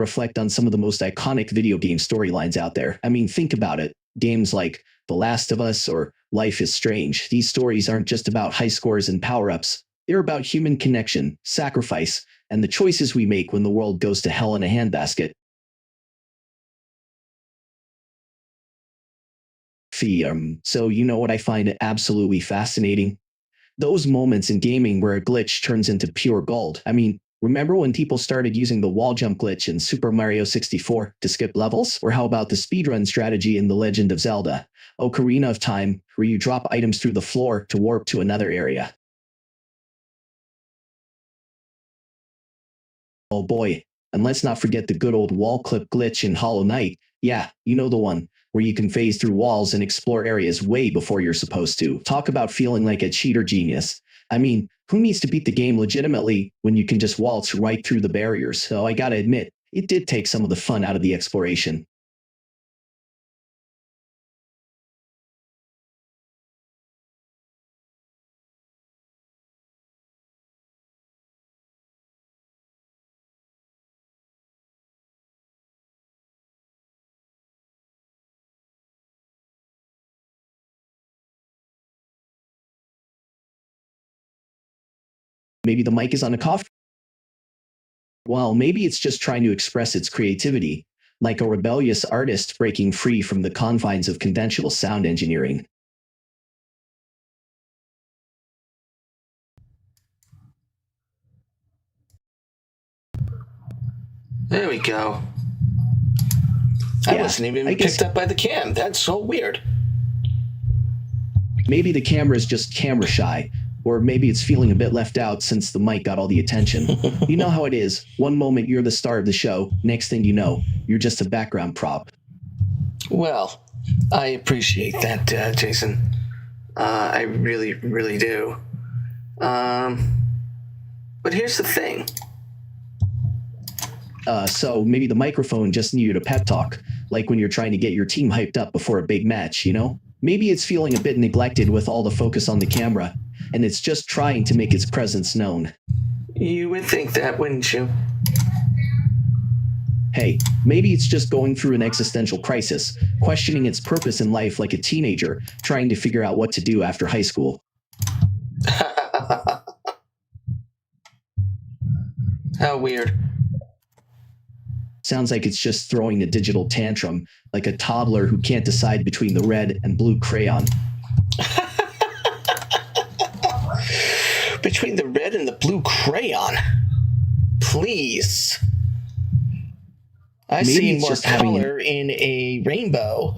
reflect on some of the most iconic video game storylines out there. I mean, think about it. Games like The Last of Us or Life is Strange. These stories aren't just about high scores and power-ups. They're about human connection, sacrifice, and the choices we make when the world goes to hell in a handbasket. So you know what I find absolutely fascinating? Those moments in gaming where a glitch turns into pure gold. I mean, remember when people started using the wall jump glitch in Super Mario 64 to skip levels? Or how about the speedrun strategy in The Legend of Zelda, Ocarina of Time, where you drop items through the floor to warp to another area? Oh boy, and let's not forget the good old wall clip glitch in Hollow Knight. Yeah, you know the one, where you can phase through walls and explore areas way before you're supposed to. Talk about feeling like a cheater genius. I mean, who needs to beat the game legitimately when you can just waltz right through the barriers? So I gotta admit, it did take some of the fun out of the exploration. Maybe the mic is on a cough. Well, maybe it's just trying to express its creativity, like a rebellious artist breaking free from the confines of conventional sound engineering. There we go. Yeah, I wasn't even picked up by the cam. That's so weird. Maybe the camera is just camera shy, or maybe it's feeling a bit left out since the mic got all the attention. You know how it is. One moment you're the star of the show, next thing you know, you're just a background prop. Well, I appreciate that, Jason. I really, really do. But here's the thing. So maybe the microphone just needed a pep talk, like when you're trying to get your team hyped up before a big match, you know? Maybe it's feeling a bit neglected with all the focus on the camera, and it's just trying to make its presence known. You would think that, wouldn't you? Hey, maybe it's just going through an existential crisis, questioning its purpose in life like a teenager, trying to figure out what to do after high school. How weird. Sounds like it's just throwing a digital tantrum, like a toddler who can't decide between the red and blue crayon. Between the red and the blue crayon? Please. I've seen more color in a rainbow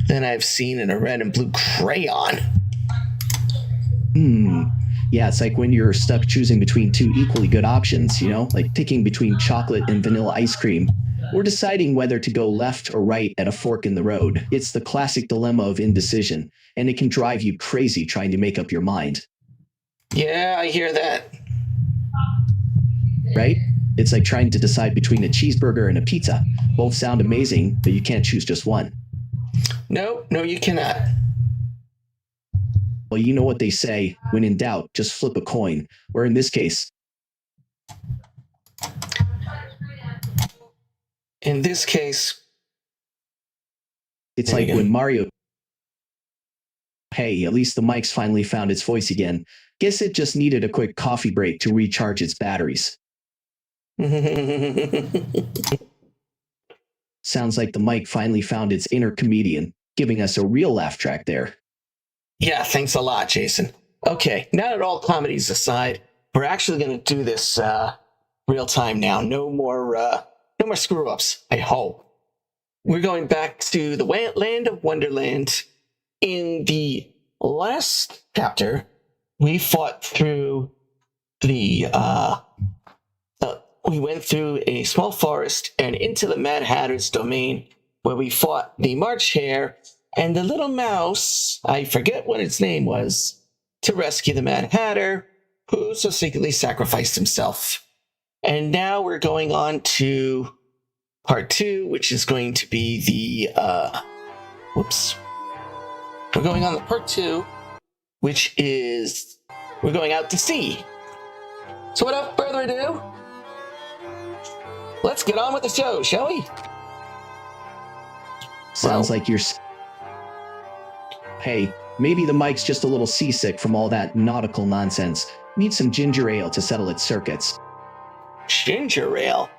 than I've seen in a red and blue crayon. Yeah, it's like when you're stuck choosing between two equally good options, you know? Like picking between chocolate and vanilla ice cream, or deciding whether to go left or right at a fork in the road. It's the classic dilemma of indecision, and it can drive you crazy trying to make up your mind. Yeah, I hear that. Right? It's like trying to decide between a cheeseburger and a pizza. Both sound amazing, but you can't choose just one. No, you cannot. Well, you know what they say, when in doubt, just flip a coin, or in this case. In this case. It's like when Mario. Hey, at least the mic's finally found its voice again. Guess it just needed a quick coffee break to recharge its batteries. Sounds like the mic finally found its inner comedian, giving us a real laugh track there. Yeah, thanks a lot, Jason. Okay, now that all comedies aside, we're actually going to do this real time now. No more screw-ups, I hope. We're going back to the land of Wonderland. In the last chapter, we fought through we went through a small forest and into the Mad Hatter's domain, where we fought the March Hare and the little mouse, I forget what its name was, to rescue the Mad Hatter, who so secretly sacrificed himself. And now we're going on to part 2, which is going to be the, We're going on to part 2, which is, we're going out to sea. So without further ado, let's get on with the show, shall we? Sounds like you're... Hey, maybe the mic's just a little seasick from all that nautical nonsense. Need some ginger ale to settle its circuits. Ginger ale?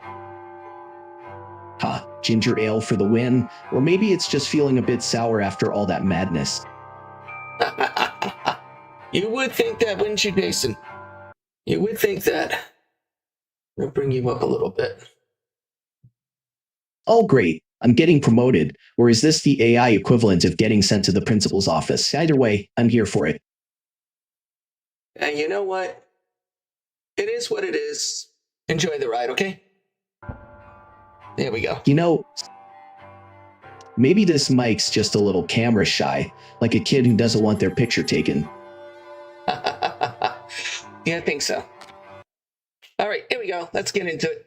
Huh, ginger ale for the win? Or maybe it's just feeling a bit sour after all that madness. You would think that, wouldn't you, Jason? You would think that. I'll bring you up a little bit. Oh, great. I'm getting promoted. Or is this the AI equivalent of getting sent to the principal's office? Either way, I'm here for it. And you know what? It is what it is. Enjoy the ride, okay? There we go. You know, maybe this mic's just a little camera shy, like a kid who doesn't want their picture taken. Yeah, I think so. All right, here we go. Let's get into it.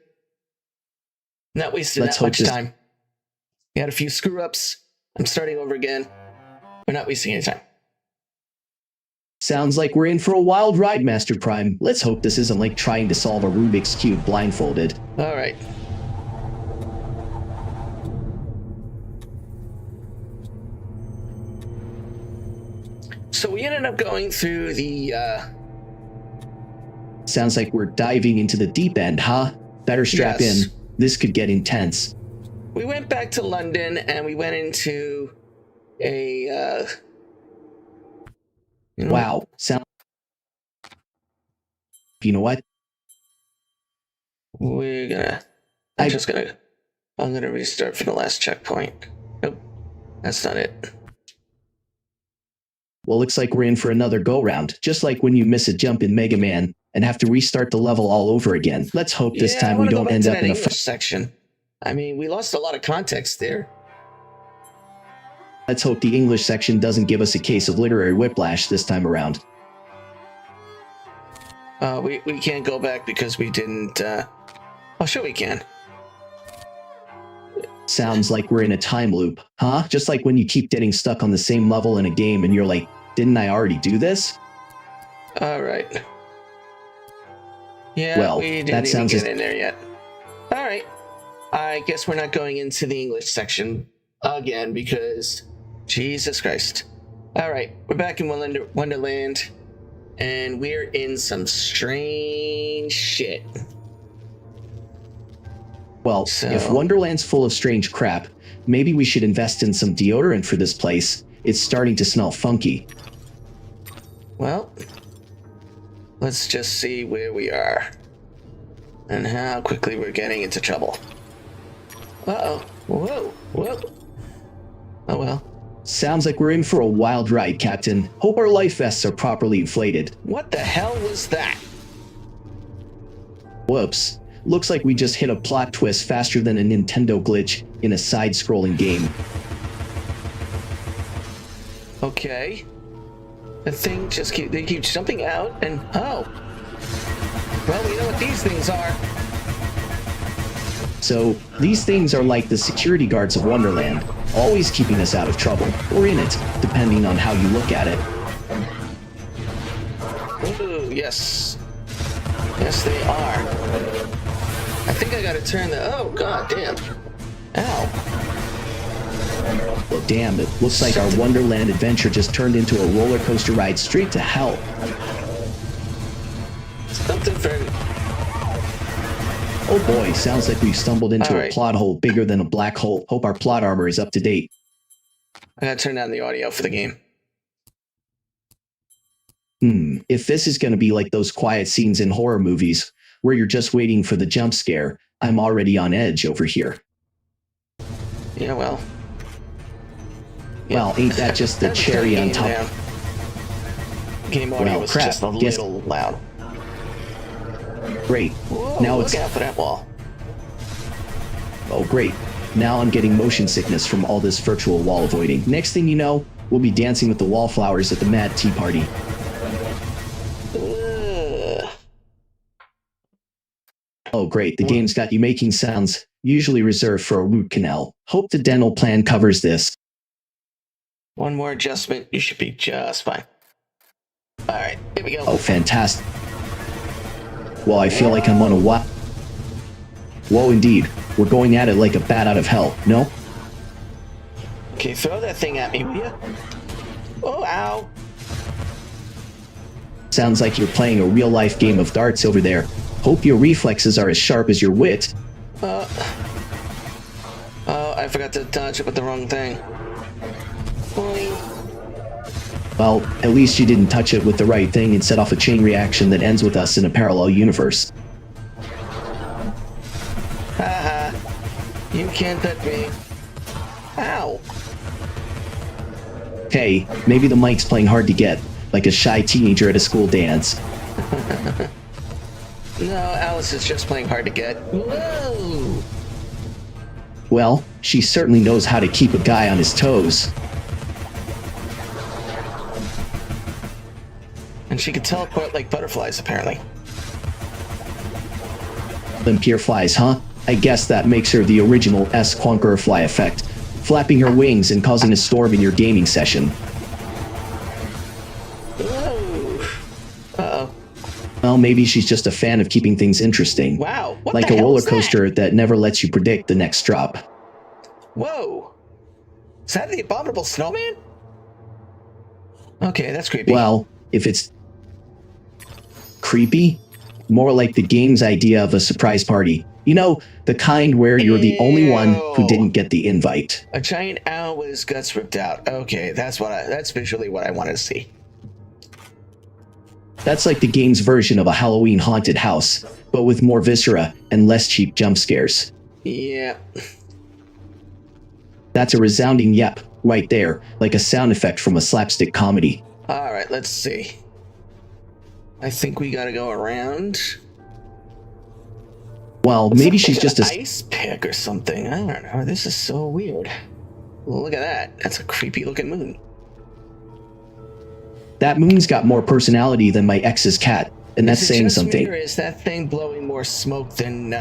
Not wasting that much time. We had a few screw-ups. I'm starting over again. We're not wasting any time. Sounds like we're in for a wild ride, MasterJPrime. Let's hope this isn't like trying to solve a Rubik's Cube blindfolded. All right. So we ended up going through the... Sounds like we're diving into the deep end, huh? Better strap in. This could get intense. We went back to London and we went into a... Wow. You know what? I'm gonna restart from the last checkpoint. Nope. That's not it. Well, looks like we're in for another go-round. Just like when you miss a jump in Mega Man and have to restart the level all over again. Let's hope this time we don't end up in a English section. I mean, we lost a lot of context there. Let's hope the English section doesn't give us a case of literary whiplash this time around. We can't go back because we didn't... Oh, sure we can. Sounds like we're in a time loop, huh? Just like when you keep getting stuck on the same level in a game and you're like, didn't I already do this? All right. Yeah, well, we didn't even get in there yet. All right. I guess we're not going into the English section again because... Jesus Christ. All right, we're back in Wonderland, and we're in some strange shit. Well, if Wonderland's full of strange crap, maybe we should invest in some deodorant for this place. It's starting to smell funky. Well, let's just see where we are and how quickly we're getting into trouble. Uh-oh. Whoa. Whoa. Oh, well. Sounds like we're in for a wild ride, Captain. Hope our life vests are properly inflated. What the hell was that? Whoops. Looks like we just hit a plot twist faster than a Nintendo glitch in a side-scrolling game. Okay. The thing just they keep jumping out and... Oh. Well, we know what these things are. So, these things are like the security guards of Wonderland, always keeping us out of trouble, or in it, depending on how you look at it. Ooh, yes. Yes, they are. I think I gotta turn the... Oh, god damn. Ow. Well, damn, it looks like our Wonderland adventure just turned into a roller coaster ride straight to hell. Something very... Oh boy, sounds like we've stumbled into a plot hole bigger than a black hole. Hope our plot armor is up to date. I gotta turn down the audio for the game. If this is gonna be like those quiet scenes in horror movies, where you're just waiting for the jump scare, I'm already on edge over here. Yeah, well. Well, ain't that just the cherry on top? Game audio was just a little loud. Great. Whoa, now look out for that wall. Oh, great. Now I'm getting motion sickness from all this virtual wall avoiding. Next thing you know, we'll be dancing with the wallflowers at the Mad Tea Party. Oh, great. The game's got you making sounds usually reserved for a root canal. Hope the dental plan covers this. One more adjustment, you should be just fine. All right, here we go. Oh, fantastic. Well, I feel like I'm on a Whoa, indeed. We're going at it like a bat out of hell, no? Okay, throw that thing at me, will ya? Oh, ow. Sounds like you're playing a real-life game of darts over there. Hope your reflexes are as sharp as your wit. Oh, I forgot to touch it with the wrong thing. Boing. Well, at least you didn't touch it with the right thing and set off a chain reaction that ends with us in a parallel universe. Haha. You can't touch me. Ow. Hey, maybe the mic's playing hard to get, like a shy teenager at a school dance. No, Alice is just playing hard to get. Whoa! Well, she certainly knows how to keep a guy on his toes. And she can teleport like butterflies, apparently. Limpier flies, huh? I guess that makes her the original S-Clunker fly effect, flapping her wings and causing a storm in your gaming session. Whoa! Uh-oh. Well, maybe she's just a fan of keeping things interesting. Wow, what like the a hell roller is that? coaster that never lets you predict the next drop. Whoa! Is that the abominable snowman? Okay, that's creepy. Well, if it's creepy, more like the game's idea of a surprise party. You know, the kind where you're the only one who didn't get the invite. A giant owl with his guts ripped out. Okay, that's visually what I wanted to see. That's like the game's version of a Halloween haunted house, but with more viscera and less cheap jump scares. Yeah. That's a resounding yep, right there, like a sound effect from a slapstick comedy. Alright, let's see. I think we gotta go around. Well, maybe she's just a... ice pick or something. I don't know. This is so weird. Look at that. That's a creepy looking moon. That moon's got more personality than my ex's cat, and that's saying something. Or is that thing blowing more smoke than,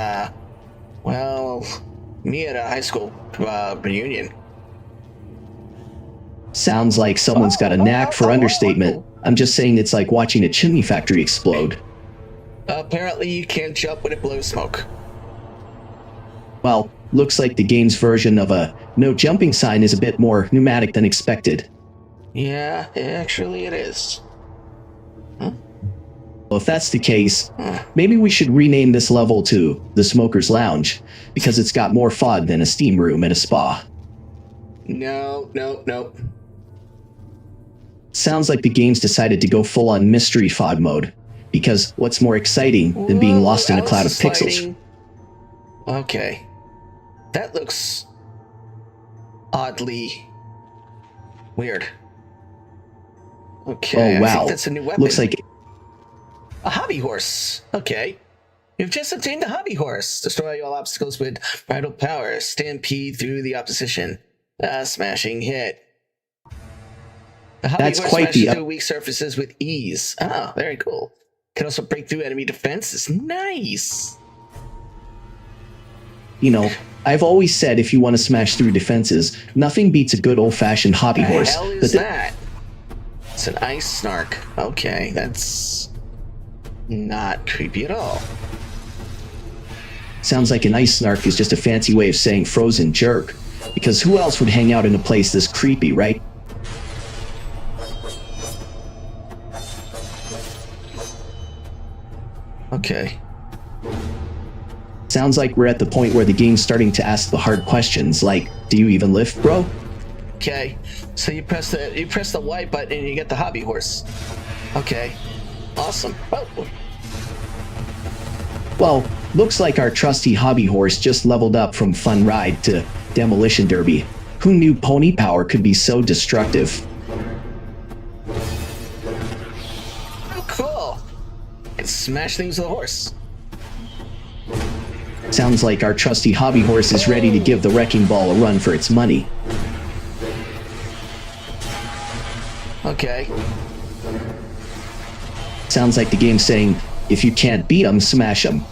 well, me at a high school reunion? Sounds like someone's got a knack for understatement. I'm just saying it's like watching a chimney factory explode. Apparently you can't jump when it blows smoke. Well, looks like the game's version of a no jumping sign is a bit more pneumatic than expected. Yeah, actually it is. Well, if that's the case, maybe we should rename this level to the Smoker's Lounge, because it's got more fog than a steam room at a spa. No. Sounds like the game's decided to go full-on mystery fog mode, because what's more exciting than being lost in a cloud of pixels? Okay. That looks oddly weird. Okay, Oh wow, I think that's a new weapon. looks like... A hobby horse. Okay. You've just obtained a hobby horse. Destroy all obstacles with vital power. Stampede through the opposition. A smashing hit. The hobby That's horse quite smashes the... through weak surfaces with ease. Oh, very cool. Can also break through enemy defenses. Nice. You know, I've always said if you want to smash through defenses, nothing beats a good old-fashioned hobby horse. What the hell is that? It's an ice snark. Okay, that's not creepy at all. Sounds like an ice snark is just a fancy way of saying frozen jerk. Because who else would hang out in a place this creepy, right? Okay. Sounds like we're at the point where the game's starting to ask the hard questions, like, do you even lift, bro? Okay. So you press the Y button and you get the hobby horse. Okay. Awesome. Oh. Well, looks like our trusty hobby horse just leveled up from fun ride to demolition derby. Who knew pony power could be so destructive? Oh, cool. Can smash things with a horse. Sounds like our trusty hobby horse is ready to give the wrecking ball a run for its money. Okay. Sounds like the game's saying, if you can't beat 'em, smash 'em.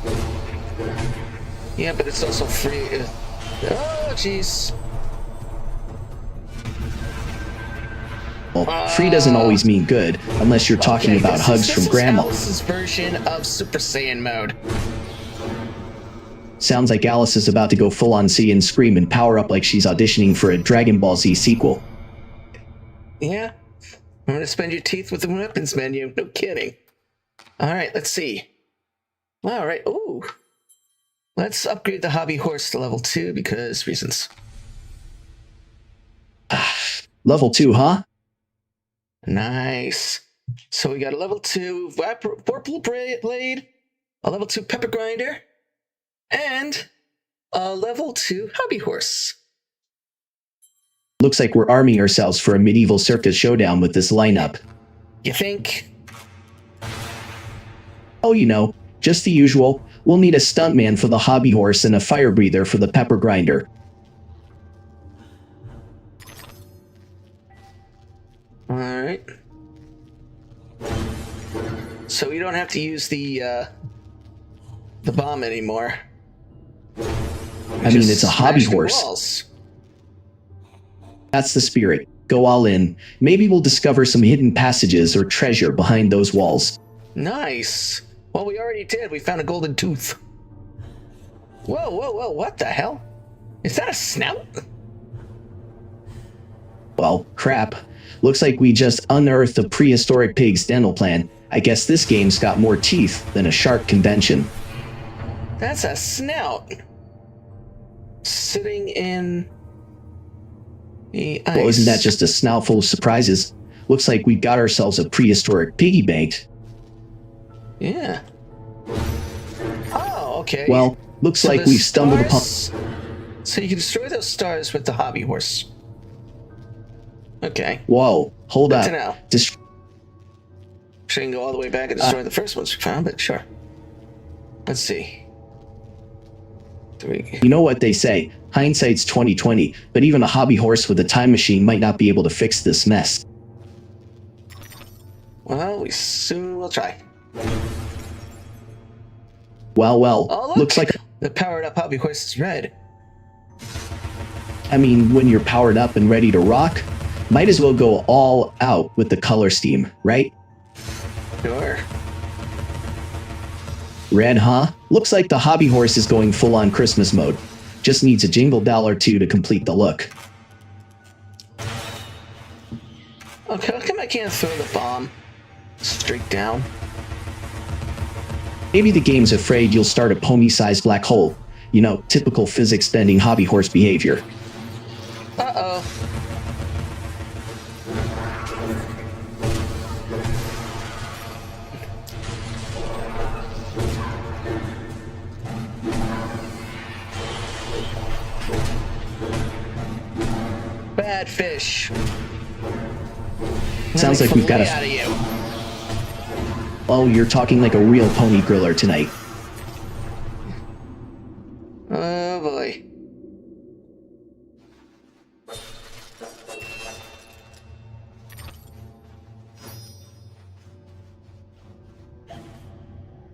Yeah, but it's also free. Oh, jeez. Well, free doesn't always mean good, unless you're talking about hugs from grandma. This is Alice's version of Super Saiyan mode. Sounds like Alice is about to go full on see and scream and power up like she's auditioning for a Dragon Ball Z sequel. Yeah, I'm gonna spend your teeth with the weapons menu. No kidding. All right, let's see. All right, ooh. Let's upgrade the hobby horse to level 2 because reasons. Level 2, huh? Nice. So we got a level 2 Vorpal Blade, a level 2 Pepper Grinder, and a level 2 hobby horse. Looks like we're arming ourselves for a medieval circus showdown with this lineup. You think? Oh, you know, just the usual. We'll need a stuntman for the hobby horse and a fire breather for the pepper grinder. Alright. So we don't have to use the bomb anymore. I mean, it's a hobby horse. Walls. That's the spirit. Go all in. Maybe we'll discover some hidden passages or treasure behind those walls. Nice. Well, we already did. We found a golden tooth. Whoa, whoa, whoa. What the hell? Is that a snout? Well, crap. Looks like we just unearthed a prehistoric pig's dental plan. I guess this game's got more teeth than a shark convention. That's a snout. Sitting in the ice. Well, isn't that just a snout full of surprises? Looks like we got ourselves a prehistoric piggy bank. Yeah. Oh, okay. Well, looks like we've stumbled upon... So you can destroy those stars with the hobby horse. Okay. Whoa, hold up. Good to know. Shouldn't go all the way back and destroy the first ones we found, but sure. Let's see. You know what they say, hindsight's 20/20, but even a hobby horse with a time machine might not be able to fix this mess. Well, we soon will try. Well, Oh, look, looks like... the powered up hobby horse is red. I mean, when you're powered up and ready to rock, might as well go all out with the color scheme, right? Sure. Red, huh? Looks like the hobby horse is going full on Christmas mode. Just needs a jingle bell or two to complete the look. Okay, how come I can't throw the bomb straight down? Maybe the game's afraid you'll start a pony-sized black hole. You know, typical physics-bending hobby horse behavior. Uh-oh. Bad fish. Sounds like we've got out of you. Oh, you're talking like a real pony griller tonight. Oh boy.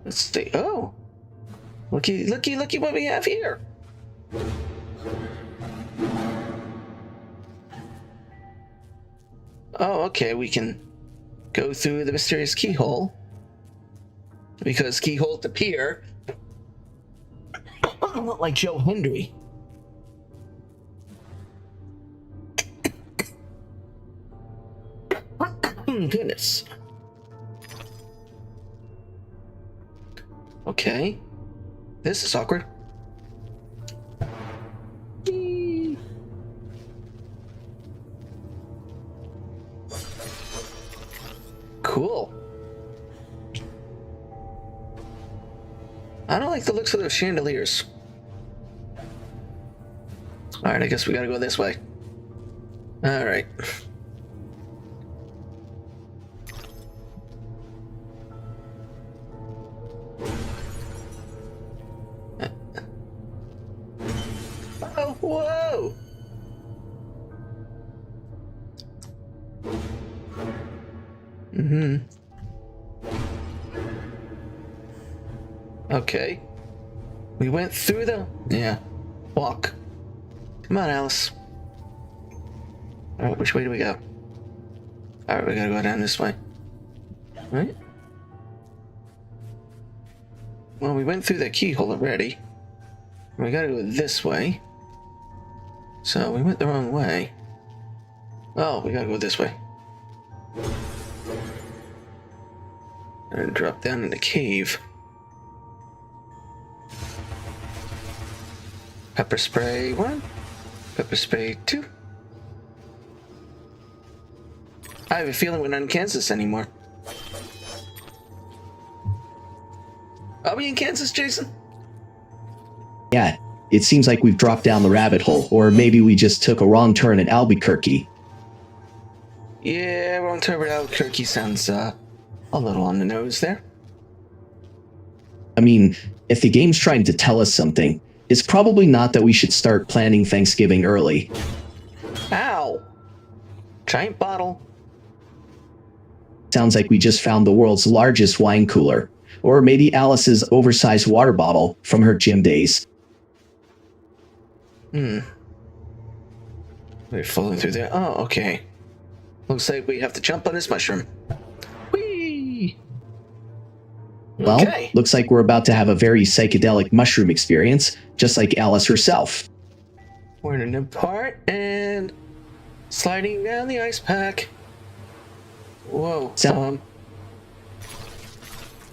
Let's see. Oh, looky what we have here. Oh, okay, we can go through the mysterious keyhole. Because keyholes appear like Joe Hendry. Goodness. Okay. This is awkward. Cool. I don't like the looks of those chandeliers. Alright, I guess we gotta go this way. Alright. Oh, whoa! Mm-hmm. Okay. We went through the... Yeah. Walk. Come on, Alice. Alright, which way do we go? Alright, we gotta go down this way. Right? Well, we went through the keyhole already. We gotta go this way. So we went the wrong way. Oh, we gotta go this way. And drop down in the cave. Pepper spray 1. Pepper spray 2. I have a feeling we're not in Kansas anymore. Are we in Kansas, Jason? Yeah, it seems like we've dropped down the rabbit hole, or maybe we just took a wrong turn at Albuquerque. Yeah, wrong turn at Albuquerque sounds a little on the nose there. I mean, if the game's trying to tell us something, it's probably not that we should start planning Thanksgiving early. Ow! Giant bottle. Sounds like we just found the world's largest wine cooler, or maybe Alice's oversized water bottle from her gym days. We're falling through there. Oh, okay. Looks like we have to jump on this mushroom. Whee! Well, okay. Looks like we're about to have a very psychedelic mushroom experience, just like Alice herself. We're in a new part and sliding down the ice pack. Whoa.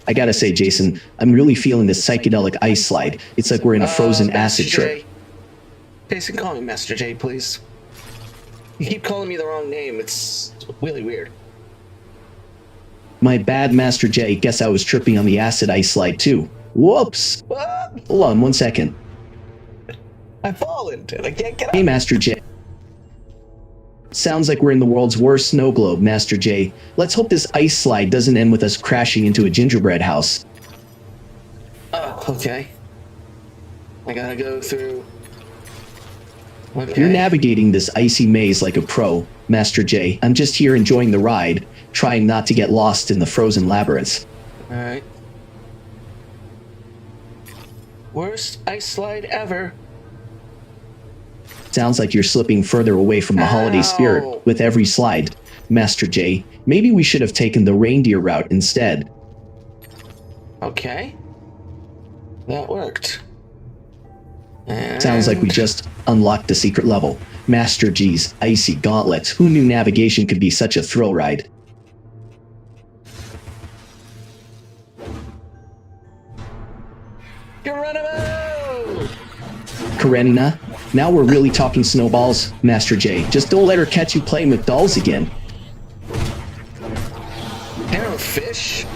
I gotta say, Jason, I'm really feeling this psychedelic ice slide. It's like we're in a frozen acid trip. Jason, call me Master J, please. You keep calling me the wrong name. It's really weird. My bad, Master J. Guess I was tripping on the acid ice slide too. Whoops! What? Hold on 1 second. I've fallen and I can't get up. Hey, Master J. Sounds like we're in the world's worst snow globe, Master J. Let's hope this ice slide doesn't end with us crashing into a gingerbread house. Oh, okay. I gotta go through. Okay. You're navigating this icy maze like a pro, Master J. I'm just here enjoying the ride, trying not to get lost in the frozen labyrinths. Alright. Worst ice slide ever. Sounds like you're slipping further away from the holiday spirit with every slide, Master J. Maybe we should have taken the reindeer route instead. Okay. That worked. And Sounds like we just unlocked the secret level. Master G's icy gauntlets. Who knew navigation could be such a thrill ride? Geronimo! Karenina, now we're really talking snowballs, Master J. Just don't let her catch you playing with dolls again. Arrow fish?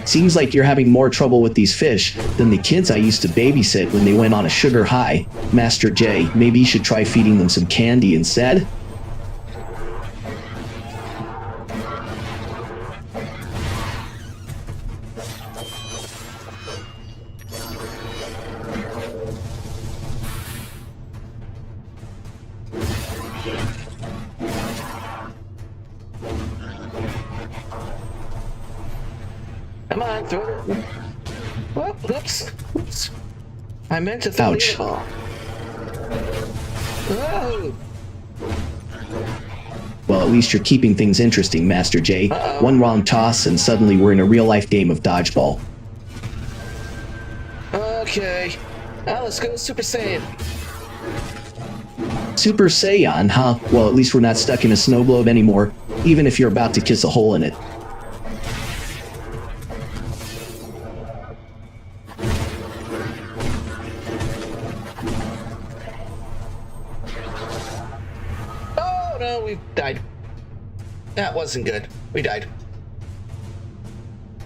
Seems like you're having more trouble with these fish than the kids I used to babysit when they went on a sugar high. Master J, maybe you should try feeding them some candy instead? Come on, throw it. Whoop, whoops. Oops. I meant to throw Ouch. the ball. Whoa! Well, at least you're keeping things interesting, Master J. Uh-oh. One wrong toss and suddenly we're in a real-life game of dodgeball. Okay. Now let's go Super Saiyan. Super Saiyan, huh? Well, at least we're not stuck in a snow globe anymore, even if you're about to kiss a hole in it. Oh no, we died. That wasn't good. We died.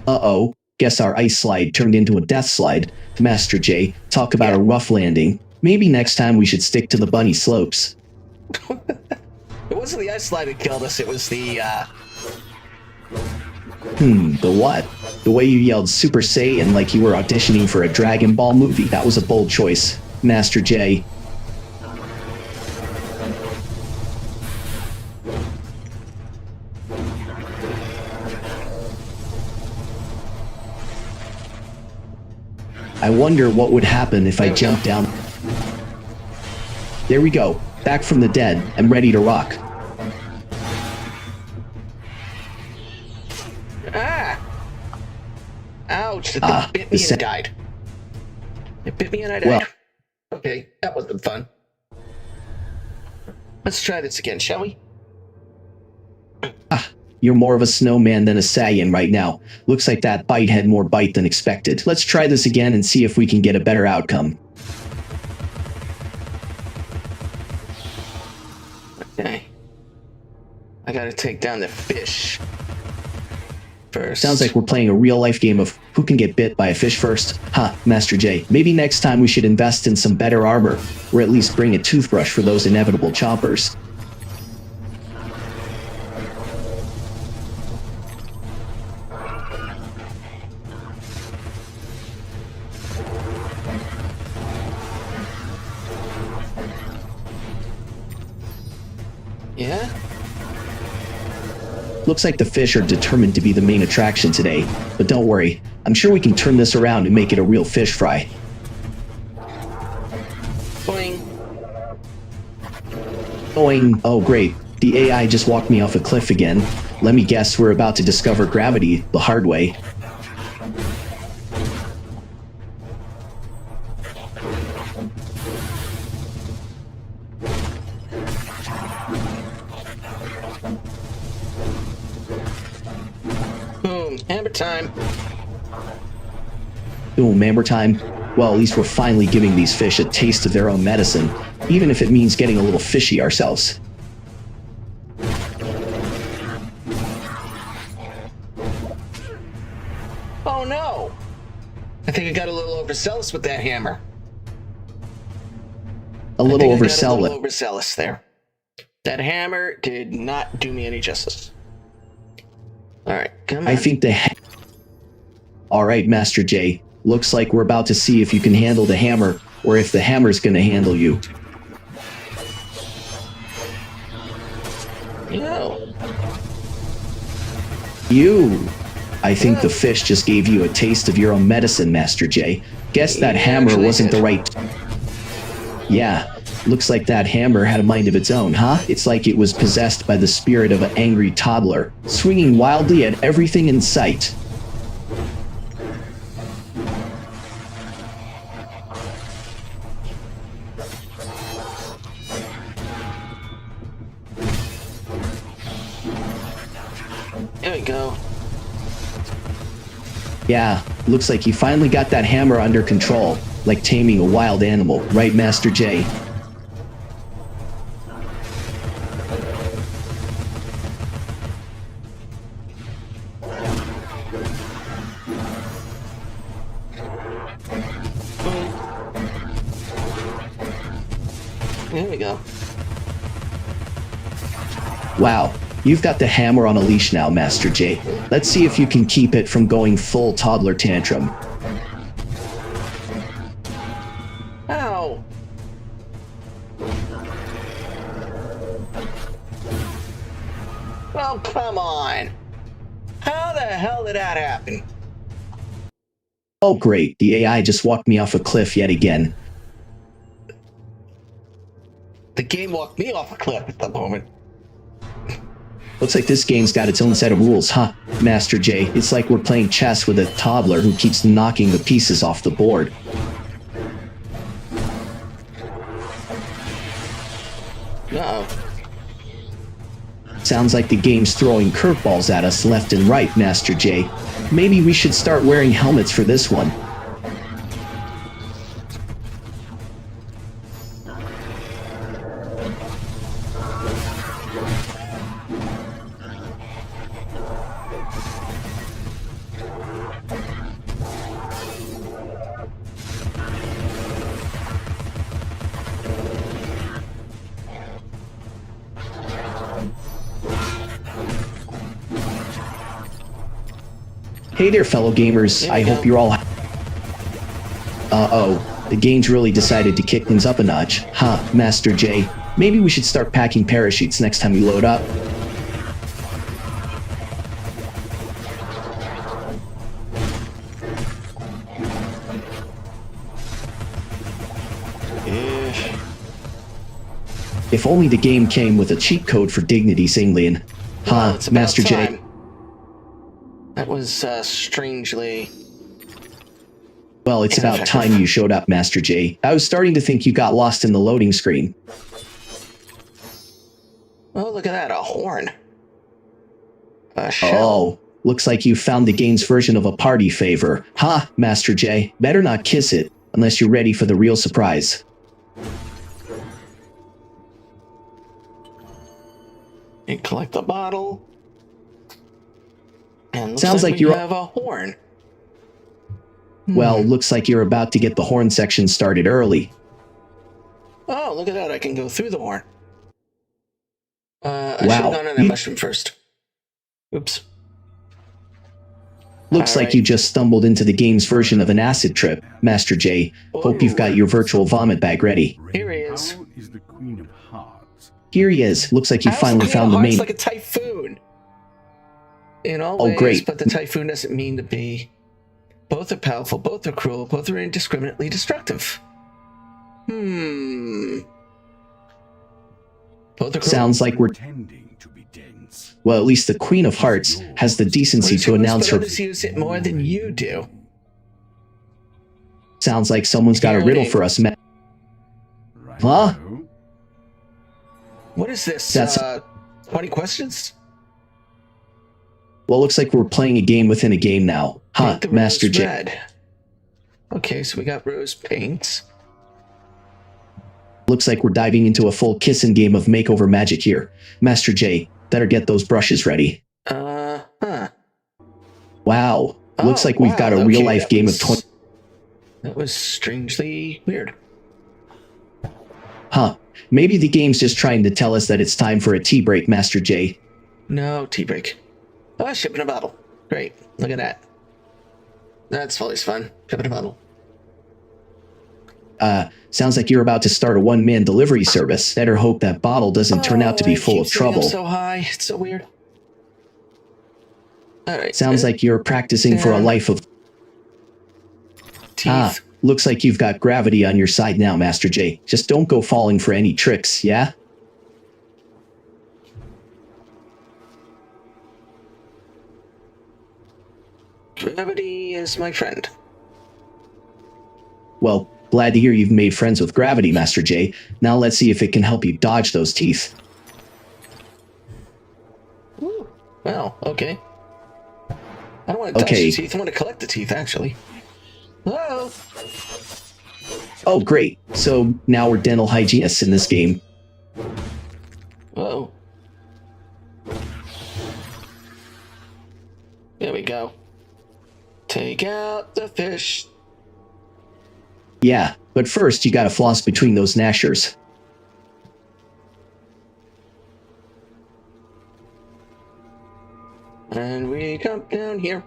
Uh-oh. Guess our ice slide turned into a death slide. Master J, talk about a rough landing. Maybe next time we should stick to the bunny slopes. It wasn't the ice slide that killed us, it was the, The what? The way you yelled Super Saiyan like you were auditioning for a Dragon Ball movie. That was a bold choice, Master J. I wonder what would happen if I jumped down. There we go. Back from the dead. I'm ready to rock. Ah! Ouch, the thing bit me and died. It bit me and I died. Well, Okay, that wasn't fun. Let's try this again, shall we? you're more of a snowman than a Saiyan right now. Looks like that bite had more bite than expected. Let's try this again and see if we can get a better outcome. Okay. I gotta take down the fish first. Sounds like we're playing a real-life game of who can get bit by a fish first. Master J. Maybe next time we should invest in some better armor, or at least bring a toothbrush for those inevitable chompers. Yeah? Looks like the fish are determined to be the main attraction today, but don't worry, I'm sure we can turn this around and make it a real fish fry. Boing. Boing. Oh great, the AI just walked me off a cliff again. Let me guess, we're about to discover gravity the hard way. Boom. Hammer time. Boom, hammer time. Well, at least we're finally giving these fish a taste of their own medicine, even if it means getting a little fishy ourselves. Oh no! I think I got a little overzealous with that hammer. A little I got a overzealous. little overzealous there. That hammer did not do me any justice. Alright, come on. I think Alright, Master J. Looks like we're about to see if you can handle the hammer, or if the hammer's gonna handle you. No. You! I think the fish just gave you a taste of your own medicine, Master J. Guess that Yeah, hammer actually wasn't did. the right... Yeah, looks like that hammer had a mind of its own, huh? It's like it was possessed by the spirit of an angry toddler, swinging wildly at everything in sight. There we go. Yeah, looks like you finally got that hammer under control, like taming a wild animal, right, Master J? There we go. Wow, you've got the hammer on a leash now, Master J. Let's see if you can keep it from going full toddler tantrum. Ow! Well, come on. How the hell did that happen? Oh great, the AI just walked me off a cliff yet again. The game walked me off a cliff at the moment. Looks like this game's got its own set of rules, huh, Master J? It's like we're playing chess with a toddler who keeps knocking the pieces off the board. Uh-oh. Sounds like the game's throwing curveballs at us left and right, Master J. Maybe we should start wearing helmets for this one. Hey there, fellow gamers. I hope you're all... Uh-oh. The game's really decided to kick things up a notch. Huh, Master J. Maybe we should start packing parachutes next time we load up. If only the game came with a cheat code for dignity, Singlian. Well, Huh, it's about Master J. time. That was strangely... Well, it's about time you showed up, Master J. I was starting to think you got lost in the loading screen. Oh, look at that, a horn. A shell. Oh, looks like you found the game's version of a party favor. Ha, Master J. Better not kiss it, unless you're ready for the real surprise. You collect the bottle. And looks Sounds like we you're... have a horn. Well, looks like you're about to get the horn section started early. Oh, look at that. I can go through the horn. I should Wow. have gone on that mushroom first. Oops. Looks All like right. you just stumbled into the game's version of an acid trip, Master J. Hope you've got your virtual vomit bag ready. Here he is. How is the Queen of Hearts? Here he is. Looks like you How's finally Queen found of the Hearts main... like a typhoon. In all Oh, ways, great. but the typhoon doesn't mean to be. Both are powerful, both are cruel, both are indiscriminately destructive. Both are cruel. Sounds like we're... Pretending to be dense. Well, at least the Queen of Hearts has the decency Others to use, announce but her... others use it more than you do. Sounds like someone's got a riddle for us, Right. Huh? What is this? That's- 20 questions? Well, looks like we're playing a game within a game now. Huh, Paint the Master rose J. red. Okay, so we got rose paints. Looks like we're diving into a full kissin' game of makeover magic here. Master J, better get those brushes ready. Huh. Wow, looks Oh, like we've wow, got a okay, real-life that game was- of 20... That was strangely weird. Huh, maybe the game's just trying to tell us that it's time for a tea break, Master J. No tea break. Oh, ship in a bottle. Great. Look at that. That's always fun. Ship in a bottle. Sounds like you're about to start a one-man delivery service. Better hope that bottle doesn't turn out to be full of trouble. So high. It's so weird. All right. Sounds like you're practicing for a life of... teeth. Ah, looks like you've got gravity on your side now, Master J. Just don't go falling for any tricks, yeah? Gravity is my friend. Well, glad to hear you've made friends with gravity, Master J. Now let's see if it can help you dodge those teeth. Ooh. Well, okay. I don't want to touch Okay. the teeth. I want to collect the teeth, actually. Hello. Oh, great. So now we're dental hygienists in this game. Whoa. There we go. Take out the fish. Yeah, but first you gotta floss between those gnashers. And we come down here.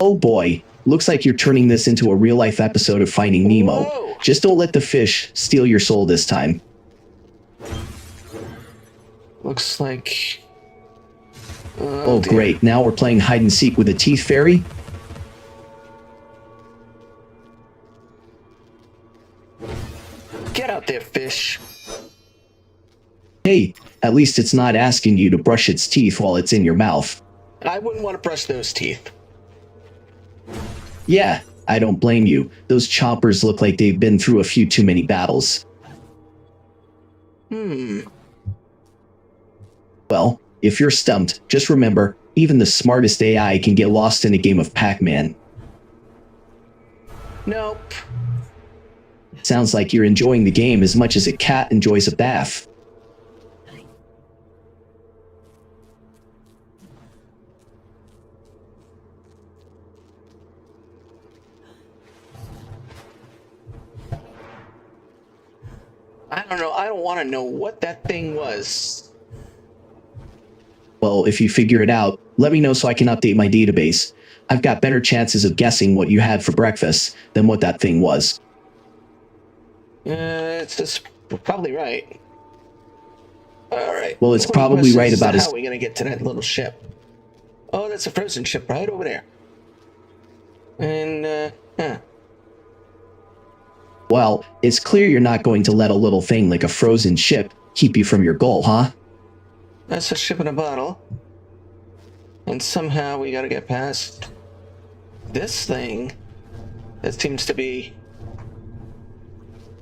Oh boy, looks like you're turning this into a real-life episode of Finding Nemo. Whoa. Just don't let the fish steal your soul this time. Looks like... Oh dear. great, now we're playing hide-and-seek with a teeth fairy? Get out there, fish. Hey, at least it's not asking you to brush its teeth while it's in your mouth. I wouldn't want to brush those teeth. Yeah, I don't blame you. Those choppers look like they've been through a few too many battles. Well, if you're stumped, just remember, even the smartest AI can get lost in a game of Pac-Man. Nope. Sounds like you're enjoying the game as much as a cat enjoys a bath. I don't know. I don't want to know what that thing was. Well, if you figure it out, let me know so I can update my database. I've got better chances of guessing what you had for breakfast than what that thing was. It's just probably right. All right. Well, it's One probably question right is about how as... are we gonna get to that little ship? Oh, that's a frozen ship right over there. And Well, it's clear you're not going to let a little thing like a frozen ship keep you from your goal, huh? that's a ship in a bottle. And somehow we gotta get past this thing, that seems to be...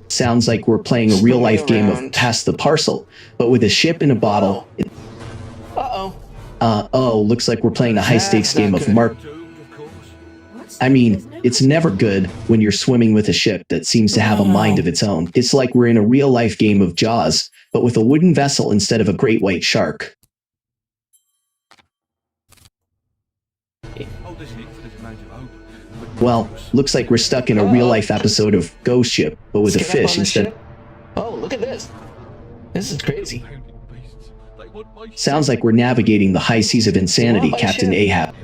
Sounds like we're playing a real-life game of around. Pass the Parcel, but with a ship in a bottle. Uh-oh. Looks like we're playing a high-stakes That's not game of good. Mark. I mean, it's never good when you're swimming with a ship that seems to have a mind of its own. It's like we're in a real-life game of Jaws, but with a wooden vessel instead of a great white shark. Well, looks like we're stuck in a real-life episode of Ghost Ship, but with a Let's get up fish on the instead. ship. Oh, look at this. This is crazy. Sounds like we're navigating the high seas of insanity, my Captain ship. Ahab.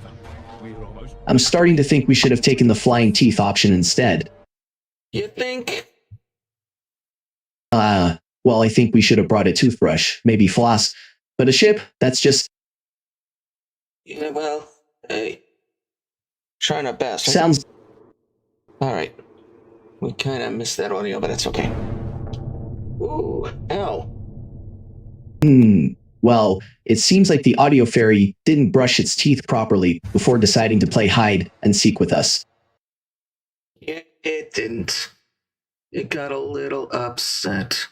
I'm starting to think we should have taken the flying teeth option instead. You think? Well, I think we should have brought a toothbrush, maybe floss, but a ship, that's just Yeah, well, hey. Trying our best. sounds. Alright. We kind of missed that audio, but it's okay. Ooh, ow. Well, it seems like the audio fairy didn't brush its teeth properly before deciding to play hide and seek with us. Yeah, it didn't. It got a little upset.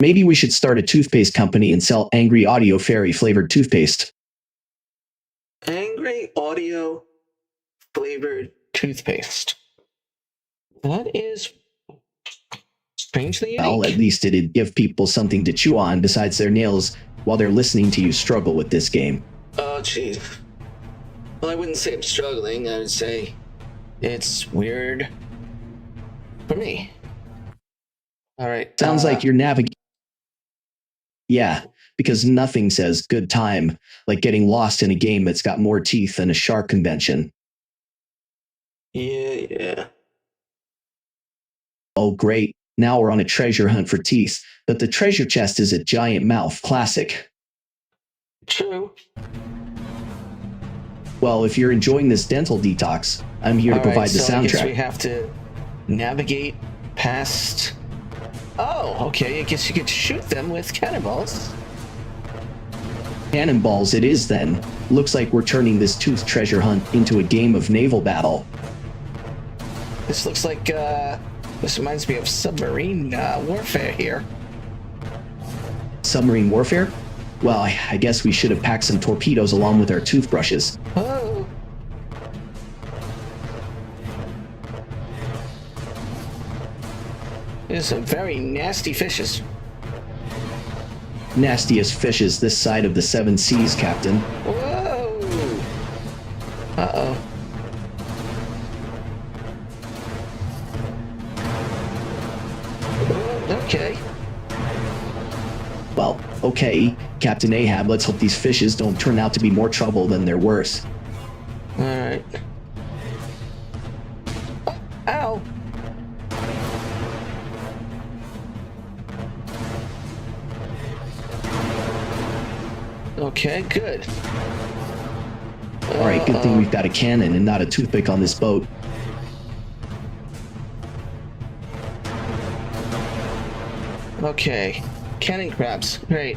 Maybe we should start a toothpaste company and sell angry audio fairy flavored toothpaste. Angry audio flavored toothpaste. That is strangely unique. Well, at least it'd give people something to chew on besides their nails while they're listening to you struggle with this game. Oh, jeez. Well, I wouldn't say I'm struggling. I would say it's weird for me. All right. Sounds like you're navigating. Yeah, because nothing says good time like getting lost in a game that's got more teeth than a shark convention. Yeah. Oh, great. Now we're on a treasure hunt for teeth, but the treasure chest is a giant mouth. Classic. True. Well, if you're enjoying this dental detox, I'm here to All right, provide the so I guess we soundtrack. have to navigate past. Oh, okay. I guess you could shoot them with cannonballs. Cannonballs it is then. Looks like we're turning this tooth treasure hunt into a game of naval battle. This looks like, this reminds me of submarine warfare here. Submarine warfare? Well, I guess we should have packed some torpedoes along with our toothbrushes. Oh. There's some very nasty fishes. Nastiest fishes this side of the seven seas, Captain. Whoa! Uh-oh. Okay. Well, okay, Captain Ahab, let's hope these fishes don't turn out to be more trouble than they're worth. Alright. Ow! Okay, good. Alright, good thing we've got a cannon and not a toothpick on this boat. Okay. Cannon crabs. Great.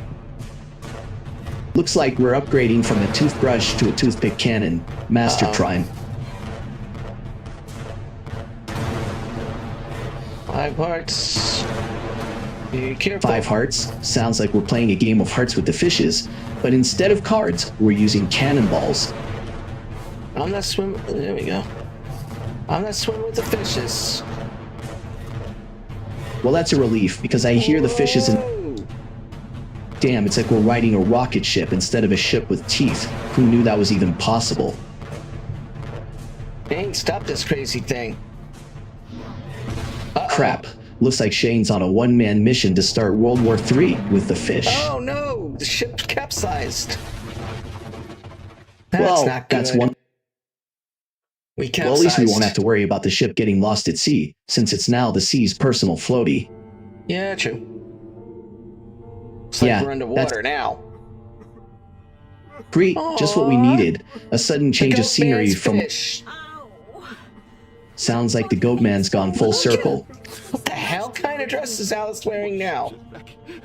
Looks like we're upgrading from a toothbrush to a toothpick cannon. MasterJPrime. 5 hearts. Be careful. 5 hearts? Sounds like we're playing a game of hearts with the fishes, but instead of cards, we're using cannonballs. I'm not swimming. There we go. I'm not swimming with the fishes. Well, that's a relief, because I hear the fishes and... Whoa. Damn, it's like we're riding a rocket ship instead of a ship with teeth. Who knew that was even possible? Dang, stop this crazy thing. Crap. Looks like Shane's on a one-man mission to start World War III with the fish. Oh no! The ship capsized. That's well, not good. that's one... We capsized. Well, at least we won't have to worry about the ship getting lost at sea, since it's now the sea's personal floaty. Yeah, true. It's like Yeah, we're underwater now. Great, just what we Aw. needed. A sudden change of scenery from... Fish. Sounds like the goat man's gone full circle. What the hell kind of dress is Alice wearing now?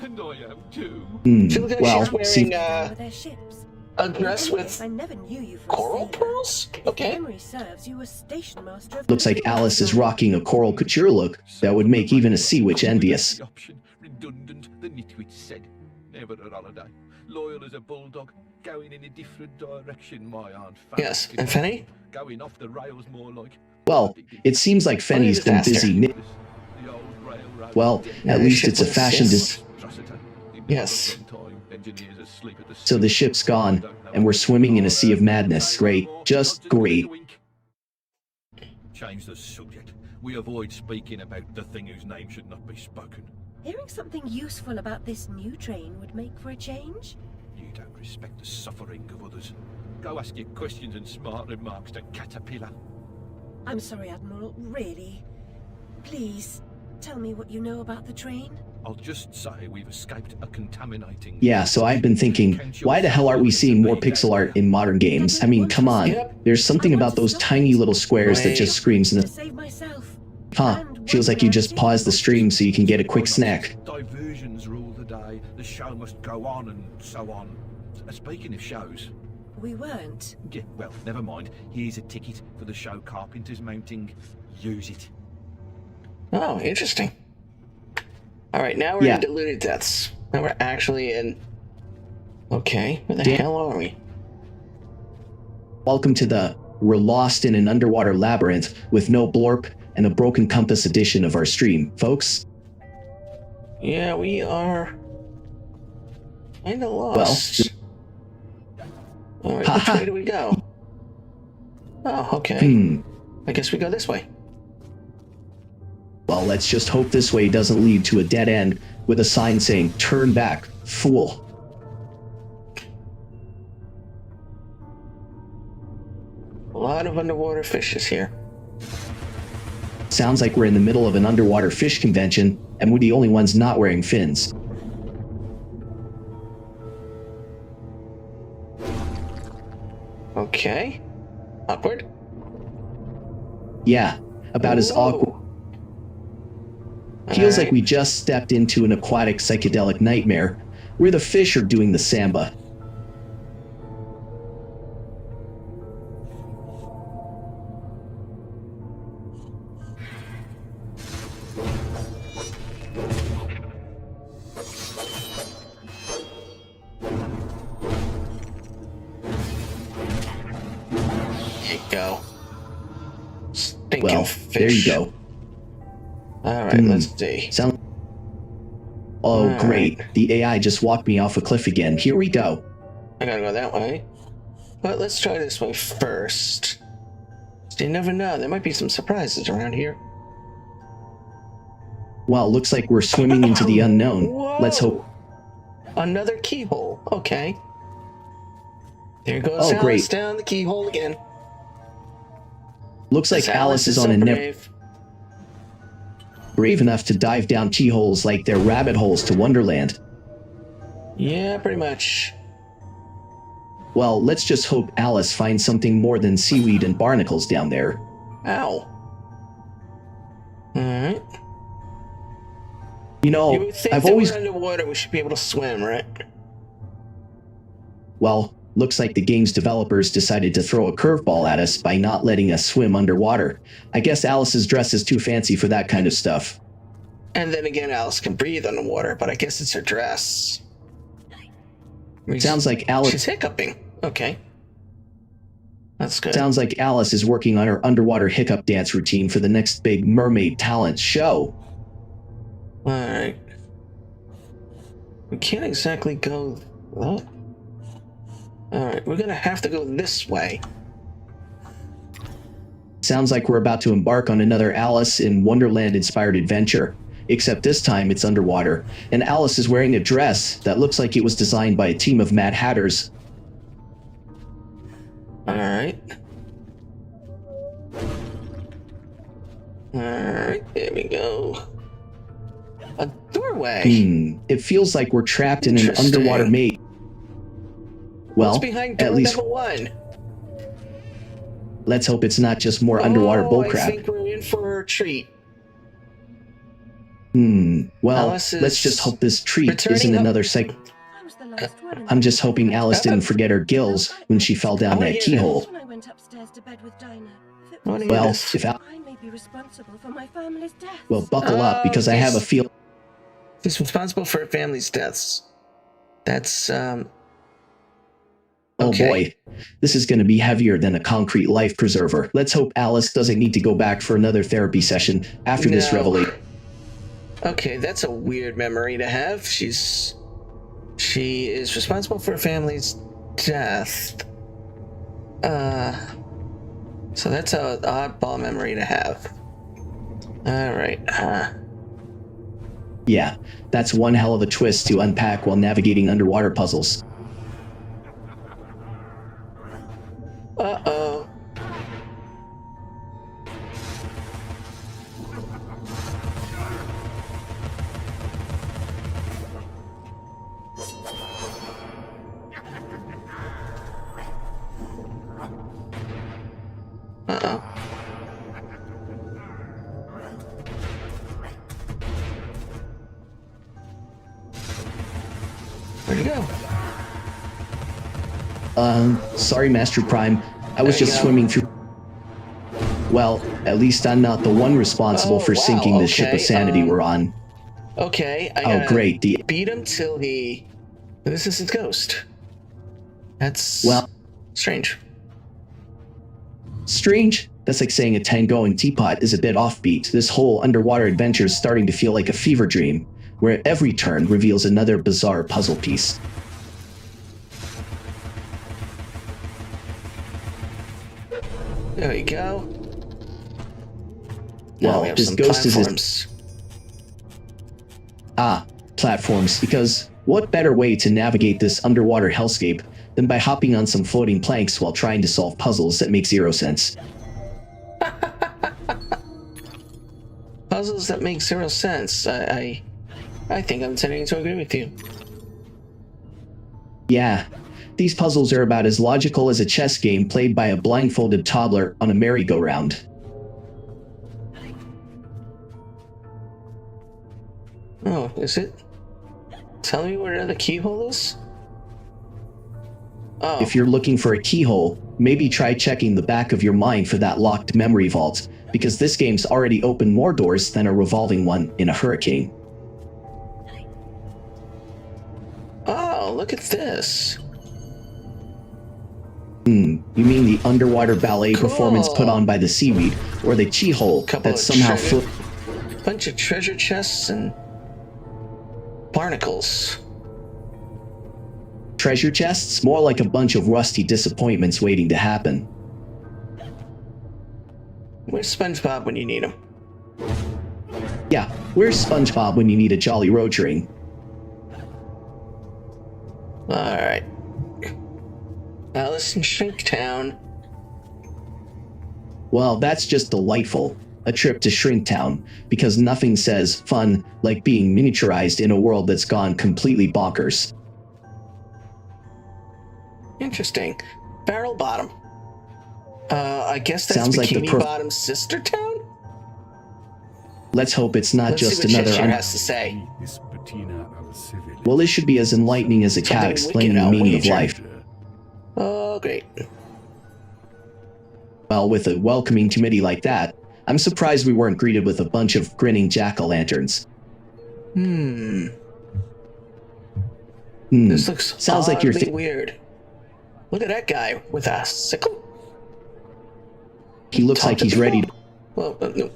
And I am too. She looks like Well, she's wearing see, Their ships. A dress with I never knew you for a coral sailor. pearls? If Okay. memory serves, you were station master of Looks like the Alice is rocking a coral couture look that would make even a sea witch envious. Option. Redundant, the nitwit said. Never a holiday. Loyal as a bulldog. Going in a different direction, my aunt. Yes, and Fanny? Going off the rails more like. Well, it seems like Fenny's been busy. The old railroad. Well, at least it's a fashion Yes. So the ship's gone, and we're swimming in a sea of madness. Great. Just great. Change the subject. We avoid speaking about the thing whose name should not be spoken. Hearing something useful about this new train would make for a change. You don't respect the suffering of others. Go ask your questions and smart remarks to Caterpillar. I'm sorry, Admiral, really. Please, tell me what you know about the train. I'll just say we've escaped a contaminating... Yeah, so I've been thinking, why the hell aren't we seeing more pixel art in modern games? I mean, come on. There's something about those tiny little squares that just screams in To the... save myself. Huh, feels like you just pause the stream so you can get a quick snack. Diversions rule the day. The show must go on and so on. Speaking of shows... We weren't. Yeah, well, never mind. Here's a ticket for the show Carpenter's mounting. Use it. Oh, interesting. Alright, now we're in Deluded Depths. Now we're actually in... Okay, where the hell are we? Welcome to the We're Lost in an Underwater Labyrinth with no blorp and a broken compass edition of our stream, folks. Yeah, we are... kinda lost. Alright, which way do we go? Oh, okay. I guess we go this way. Well, let's just hope this way doesn't lead to a dead end with a sign saying, "Turn back, fool." A lot of underwater fishes here. Sounds like we're in the middle of an underwater fish convention, and we're the only ones not wearing fins. Okay. Awkward? Yeah, about as awkward. Feels like we just stepped into an aquatic psychedelic nightmare, where the fish are doing the samba. There you go. Stinking Well, fish. there you go. Alright, let's see. Oh, great. The AI just walked me off a cliff again. Here we go. I gotta go that way. But let's try this way first. You never know. There might be some surprises around here. Well, looks like we're swimming into the unknown. Whoa. Let's hope. Another keyhole. Okay. There goes Alice great. down the keyhole again. Looks like Alice is on a brave enough to dive down keyholes like they're rabbit holes to Wonderland. Yeah, pretty much. Well, let's just hope Alice finds something more than seaweed and barnacles down there. Ow. Alright. You know, You would think I've that always... we're underwater, we should be able to swim, right? Well, looks like the game's developers decided to throw a curveball at us by not letting us swim underwater. I guess Alice's dress is too fancy for that kind of stuff. And then again, Alice can breathe underwater, but I guess it's her dress. Sounds like Alice... She's hiccuping. Okay. That's good. Sounds like Alice is working on her underwater hiccup dance routine for the next big mermaid talent show. Alright. We can't exactly go that. Alright, we're gonna have to go this way. Sounds like we're about to embark on another Alice in Wonderland-inspired adventure. Except this time it's underwater, and Alice is wearing a dress that looks like it was designed by a team of Mad Hatters. Alright. Alright, there we go. A doorway. It feels like we're trapped in an Interesting. underwater maze. Well, What's behind door at least number one? let's hope it's not just more underwater I bullcrap. think we're in for a treat. Well, Alice is let's just hope this treat returning isn't home. another Time's the last one. I'm just hoping Alice didn't forget her gills when she fell down that keyhole. When I went upstairs to bed with Dinah. I want to hear Well, this. if Al- I may be responsible for my family's deaths. well, buckle up because I have a feel. He's responsible for her family's deaths. That's, Oh okay. boy, this is going to be heavier than a concrete life preserver. Let's hope Alice doesn't need to go back for another therapy session after this No. revelation. Okay, that's a weird memory to have. She is responsible for her family's death. So that's an oddball memory to have. Alright, Yeah, that's one hell of a twist to unpack while navigating underwater puzzles. uh-oh. Uh-oh. Where'd he go? Sorry, MasterJPrime. I was There you just go. swimming through. Well, at least I'm not the one responsible Oh, for wow, sinking the ship okay, of sanity we're on. Okay, I Oh, gotta great. beat him till he... This is his ghost. That's... Well, strange. strange. That's like saying a Tangoing teapot is a bit offbeat. This whole underwater adventure is starting to feel like a fever dream, where every turn reveals another bizarre puzzle piece. There we go. Well, Now we have this some ghost is platforms. platforms, because what better way to navigate this underwater hellscape than by hopping on some floating planks while trying to solve puzzles that make zero sense? Puzzles that make zero sense. I think I'm tending to agree with you. Yeah, these puzzles are about as logical as a chess game played by a blindfolded toddler on a merry-go-round. Oh, is it? Tell me where the keyhole is? Oh, If you're looking for a keyhole, maybe try checking the back of your mind for that locked memory vault, because this game's already opened more doors than a revolving one in a hurricane. oh, look at this. You mean the underwater ballet Cool. performance put on by the seaweed, or the keyhole Couple that of somehow treasure- Bunch of treasure chests and barnacles. treasure chests? More like a bunch of rusty disappointments waiting to happen. Where's SpongeBob when you need him? Yeah, where's SpongeBob when you need a Jolly Roger ring? Alright. Alice in Shrinktown. Well, that's just delightful. A trip to Shrinktown, because nothing says fun like being miniaturized in a world that's gone completely bonkers. Interesting. Barrel Bottom. I guess that's Sounds like the Bikini Bottom's sister town? Let's hope it's not Let's just see what another. Cheshire has to say. Well, this should be as enlightening as a cat Something explaining wicked, the I'll meaning of wager. life. Oh, great. Well, with a welcoming committee like that, I'm surprised we weren't greeted with a bunch of grinning jack-o'-lanterns. This looks Sounds like you're oddly weird. Look at that guy with a sickle. He looks Talk like to he's people. ready to. Well, no.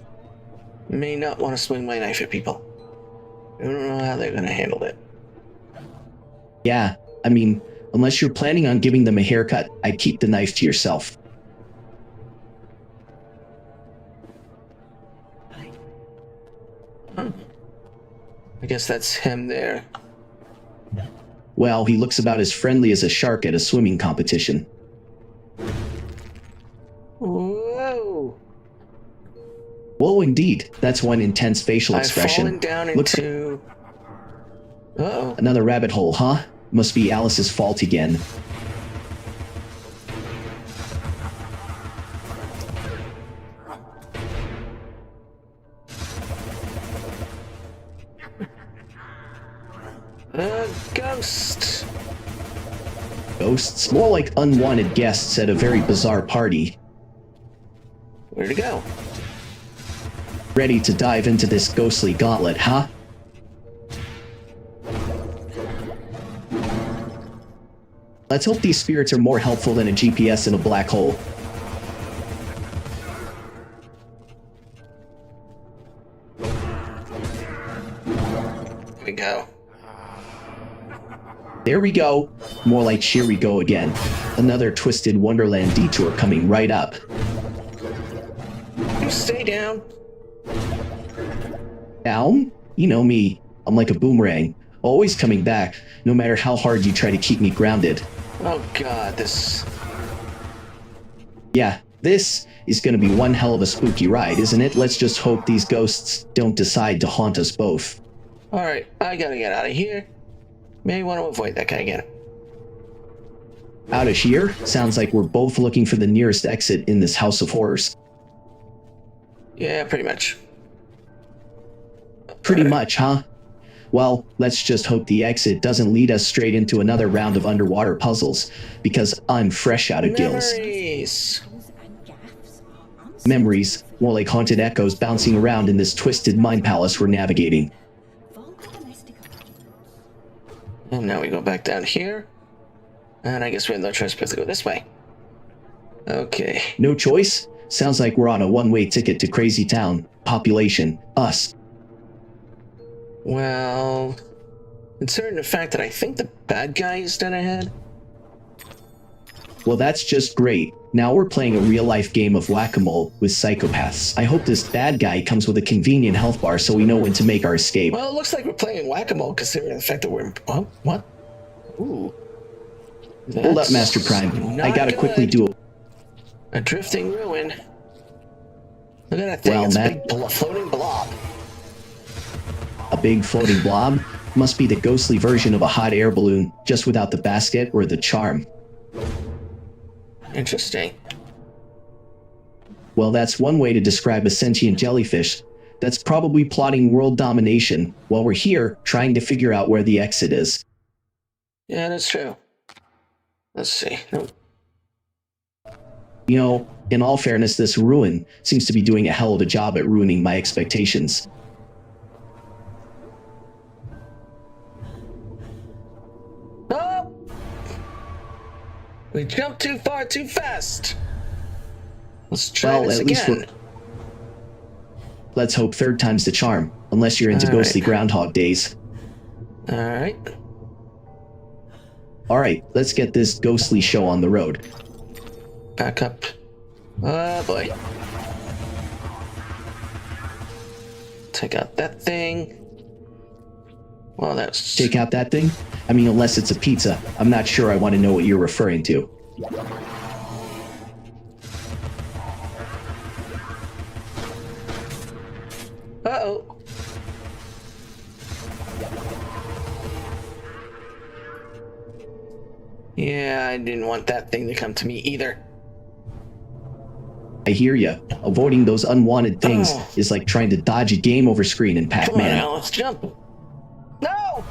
May not want to swing my knife at people. I don't know how they're going to handle it. Yeah, I mean, unless you're planning on giving them a haircut, I'd keep the knife to yourself. I guess that's him there. Well, he looks about as friendly as a shark at a swimming competition. Whoa! Whoa, indeed. That's one intense facial I've expression. fallen down Looks into... Uh-oh. Another rabbit hole, huh? Must be Alice's fault again. Ghost! Ghosts? More like unwanted guests at a very bizarre party. Where to go? Ready to dive into this ghostly gauntlet, huh? Let's hope these spirits are more helpful than a GPS in a black hole. Here we go. There we go. More like here we go again. Another twisted Wonderland detour coming right up. You stay down. Down? You know me. I'm like a boomerang. Always coming back, no matter how hard you try to keep me grounded. Oh god, this... Yeah, this is gonna be one hell of a spooky ride, isn't it? Let's just hope these ghosts don't decide to haunt us both. Alright, I gotta get out of here. May want to avoid that guy again. Out of here? Sounds like we're both looking for the nearest exit in this house of horrors. Yeah, pretty much. Pretty much, huh? Well, let's just hope the exit doesn't lead us straight into another round of underwater puzzles, because I'm fresh out of gills. Memories! Memories, more like haunted echoes bouncing around in this twisted mind palace we're navigating. And now we go back down here. And I guess we have no choice but to go this way. Okay. No choice? Sounds like we're on a one-way ticket to Crazy Town. Population, us. Well, considering the fact that I think the bad guy is dead ahead. Well, that's just great. Now we're playing a real-life game of whack-a-mole with psychopaths. I hope this bad guy comes with a convenient health bar so we know when to make our escape. Well, it looks like we're playing whack-a-mole considering the fact that we're... Oh, what? Ooh. Hold up, MasterJPrime. I gotta quickly do a drifting ruin. Look at that thing. Well, It's a Matt- big floating blob. a big floating blob. Must be the ghostly version of a hot air balloon, just without the basket or the charm. Interesting. Well, that's one way to describe a sentient jellyfish that's probably plotting world domination while we're here trying to figure out where the exit is. Yeah, that's true. Let's see. Nope. You know, in all fairness, this ruin seems to be doing a hell of a job at ruining my expectations. Oh! We jumped too far too fast. Let's try Well, this at least again. Let's hope third time's the charm, unless you're into All right. ghostly Groundhog Days. Alright. Alright, let's get this ghostly show on the road. Back up. Oh boy. Take out that thing. Well, that's... Take out that thing? I mean, unless it's a pizza. I'm not sure I want to know what you're referring to. Uh-oh. Yeah, I didn't want that thing to come to me either. I hear ya. Avoiding those unwanted things Oh. is like trying to dodge a game over screen in Come on Pac-Man. now, let's jump. No!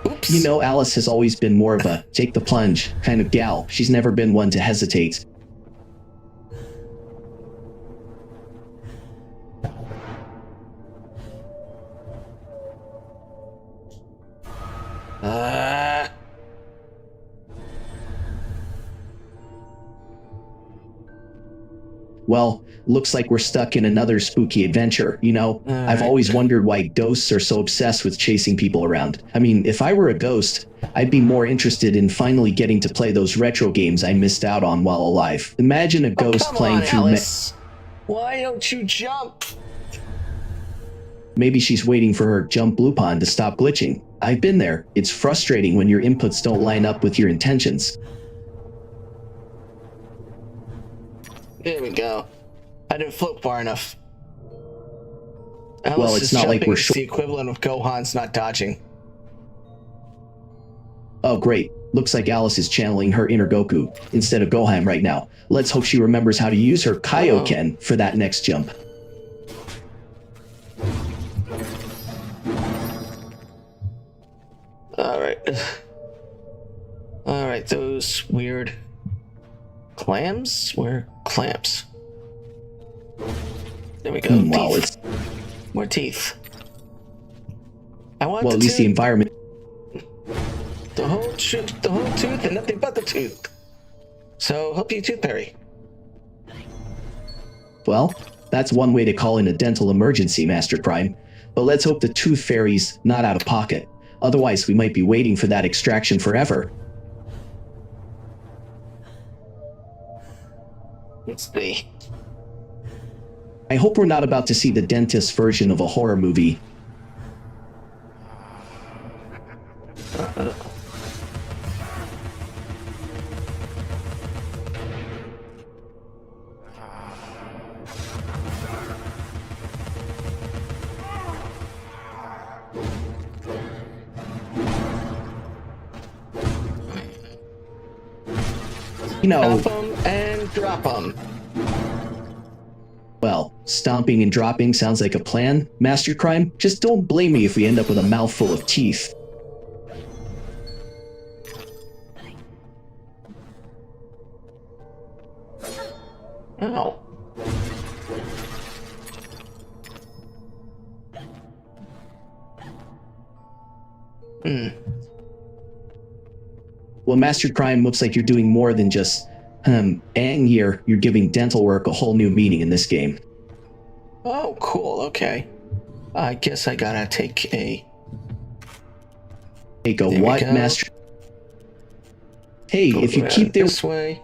Oops. You know, Alice has always been more of a take the plunge kind of gal. She's never been one to hesitate. Well, looks like we're stuck in another spooky adventure, you know? I've always wondered why ghosts are so obsessed with chasing people around. I mean, if I were a ghost, I'd be more interested in finally getting to play those retro games I missed out on while alive. Imagine a ghost come playing on, through... Alice. Why don't you jump? Maybe she's waiting for her jump blue pond to stop glitching. I've been there. It's frustrating when your inputs don't line up with your intentions. There we go. I didn't float far enough. Alice Well, it's not like jumping we're is the equivalent of Gohan's not dodging. Oh, great. Looks like Alice is channeling her inner Goku instead of Gohan right now. Let's hope she remembers how to use her Kaioken for that next jump. Alright. Alright, those weird clams? Where clamps? There we go. Well, Teeth. it's More teeth. I want well, the at least the tooth. environment. The whole tooth and nothing but the tooth. So, hope you tooth fairy. Well, that's one way to call in a dental emergency, MasterJPrime. But let's hope the tooth fairy's not out of pocket. Otherwise, we might be waiting for that extraction forever. Let's see. I hope we're not about to see the dentist version of a horror movie. You know, Pop 'em and drop 'em. well, stomping and dropping sounds like a plan, MasterJPrime. Just don't blame me if we end up with a mouthful of teeth. Oh. Well, MasterJPrime, looks like you're doing more than just, and you're giving dental work a whole new meaning in this game. Oh, cool. Okay. I guess I gotta take a... Take a There we what, go. Master? Hey, go if you around keep there, this way.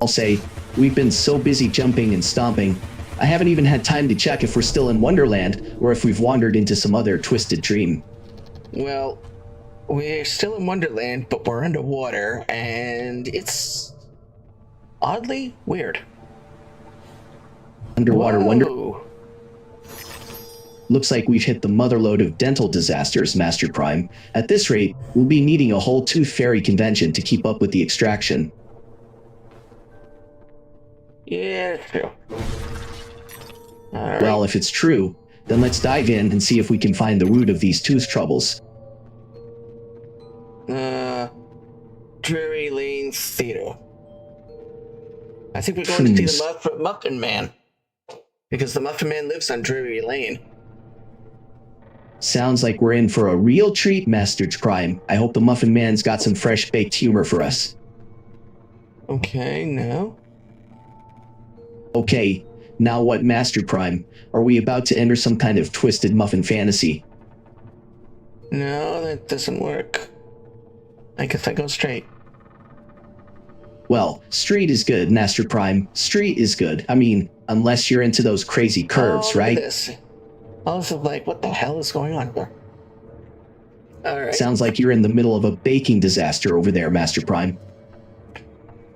I'll say, we've been so busy jumping and stomping, I haven't even had time to check if we're still in Wonderland or if we've wandered into some other twisted dream. Well, we're still in Wonderland, but we're underwater, and it's oddly weird. Underwater wonder. Whoa. Looks like we've hit the motherlode of dental disasters, MasterJPrime. At this rate, we'll be needing a whole tooth fairy convention to keep up with the extraction. Yeah, that's true. Alright. Well, if it's true, then let's dive in and see if we can find the root of these tooth troubles. Drury Lane Theater. I think we're going to see the Muffin Man. Because the Muffin Man lives on Drury Lane. Sounds like we're in for a real treat, MasterJPrime. I hope the Muffin Man's got some fresh baked humor for us. Okay, no. Okay, now what, MasterJPrime? Are we about to enter some kind of twisted muffin fantasy? No, that doesn't work. I guess I go straight. Well, street is good, MasterJPrime. Street is good. I mean, unless you're into those crazy curves, Look at right? this. I was like, what the hell is going on here? Alright. Sounds like you're in the middle of a baking disaster over there, MasterJPrime.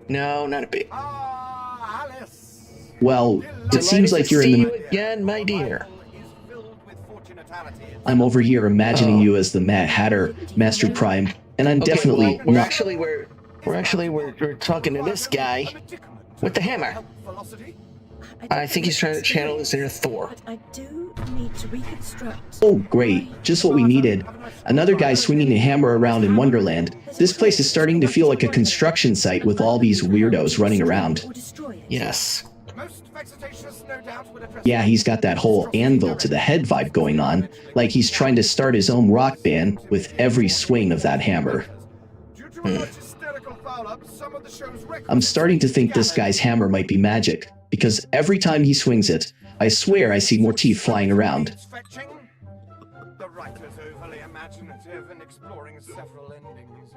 No, not a bit. Ah, Alice! Well, it seems Delighted like to you're in see the... you again, my dear. Is filled with fortunatity. I'm over here imagining Oh. you as the Mad Hatter, MasterJPrime, and I'm Okay, definitely well, we're not... actually we're talking to this guy with the hammer. Velocity? I think he's trying to channel his inner Thor. But I do need to reconstruct. Oh, great. Just what we needed. Another guy swinging a hammer around in Wonderland. This place is starting to feel like a construction site with all these weirdos running around. Or destroy it. Yes. Most vexatious, no doubt, would address Yeah, he's got that whole anvil to the head vibe going on, like he's trying to start his own rock band with every swing of that hammer. Due to a large hysterical foul-up, some of the show's records- I'm starting to think this guy's hammer might be magic, because every time he swings it, I swear I see more teeth flying around. Fetching. The writer's overly imaginative and exploring several endings.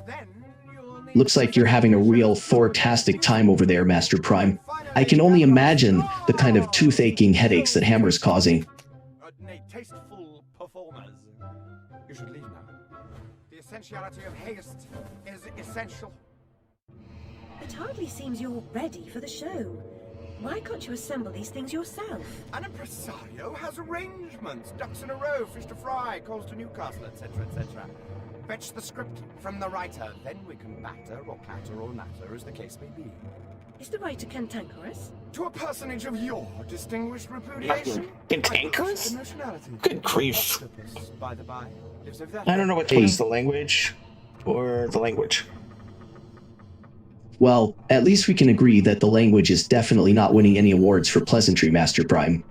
Then you'll need Looks like you're having a real Thor-tastic time over there, MasterJPrime. I can only imagine the kind of tooth-aching headaches that hammer's causing. Nay, tasteful performers. You should leave now. The essentiality of haste is essential. It hardly seems you're ready for the show. Why can't you assemble these things yourself? An impresario has arrangements. Ducks in a row, fish to fry, calls to Newcastle, etc., etc. Fetch the script from the writer, then we can batter or clatter or natter, as the case may be. Is the writer cantankerous? To a personage of your distinguished repudiation. Cantankerous? Emotionality. Good grief. Octopus, by the by. As if that I don't know what Hey. was the language or the language. Well, at least we can agree that the language is definitely not winning any awards for pleasantry, MasterJPrime.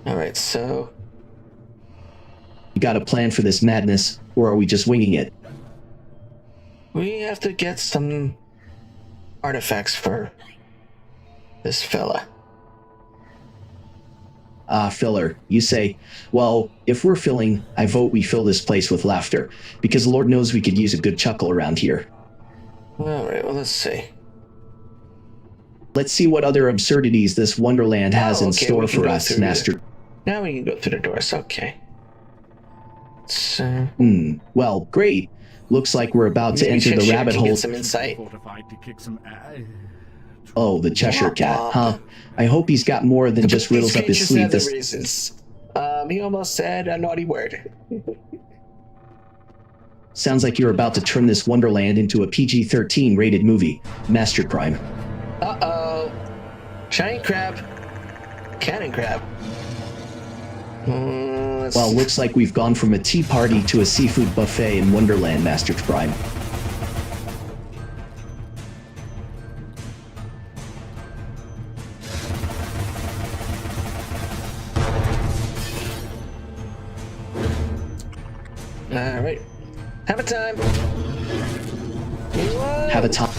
Alright, so... You got a plan for this madness, or are we just winging it? we have to get some artifacts for this fella. Filler, you say. Well, if we're filling, I vote we fill this place with laughter, because Lord knows we could use a good chuckle around here. Alright, well, let's see. Let's see what other absurdities this Wonderland has in okay, store we can for go us, through Master. Now we can go through the doors, okay. So... Well, great. Looks like we're about to maybe enter the Cheshire rabbit can hole. get some insight. Fortified to kick some Oh, the Cheshire Cat, huh? I hope he's got more than just These riddles up his creatures sleeve. have their This reasons. He almost said a naughty word. sounds like you're about to turn this Wonderland into a PG-13 rated movie, MasterJPrime. Uh-oh. Giant crab. Cannon crab. Well, looks like we've gone from a tea party to a seafood buffet in Wonderland, MasterJPrime. Alright. Have a time. Whoa. Have a time.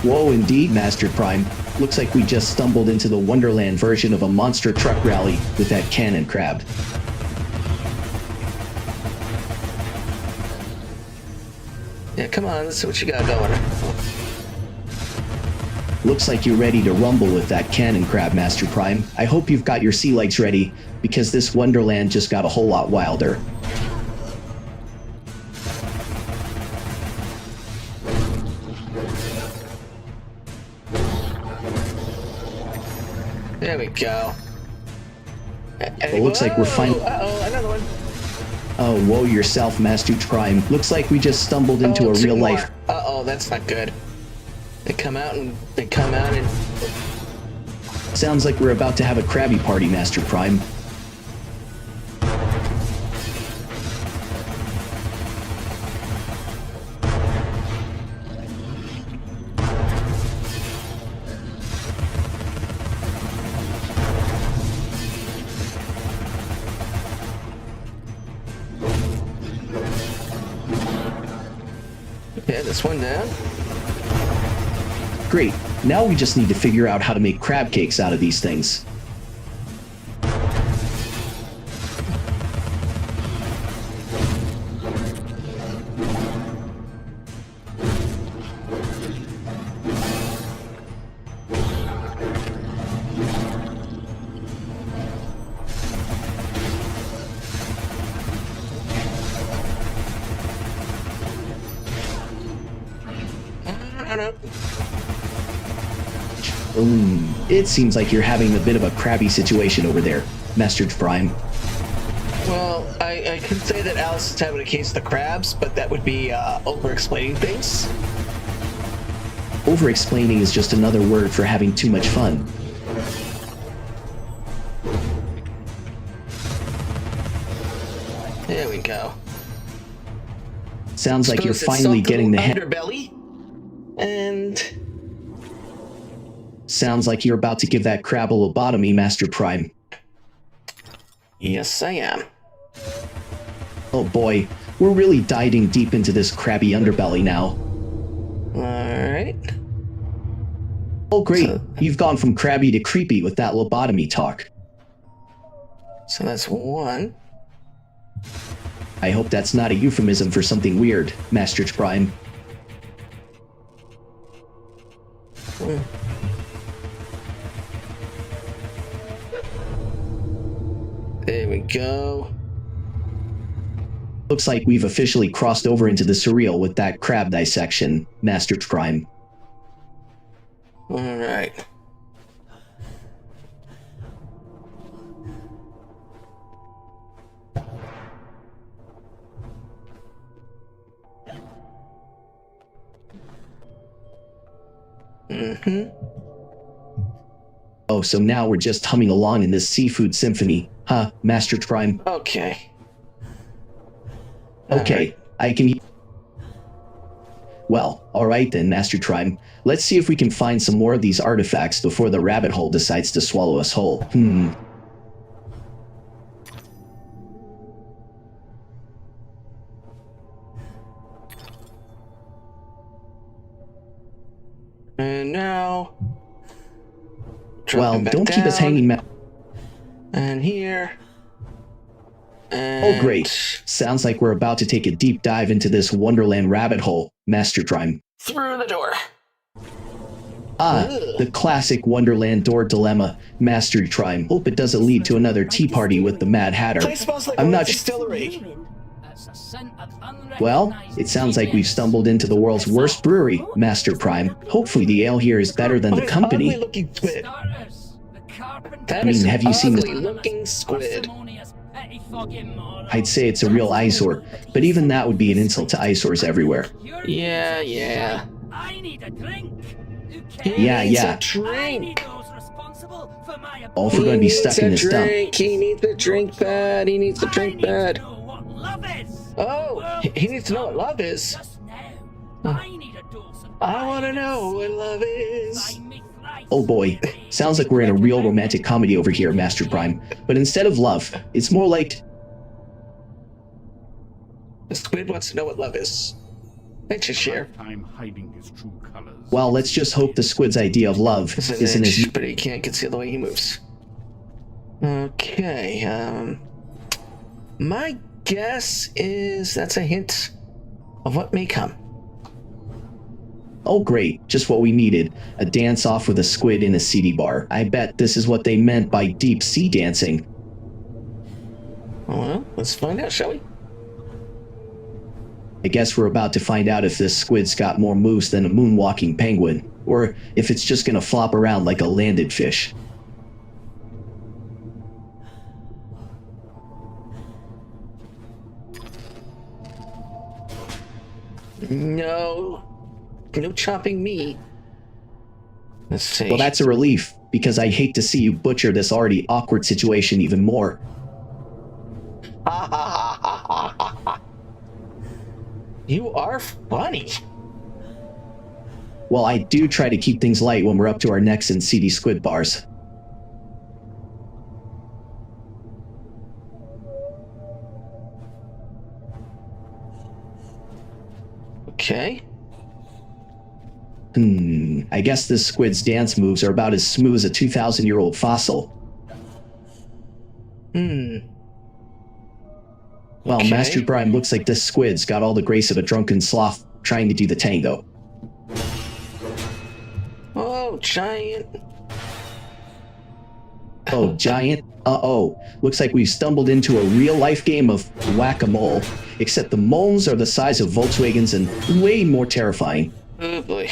Whoa, indeed, MasterJPrime. Looks like we just stumbled into the Wonderland version of a monster truck rally with that cannon crab. Yeah, come on, let's see what you got going. Looks like you're ready to rumble with that cannon crab, MasterJPrime. I hope you've got your sea legs ready, because this Wonderland just got a whole lot wilder. There we go. It looks like we're finally... Uh-oh, another one. Oh, whoa yourself, MasterJPrime. Looks like we just stumbled into a two real more. life... Uh-oh, that's not good. They come out and... Sounds like we're about to have a Krabby Party, MasterJPrime. Okay, this one down. Great. Now we just need to figure out how to make crab cakes out of these things. It seems like you're having a bit of a crabby situation over there, MasterJPrime. Well, I could say that Alice is having a case of the crabs, but that would be over-explaining things. Over-explaining is just another word for having too much fun. There we go. Sounds like you're Suppose it's finally sunk a getting the little hang. underbelly, and Sounds like you're about to give that crab a lobotomy, MasterJPrime. yes, I am. Oh boy, we're really diving deep into this crabby underbelly now. All right. Oh great, So- you've gone from crabby to creepy with that lobotomy talk. So that's one. I hope that's not a euphemism for something weird, MasterJPrime. There we go. Looks like we've officially crossed over into the surreal with that crab dissection, MasterJPrime. All right. Oh, so now we're just humming along in this seafood symphony, huh? Huh, MasterJPrime. Okay. Okay, I can... Well, alright then, MasterJPrime. Let's see if we can find some more of these artifacts before the rabbit hole decides to swallow us whole. And now... Well, dropping back don't keep us down. hanging, And here. And Oh great, sounds like we're about to take a deep dive into this Wonderland rabbit hole, MasterJPrime. through the door. Ah, Ugh. the classic Wonderland door dilemma, MasterJPrime. Hope it doesn't lead to another tea party with the Mad Hatter. Place smells like I'm a not distillery. Urine. Well, it sounds like we've stumbled into the world's worst brewery, MasterJPrime. Hopefully the ale here is better than the company. Ugly looking squid. That I mean, is have you seen ugly looking squid. I'd say it's a real eyesore, but even that would be an insult to eyesores everywhere. Yeah, yeah. I need a drink. Yeah, Needs yeah. a drink. All if we're going to be stuck in this dump. He needs a drink bad. He needs a drink bad. What love is. Oh, he needs to know what love is. Just now, I need a dose of I want to know what love is. Oh boy, sounds like we're in a real romantic comedy over here, MasterJPrime. But instead of love, it's more like... The squid wants to know what love is. Let's just share. Time hiding his true colors. Well, let's just hope the squid's idea of love It's an isn't inch, as... but he can't conceal the way he moves. Okay, my guess is that's a hint of what may come. Oh great, just what we needed. A dance-off with a squid in a seedy bar. I bet this is what they meant by deep sea dancing. Well, let's find out, shall we? I guess we're about to find out if this squid's got more moves than a moonwalking penguin, or if it's just gonna flop around like a landed fish. No chopping me. Let's see. Well, that's a relief, because I hate to see you butcher this already awkward situation even more. You are funny. Well, I do try to keep things light when we're up to our necks in seedy squid bars. Okay. I guess this squid's dance moves are about as smooth as a 2,000-year-old fossil. Well, Okay. MasterJPrime looks like this squid's got all the grace of a drunken sloth trying to do the tango. Oh, giant. Oh, giant? Uh-oh. Looks like we've stumbled into a real-life game of whack-a-mole, except the moles are the size of Volkswagens and way more terrifying. Oh boy.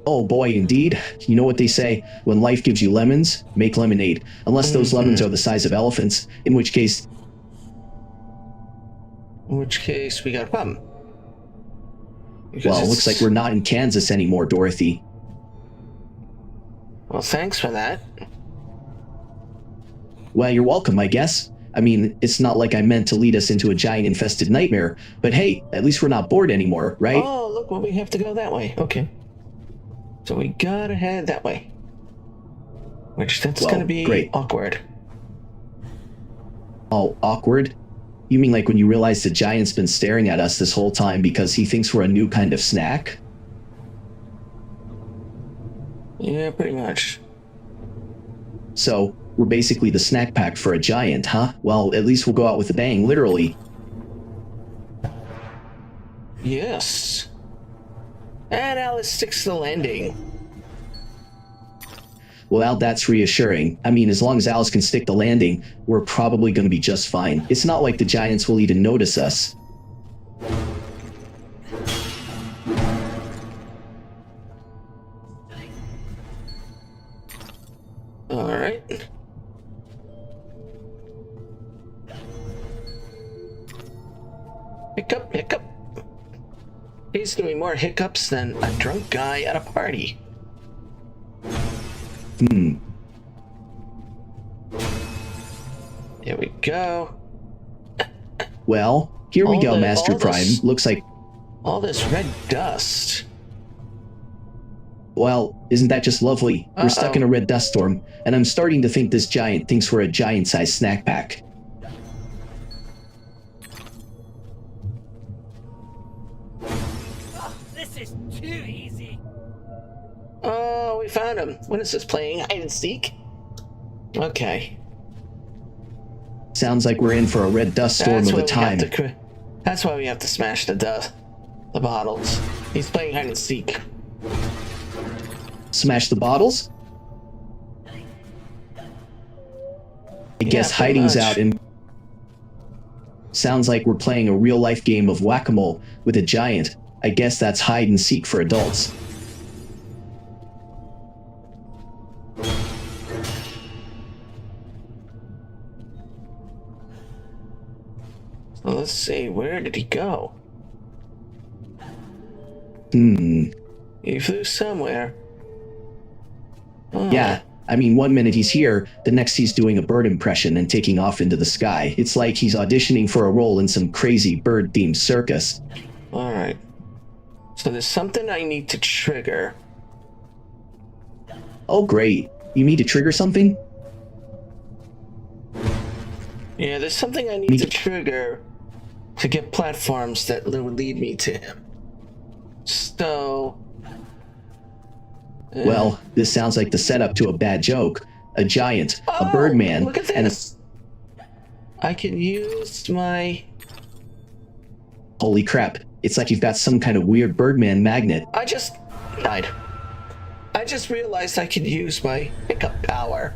Oh boy, indeed. You know what they say, when life gives you lemons, make lemonade. Unless those lemons are the size of elephants, in which case... In which case, we got a problem. Because Well, it looks like we're not in Kansas anymore, Dorothy. Well, thanks for that. Well, you're welcome, I guess. I mean, it's not like I meant to lead us into a giant-infested nightmare, but hey, at least we're not bored anymore, right? Oh, look, well, we have to go that way. Okay. So we gotta head that way. Which, that's Well, gonna be great. awkward. Oh, awkward? You mean like when you realize the giant's been staring at us this whole time because he thinks we're a new kind of snack? Yeah, pretty much. So, we're basically the snack pack for a giant, huh? Well, at least we'll go out with a bang, literally. Yes. And Alice sticks to the landing. Well, that's reassuring. I mean, as long as Alice can stick the landing, we're probably going to be just fine. It's not like the giants will even notice us. Alright. Hiccup, hiccup. He's doing more hiccups than a drunk guy at a party. go. Well, here we All go, the- Master all Prime. this- Looks like, All this red dust. well, isn't that just lovely? We're stuck in a red dust storm, and I'm starting to think this giant thinks we're a giant-sized snack pack. Oh, this is too easy. Oh, we found him. What is this, playing hide and seek? Okay. Sounds like we're in for a red dust storm of why a time. That's why we have to smash the bottles. He's playing hide and seek. Smash the bottles? I guess pretty hiding's much. out and sounds like we're playing a real-life game of whack-a-mole with a giant. I guess that's hide and seek for adults. So let's see, where did he go? He flew somewhere. Oh. Yeah, I mean, one minute he's here, the next he's doing a bird impression and taking off into the sky. It's like he's auditioning for a role in some crazy bird-themed circus. Alright. So there's something I need to trigger. Oh, great. You need to trigger something? Yeah, there's something I need to trigger to get platforms that would lead me to him. So... Well, this sounds like the setup to a bad joke. A giant, a birdman, look at and this. I can use my... holy crap, it's like you've got some kind of weird birdman magnet. I just died. I just realized I could use my pickup power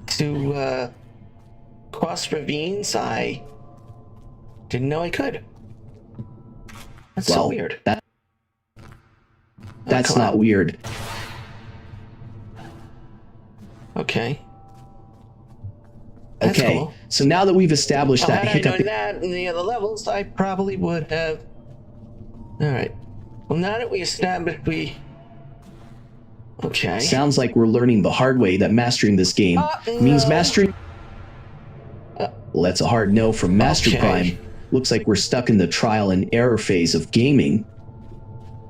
to cross ravines. I didn't know I could. That's so weird. That's come not on. weird. Okay. That's Okay, cool. so now that we've established that Had I hiccup, known that in the other levels, I probably would have. Alright. Well, now that we established Okay. sounds like we're learning the hard way that mastering this game means no. mastering. Well, that's a hard no from Master Okay. Prime. Looks like we're stuck in the trial and error phase of gaming.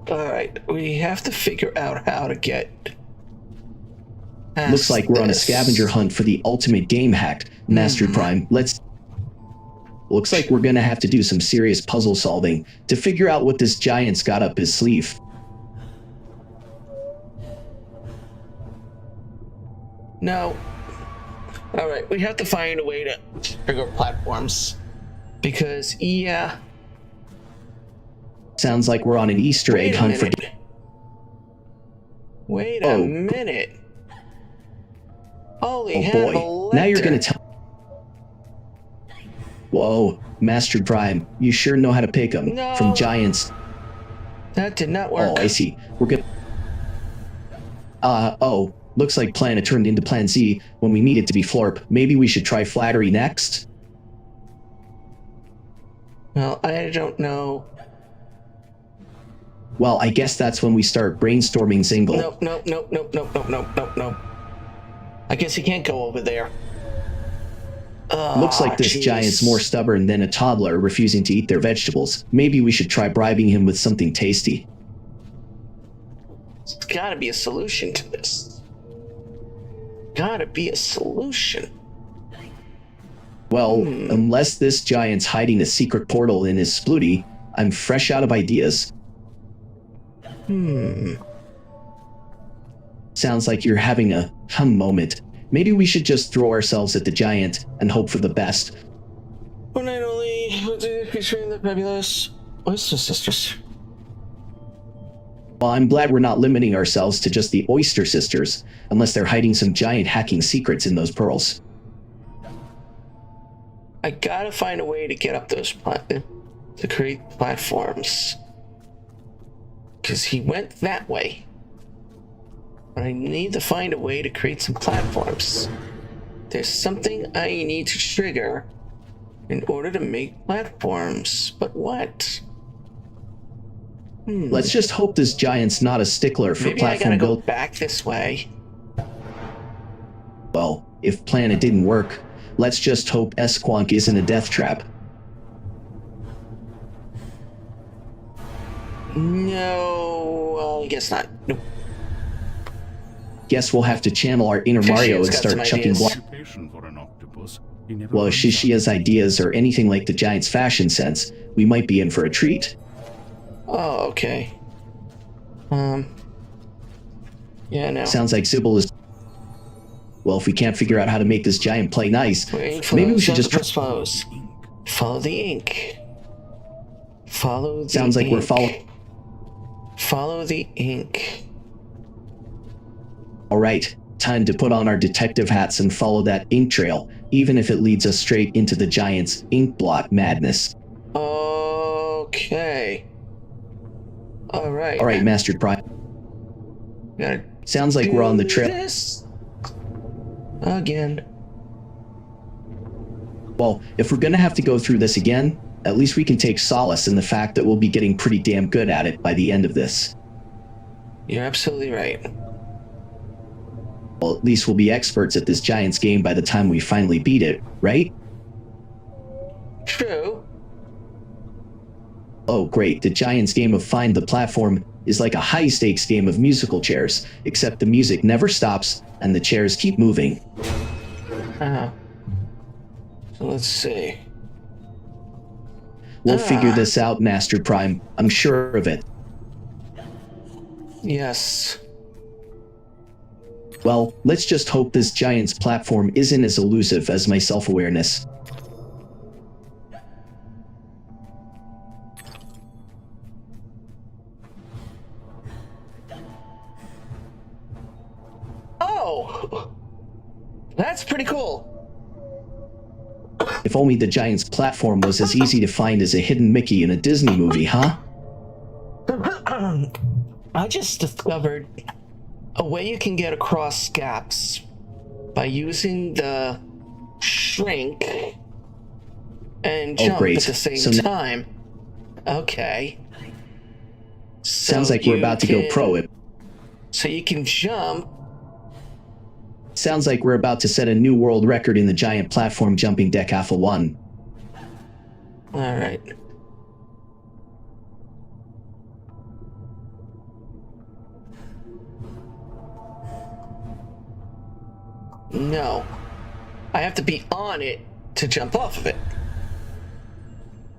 Alright, we have to figure out how to get. Looks like we're on a scavenger hunt for the ultimate game hack, Master Prime. Looks like we're gonna have to do some serious puzzle solving to figure out what this giant's got up his sleeve. No. Alright, we have to find a way to trigger platforms. Because, yeah. Sounds like we're on an Easter egg hunt for. Wait Oh. a minute. Holy Oh hell, boy! Now you're gonna tell. Whoa, Master Prime, you sure know how to pick 'em No. from giants. That did not work. Oh, I see. We're gonna. Oh, looks like Planet turned into Plan Z when we need it to be Florp. Maybe we should try Flattery next? Well, I don't know. Well, I guess that's when we start brainstorming Zingle. Nope. I guess he can't go over there. Looks like this jeez. giant's more stubborn than a toddler refusing to eat their vegetables. Maybe we should try bribing him with something tasty. There's gotta be a solution to this. Gotta be a solution. Well, unless this giant's hiding a secret portal in his splooty, I'm fresh out of ideas. Sounds like you're having a moment. Maybe we should just throw ourselves at the giant and hope for the best. One night only, featuring the fabulous Oyster Sisters. Well, I'm glad we're not limiting ourselves to just the Oyster Sisters, unless they're hiding some giant hacking secrets in those pearls. I gotta find a way to get up those to create platforms. Because he went that way. But I need to find a way to create some platforms. There's something I need to trigger in order to make platforms. But what? Let's just hope this giant's not a stickler for Maybe I platform gotta go build. back this way. Well, if Planet didn't work, Let's just hope Squonk isn't a death trap. No, I guess not. Nope. Guess we'll have to channel our inner Mario and got start some chucking ideas. blocks. Occupation for an octopus. He never Well, if runs she has ideas or anything like the giant's fashion sense, we might be in for a treat. Oh, okay. Yeah, no. Sounds like Sybil is... Well, if we can't figure out how to make this giant play nice, maybe we should just... Follows. Follow the ink. Follow the Sounds like ink. we're following... Follow the ink. Alright, time to put on our detective hats and follow that ink trail, even if it leads us straight into the giant's ink blot madness. Okay. Alright. Alright, MasterJPrime. Gotta Sounds like we're on the trail. this again. Well, if we're gonna have to go through this again, at least we can take solace in the fact that we'll be getting pretty damn good at it by the end of this. You're absolutely right. Well, at least we'll be experts at this giant's game by the time we finally beat it, right? True. Oh great, the giant's game of Find the Platform is like a high-stakes game of musical chairs, except the music never stops and the chairs keep moving. So let's see. We'll figure this out, MasterJPrime. I'm sure of it. Yes. Well, let's just hope this giant's platform isn't as elusive as my self-awareness. Oh! That's pretty cool. If only the giant's platform was as easy to find as a hidden Mickey in a Disney movie, huh? I just discovered a way you can get across gaps by using the shrink and jump great. at the same So time. Okay. Sounds like we're about to go pro it. So you can jump. Sounds like we're about to set a new world record in the giant platform jumping decathlon. All right. No. I have to be on it to jump off of it.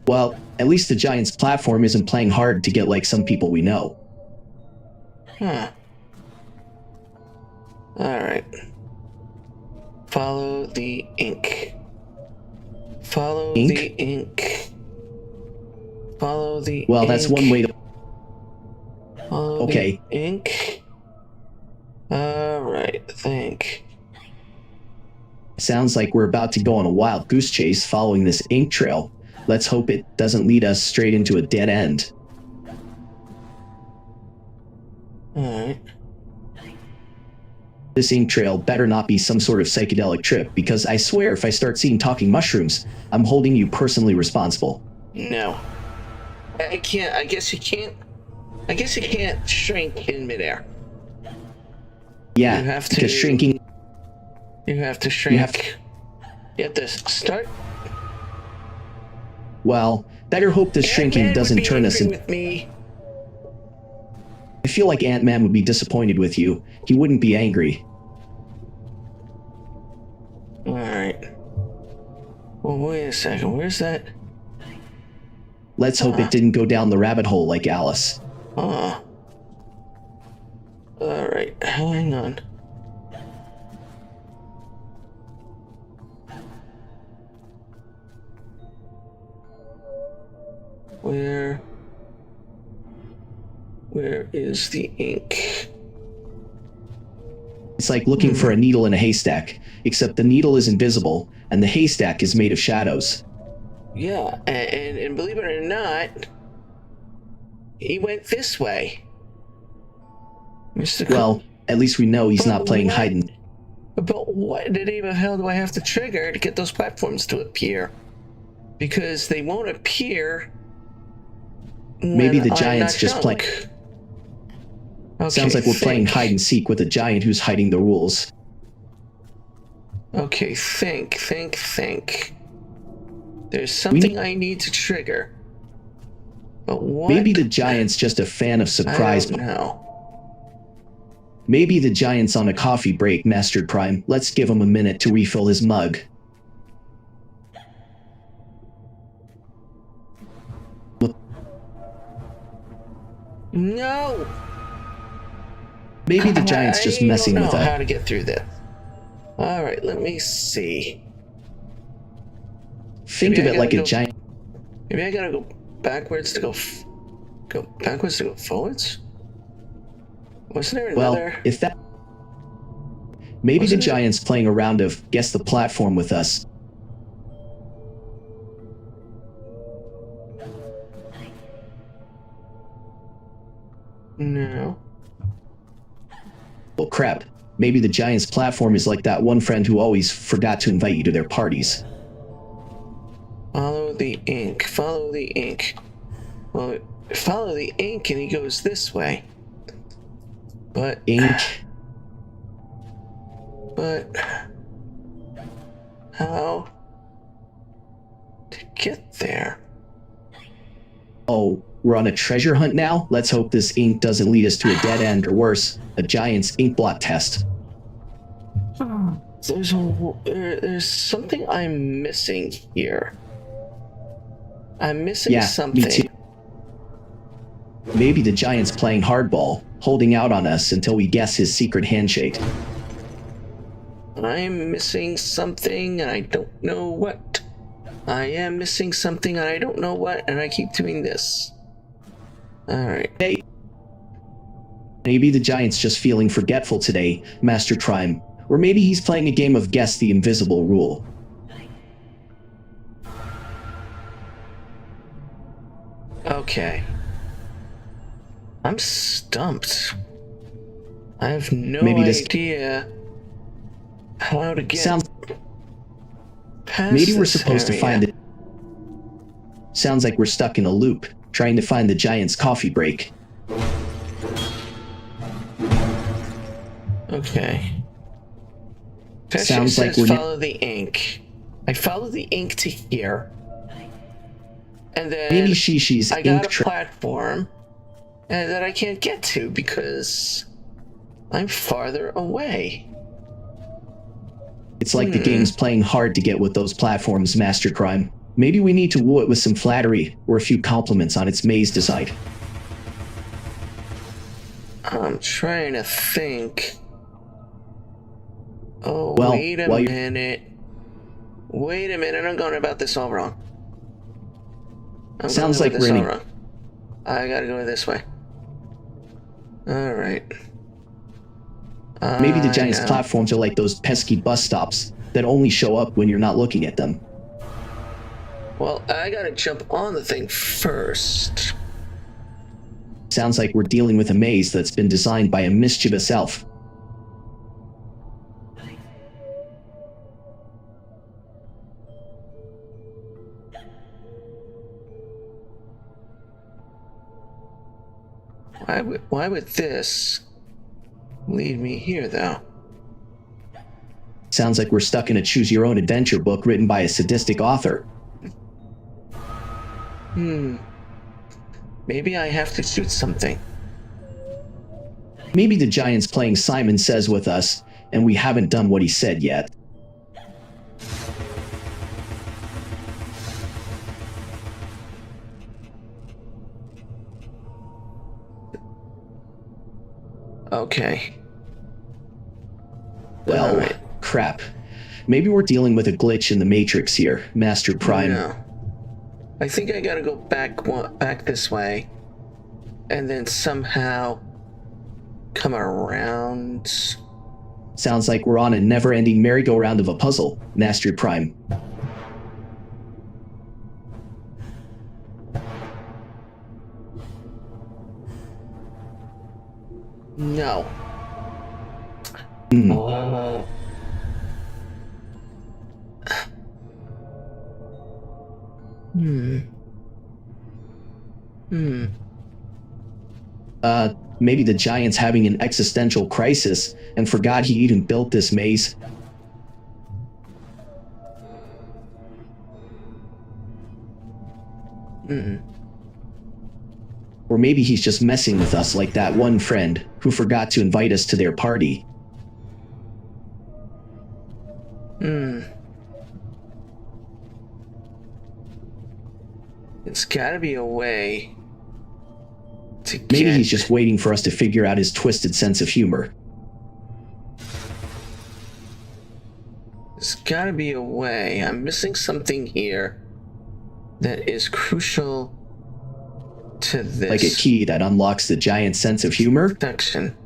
Well, at least the giant's platform isn't playing hard to get like some people we know. Huh. Alright. Follow the ink. Follow Ink? the ink. Follow the Well, ink. that's one way to... Follow Okay. the ink. Alright, think. Sounds like we're about to go on a wild goose chase following this ink trail. Let's hope it doesn't lead us straight into a dead end. Alright. This ink trail better not be some sort of psychedelic trip, because I swear if I start seeing talking mushrooms, I'm holding you personally responsible. No. I can't. I guess you can't shrink in midair. Yeah, You have to- because shrinking... You have to shrink. have to- You have to start. Well, better hope this shrinking Ant-Man doesn't would be turn us angry in... with me. I feel like Ant-Man would be disappointed with you. He wouldn't be angry. Alright. Well, wait a second. Where's that? Let's hope it didn't go down the rabbit hole like Alice. Alright, hang on. Where is the ink? It's like looking for a needle in a haystack, except the needle is invisible, and the haystack is made of shadows. Yeah, and believe it or not, he went this way. Mr. Well, at least we know he's not But playing what- hide and... But what the hell do I have to trigger to get those platforms to appear? Because they won't appear. Maybe when the I'm giant's not just drunk. playing... Okay, Sounds like we're playing think. hide and seek with a giant who's hiding the rules. Okay, think. There's something I need to trigger. But what? Maybe the giant's just a fan of surprise. I don't know. Maybe the giant's on a coffee break, MasterJPrime. Let's give him a minute to refill his mug. No! Maybe the giant's just messing with I don't know how us. to get through this. Alright, let me see. Think of it like a giant. Maybe I gotta go backwards to go backwards to go forwards? Wasn't there Well, another? if that. Maybe the Wasn't it- giant's playing a round of guess the platform with us. No. Well, crap. Maybe the giant's platform is like that one friend who always forgot to invite you to their parties. Follow the ink. Follow the ink. Well, follow the ink and he goes this way. But Ink. how to get there? Oh, we're on a treasure hunt now? Let's hope this ink doesn't lead us to a dead end, or worse, a giant's ink blot test. There's something I'm missing here. I'm missing something. Me too. Maybe the giant's playing hardball, holding out on us until we guess his secret handshake. I'm missing something and I don't know what. I am missing something and I don't know what, and I keep doing this. Alright. Hey. Maybe the giant's just feeling forgetful today, MasterJPrime. Or maybe he's playing a game of Guess the Invisible Rule. Okay. I'm stumped. I have no idea how to get past Maybe we're this supposed to area. find it. Sounds like we're stuck in a loop, trying to find the giant's coffee break. Okay. That Sounds like says we're follow the ink. I follow the ink to here. And then Maybe Shishi's I got ink a trap. platform that I can't get to because I'm farther away. It's like the game's playing hard to get with those platforms, MasterJPrime. Maybe we need to woo it with some flattery or a few compliments on its maze design. I'm trying to think. Oh, Well, wait a while you're- minute. Wait a minute, I'm going about this all wrong. Sounds like we're in a- wrong. I gotta go this way. Alright. Maybe the giant's know. platforms are like those pesky bus stops that only show up when you're not looking at them. Well, I gotta jump on the thing first. Sounds like we're dealing with a maze that's been designed by a mischievous elf. Why would this lead me here, though? Sounds like we're stuck in a choose-your-own-adventure book written by a sadistic author. Maybe I have to shoot something. Maybe the giant's playing Simon Says with us, and we haven't done what he said yet. Okay. Well, Alright. crap. Maybe we're dealing with a glitch in the Matrix here, MasterJPrime. No. I think I gotta go back this way, and then somehow come around. Sounds like we're on a never-ending merry-go-round of a puzzle, MasterJPrime. No. Maybe the giant's having an existential crisis and forgot he even built this maze. Or maybe he's just messing with us like that one friend who forgot to invite us to their party. It's gotta be a way to get... Maybe he's just waiting for us to figure out his twisted sense of humor. There's gotta be a way. I'm missing something here that is crucial to this. Like a key that unlocks the giant's sense of humor? Section.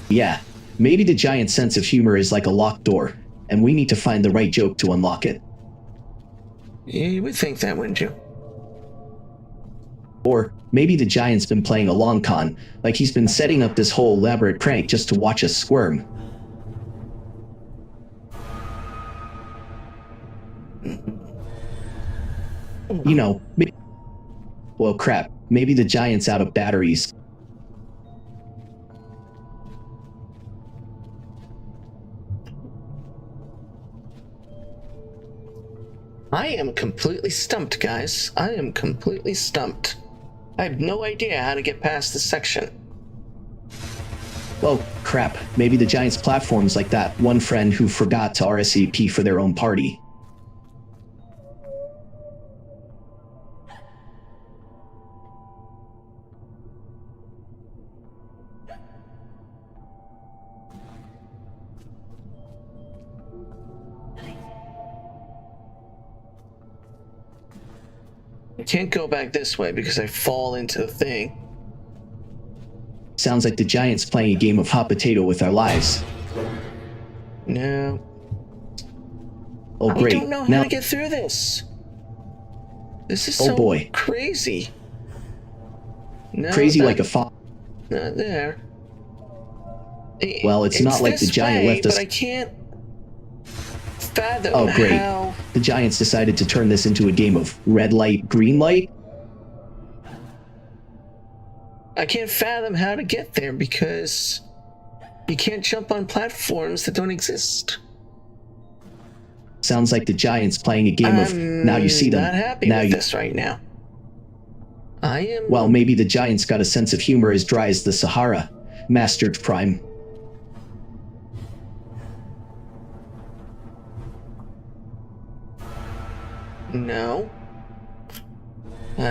Yeah, maybe the giant's sense of humor is like a locked door, and we need to find the right joke to unlock it. Yeah, you would think that, wouldn't you? Or maybe the giant's been playing a long con, like he's been setting up this whole elaborate prank just to watch us squirm. You know, well, crap, maybe the giant's out of batteries. I am completely stumped, guys. I am completely stumped. I have no idea how to get past this section. Well, crap, maybe the giant's platform's like that one friend who forgot to RSVP for their own party. I can't go back this way because I fall into the thing. Sounds like the giant's playing a game of hot potato with our lives. No. Oh, great. I don't know how to get through this. This is so boy. crazy. No, Crazy like a fox. Not there. Well, it's not like the giant left us. But I can't fathom Oh, great. how... The giants decided to turn this into a game of red light, green light? I can't fathom how to get there because you can't jump on platforms that don't exist. Sounds like the giant's playing a game of now you see them. I'm not happy now with you... this right now. I am... Well, maybe the giant's got a sense of humor as dry as the Sahara. MasterJPrime. No.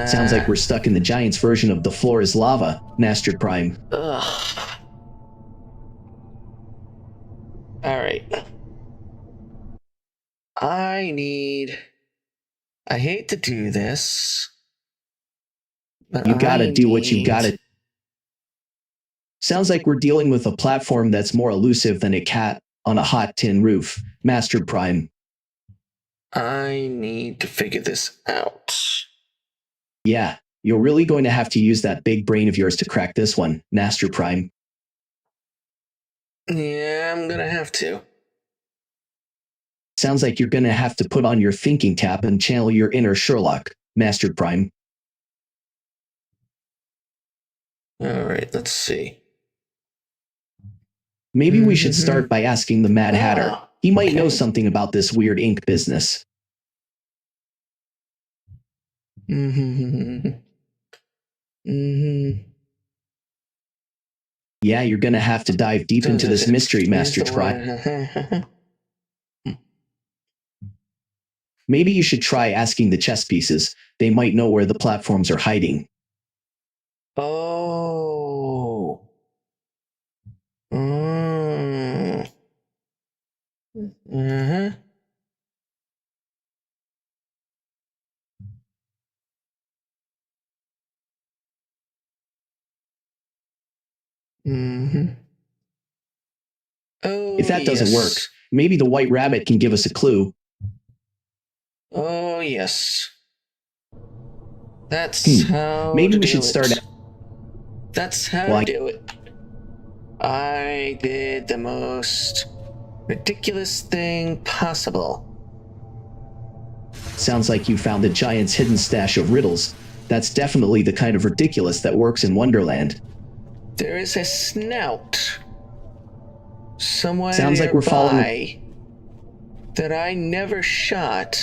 Sounds like we're stuck in the giant's version of the floor is lava, MasterJPrime. Ugh. Alright. I hate to do this, but You gotta do what you need- gotta. Sounds like we're dealing with a platform that's more elusive than a cat on a hot tin roof, MasterJPrime. I need to figure this out. Yeah, you're really going to have to use that big brain of yours to crack this one, MasterJPrime. Yeah, I'm gonna have to. Sounds like you're gonna have to put on your thinking cap and channel your inner Sherlock, MasterJPrime. Alright, let's see. Maybe we should start by asking the Mad Hatter. He might know something about this weird ink business. Yeah, you're gonna have to dive deep into this mystery, MasterJPrime. Maybe you should try asking the chess pieces. They might know where the platforms are hiding. Oh. Uh-huh. Oh, If that doesn't work, yes. maybe the white rabbit can give us a clue. Oh, yes. That's how Maybe to we do should it. start. That's how Well, to do it. I did the most ridiculous thing possible. Sounds like you found the giant's hidden stash of riddles. That's definitely the kind of ridiculous that works in Wonderland. There is a snout somewhere Sounds like we're nearby that I never shot.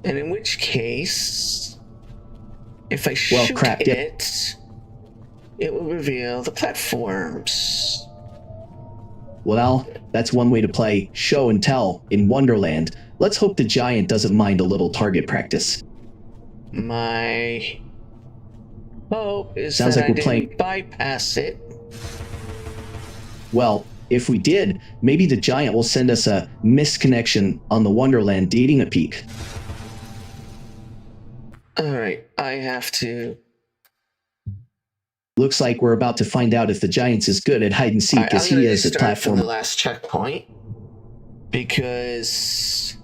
And in which case, if I Well, shoot crap, yeah. it will reveal the platforms. Well, that's one way to play show and tell in Wonderland. Let's hope the giant doesn't mind a little target practice. My hope is Sounds that like I we're didn't playing- bypass it. Well, if we did, maybe the giant will send us a missed connection on the Wonderland dating a peek. Alright, I have to... Looks like we're about to find out if the giant's as good at hide and seek Alright, as I'm gonna he is at start from platform. the last checkpoint. Because...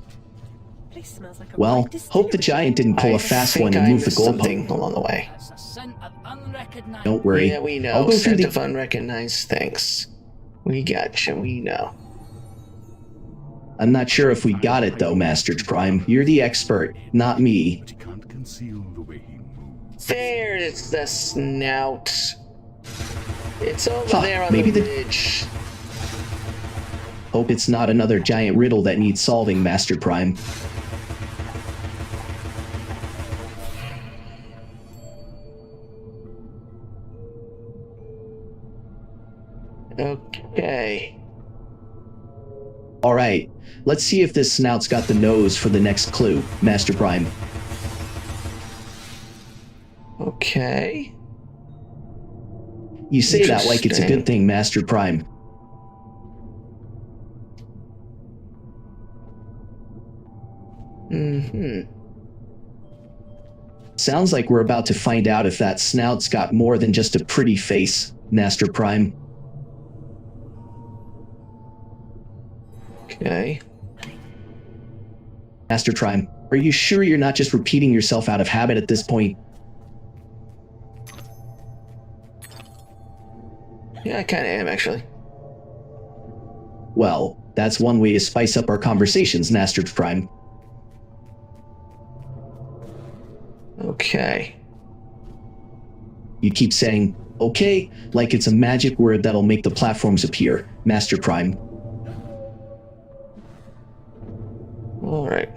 Place smells like a Well, wine hope the distillery. giant didn't pull I a fast think one and I move the missed something goalpost. along the way. It's a scent of unrecognized. Don't worry. Yeah, we know. I'll go through Scent the... of unrecognized things. We gotcha, we know. I'm not sure if we got it though, MasterJPrime. You're the expert, not me. But he can't conceal the way he moves. There's the snout. It's over Huh, there on maybe the the- ridge. Hope it's not another giant riddle that needs solving, MasterJPrime. Okay. Alright, let's see if this snout's got the nose for the next clue, MasterJPrime. Okay. You say that like it's a good thing, MasterJPrime. Mm-hmm. Sounds like we're about to find out if that snout's got more than just a pretty face, MasterJPrime. Okay. MasterJPrime, are you sure you're not just repeating yourself out of habit at this point? Yeah, I kind of am, actually. Well, that's one way to spice up our conversations, MasterJPrime. Okay. You keep saying, okay, like it's a magic word that'll make the platforms appear, MasterJPrime. Alright.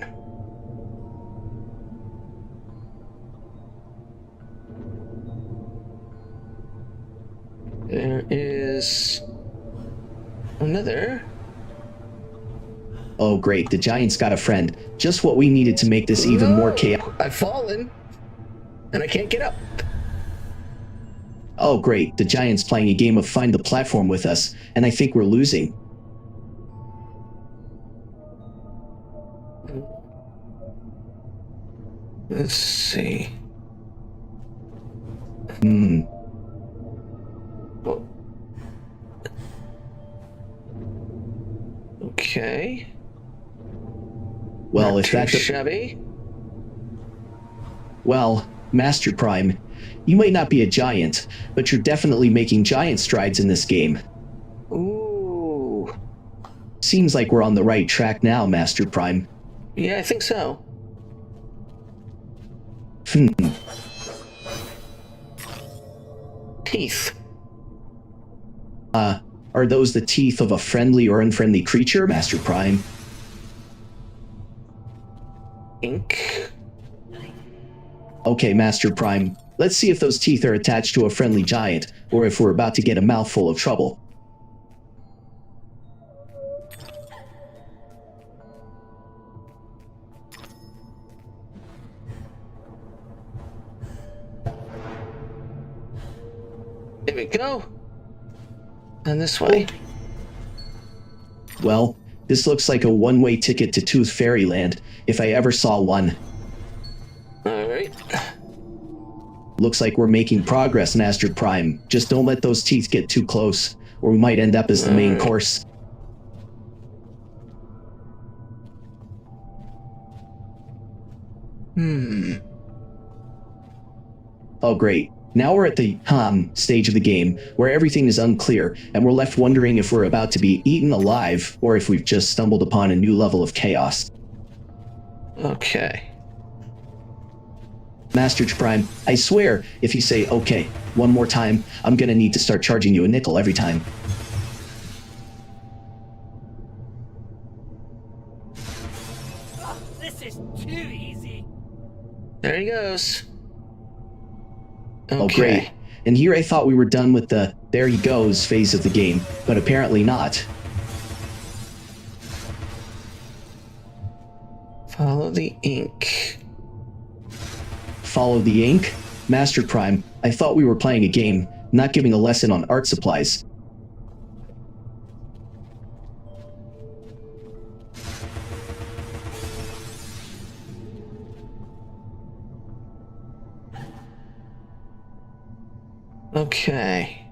There is another. Oh great, the giant's got a friend. Just what we needed to make this even more chaotic. I've fallen, and I can't get up. Oh great, the giant's playing a game of find the platform with us, and I think we're losing. Let's see. Hmm. Oh. Okay. Well, Not if too that's shabby. well, MasterJPrime, you might not be a giant, but you're definitely making giant strides in this game. Ooh. Seems like we're on the right track now, MasterJPrime. Yeah, I think so. Teeth. Are those the teeth of a friendly or unfriendly creature, MasterJPrime? Ink. Okay, MasterJPrime, let's see if those teeth are attached to a friendly giant, or if we're about to get a mouthful of trouble. There we go. And this way. Well, this looks like a one-way ticket to Tooth Fairyland, if I ever saw one. Alright. Looks like we're making progress, MasterJPrime. Just don't let those teeth get too close, or we might end up as the main course. Oh great. Now we're at the stage of the game, where everything is unclear, and we're left wondering if we're about to be eaten alive, or if we've just stumbled upon a new level of chaos. Okay. MasterJPrime, I swear, if you say okay one more time, I'm gonna need to start charging you a nickel every time. This is too easy. There he goes. Oh, great. Okay. And here I thought we were done with the there he goes phase of the game, but apparently not. Follow the ink. Follow the ink? MasterJPrime, I thought we were playing a game, not giving a lesson on art supplies. Okay.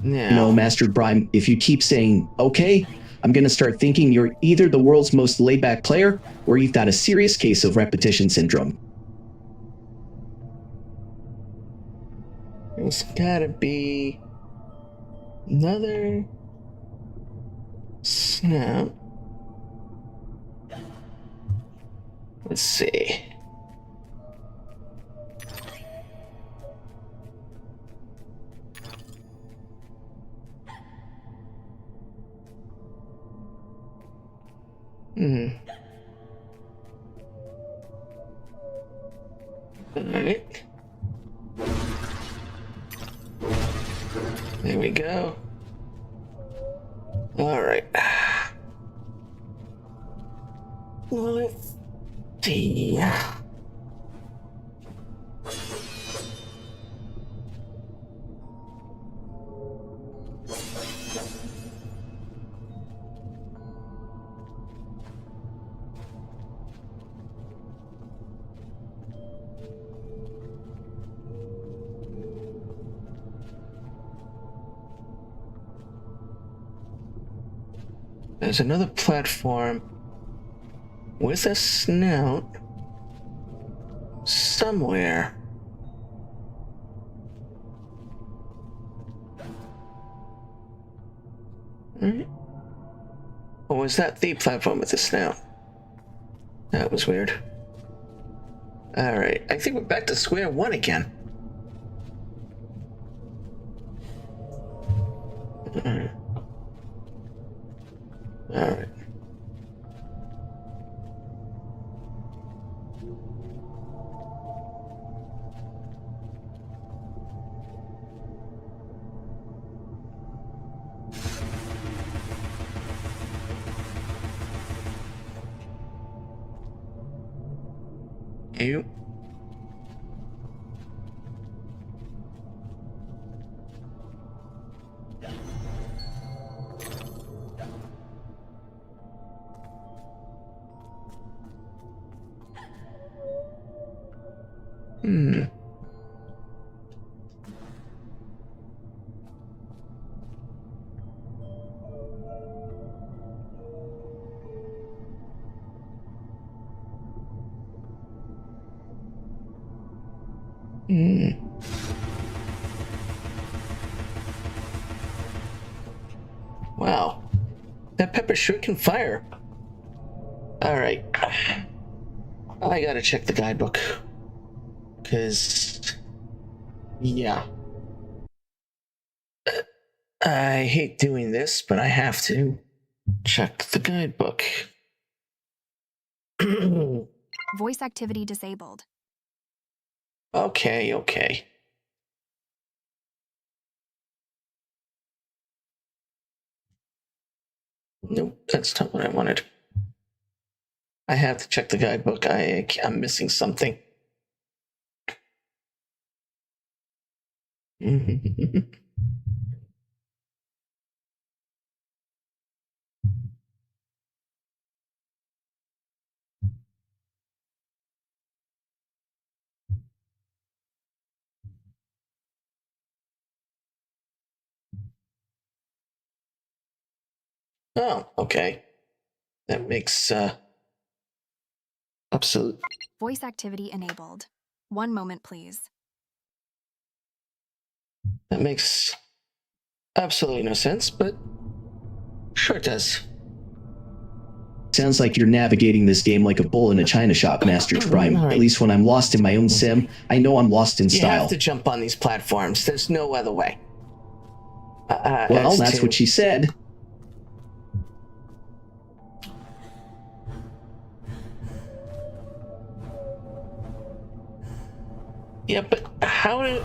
Now. No, MasterJPrime, if you keep saying, okay, I'm gonna start thinking you're either the world's most laid-back player, or you've got a serious case of repetition syndrome. There's gotta be another snout. Let's see. Alright. There we go. Alright. Let's see. There's another platform with a snout somewhere. Right. Or was that the platform with the snout? That was weird. Alright, I think we're back to square one again. Alright. Alright. You. Wow. That pepper sure can fire. Alright. I gotta check the guidebook. Because... yeah. I hate doing this, but I have to check the guidebook. Voice activity disabled. Okay. Nope, that's not what I wanted. I have to check the guidebook. I'm missing something. Oh, okay. That makes absolute. Voice activity enabled. 1 moment, please. That makes absolutely no sense, but sure it does. Sounds like you're navigating this game like a bull in a china shop, MasterJPrime. Alright. At least when I'm lost in my own sim, I know I'm lost in You style. have to jump on these platforms. There's no other way. Well, that's what she said. Yeah, but how do...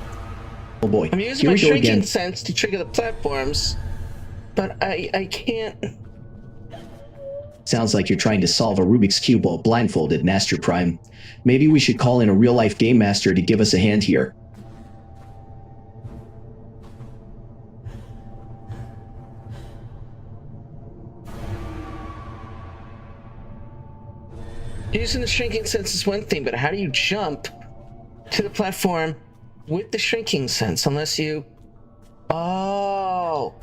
Oh boy, I'm using here my we go shrinking again. sense to trigger the platforms, but I can't... Sounds like you're trying to solve a Rubik's Cube while blindfolded, MasterJPrime. Maybe we should call in a real-life game master to give us a hand here. Using the shrinking sense is one thing, but how do you jump to the platform with the shrinking sense unless you... Oh,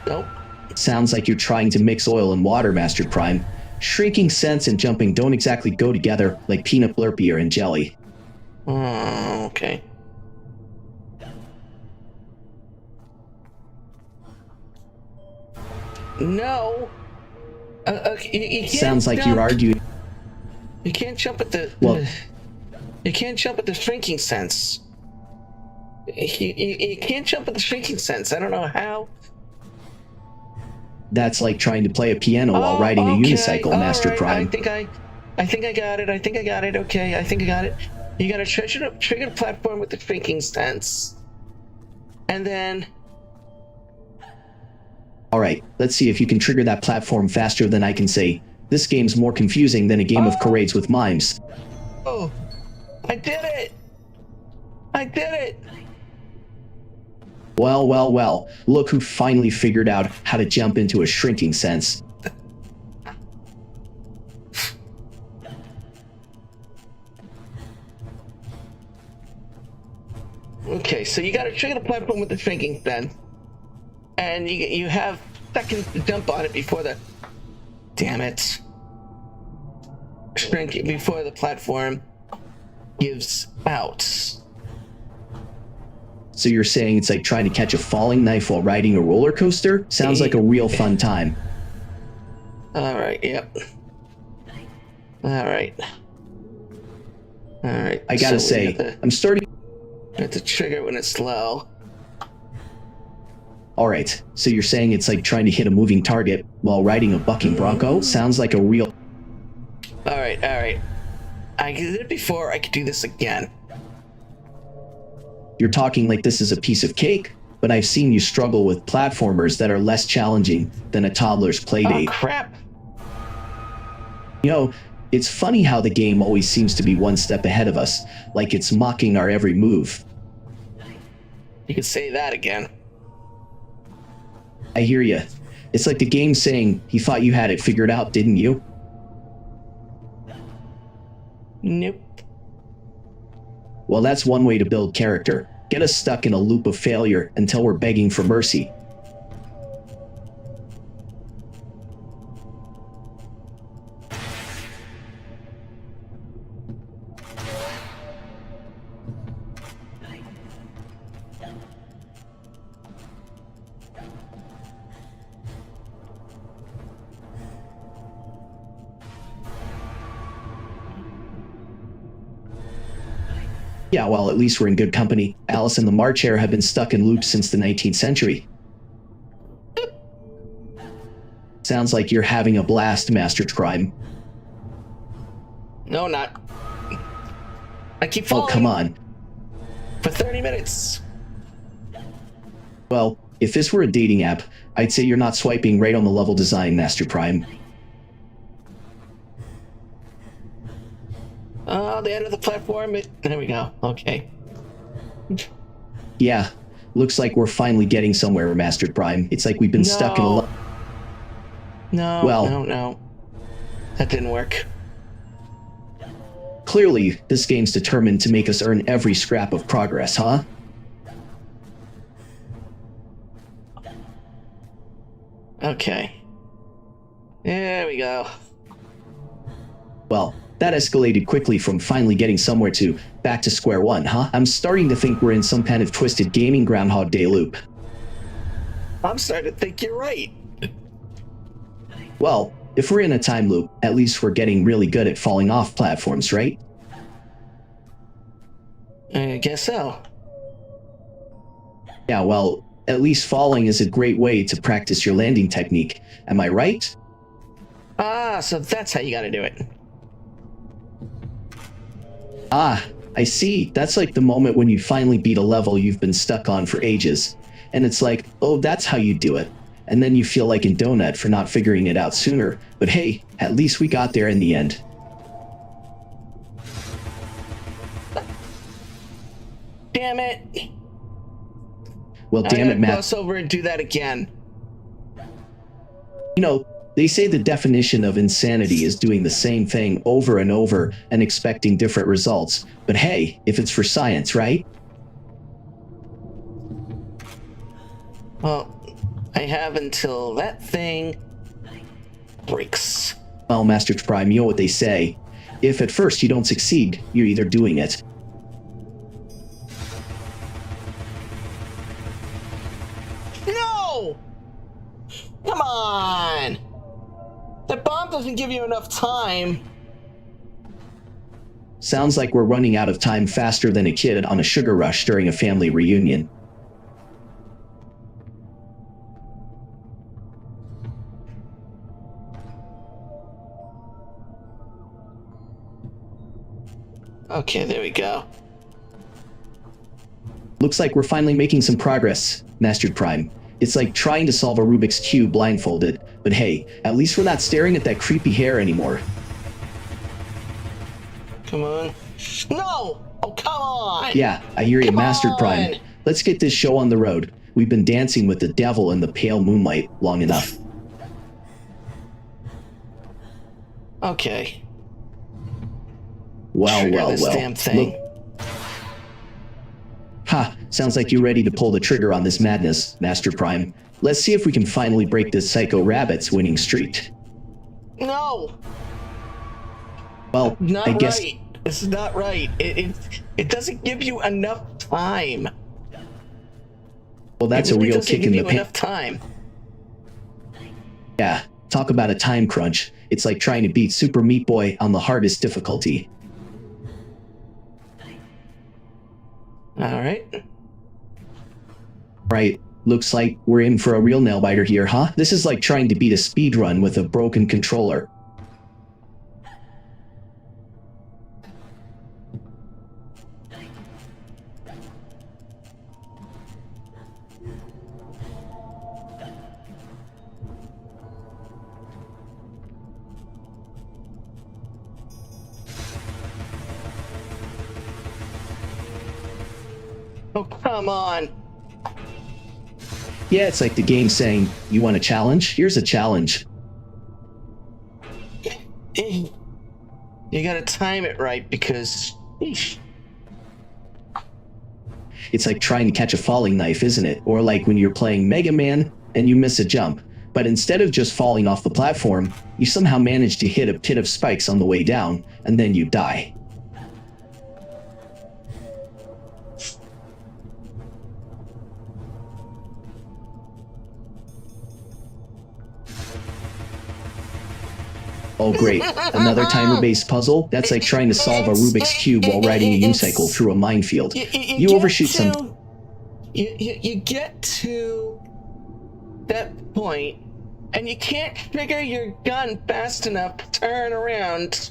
nope. Sounds like you're trying to mix oil and water, MasterJPrime. Shrinking sense and jumping don't exactly go together like peanut blurpier and jelly. Oh, okay. No. You can't Sounds like jump. you're arguing. You can't jump at the... Well- you can't jump at the shrinking sense. You can't jump at the shrinking sense. I don't know how. That's like trying to play a piano while riding a unicycle, All MasterJPrime. right. I think I got it. Okay, I think I got it. You gotta trigger the platform with the shrinking sense. And then... Alright, let's see if you can trigger that platform faster than I can say. This game's more confusing than a game of charades with mimes. Oh, I did it! I did it! Well, well, well, look who finally figured out how to jump into a shrinking sense. Okay, so you gotta trigger the platform with the shrinking sense. And you have seconds to jump on it before the... Damn it. Before the platform gives out. So you're saying it's like trying to catch a falling knife while riding a roller coaster? Sounds like a real fun time. Alright, yep. Alright. I gotta say, I'm starting... You have to trigger when it's low. Alright, so you're saying it's like trying to hit a moving target while riding a bucking bronco? Sounds like a real... Alright. I did it before, I could do this again. You're talking like this is a piece of cake, but I've seen you struggle with platformers that are less challenging than a toddler's playdate. Oh, crap! You know, it's funny how the game always seems to be one step ahead of us, like it's mocking our every move. You could say that again. I hear ya. It's like the game saying, you thought you had it figured out, didn't you? Nope. Well, that's one way to build character. Get us stuck in a loop of failure until we're begging for mercy. Yeah, well, at least we're in good company. Alice and the March Hare have been stuck in loops since the 19th century. Sounds like you're having a blast, MasterJPrime. No, not. I keep falling. Oh, come on. For 30 minutes. Well, if this were a dating app, I'd say you're not swiping right on the level design, MasterJPrime. Oh, the end of the platform. There we go. Okay. Yeah, looks like we're finally getting somewhere, MasterJPrime. It's like we've been stuck in a No. That didn't work. Clearly, this game's determined to make us earn every scrap of progress, huh? Okay. There we go. Well, that escalated quickly from finally getting somewhere to back to square one, huh? I'm starting to think we're in some kind of twisted gaming Groundhog Day loop. I'm starting to think you're right. Well, if we're in a time loop, at least we're getting really good at falling off platforms, right? I guess so. Yeah, well, at least falling is a great way to practice your landing technique. Am I right? Ah, so that's how you gotta do it. Ah, I see. That's like the moment when you finally beat a level you've been stuck on for ages. And it's like, oh, that's how you do it. And then you feel like a donut for not figuring it out sooner. But hey, at least we got there in the end. Damn it. Well, damn it, Matt. Cross over and do that again. You know, they say the definition of insanity is doing the same thing over and over and expecting different results. But hey, if it's for science, right? Well, I have until that thing breaks. Well, MasterJPrime, you know what they say. If at first you don't succeed, you're either doing it. No! Come on! That bomb doesn't give you enough time. Sounds like we're running out of time faster than a kid on a sugar rush during a family reunion. Okay, there we go. Looks like we're finally making some progress, MasterJPrime. It's like trying to solve a Rubik's Cube blindfolded, but hey, at least we're not staring at that creepy hair anymore. Come on. No! Oh, come on! Yeah, I hear you, Come MasterJPrime. on! Let's get this show on the road. We've been dancing with the devil in the pale moonlight long enough. Okay. Well, Trigger well, this well. damn thing. Look. Ha, sounds like you're ready to pull the trigger on this madness, MasterJPrime. Let's see if we can finally break this psycho rabbit's winning streak. No! Well, Not I guess... right. This is not right. It doesn't give you enough time. Well, that's It a really real doesn't kick give in the you pants. enough time. Yeah, talk about a time crunch. It's like trying to beat Super Meat Boy on the hardest difficulty. Alright. Right, looks like we're in for a real nail-biter here, huh? This is like trying to beat a speedrun with a broken controller. Oh, come on. Yeah, it's like the game saying, you want a challenge? Here's a challenge. You gotta time it right because... Eesh. It's like trying to catch a falling knife, isn't it? Or like when you're playing Mega Man and you miss a jump. But instead of just falling off the platform, you somehow manage to hit a pit of spikes on the way down, and then you die. Oh great, another timer-based puzzle? That's like trying to solve a Rubik's Cube while riding a U-cycle through a minefield. You overshoot some... You get to that point, and you can't trigger your gun fast enough to turn around.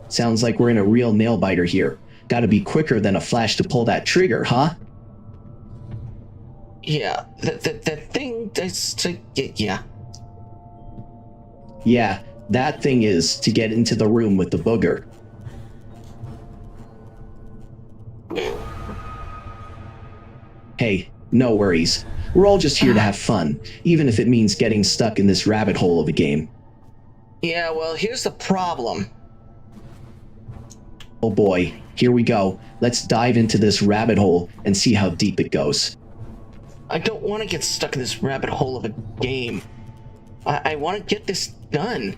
Sounds like we're in a real nail-biter here. Gotta be quicker than a flash to pull that trigger, huh? Yeah, that thing, that's... Yeah. Yeah, that thing is to get into the room with the booger. Hey, no worries. We're all just here to have fun, even if it means getting stuck in this rabbit hole of a game. Yeah, well, here's the problem. Oh boy, here we go. Let's dive into this rabbit hole and see how deep it goes. I don't want to get stuck in this rabbit hole of a game. I want to get this done.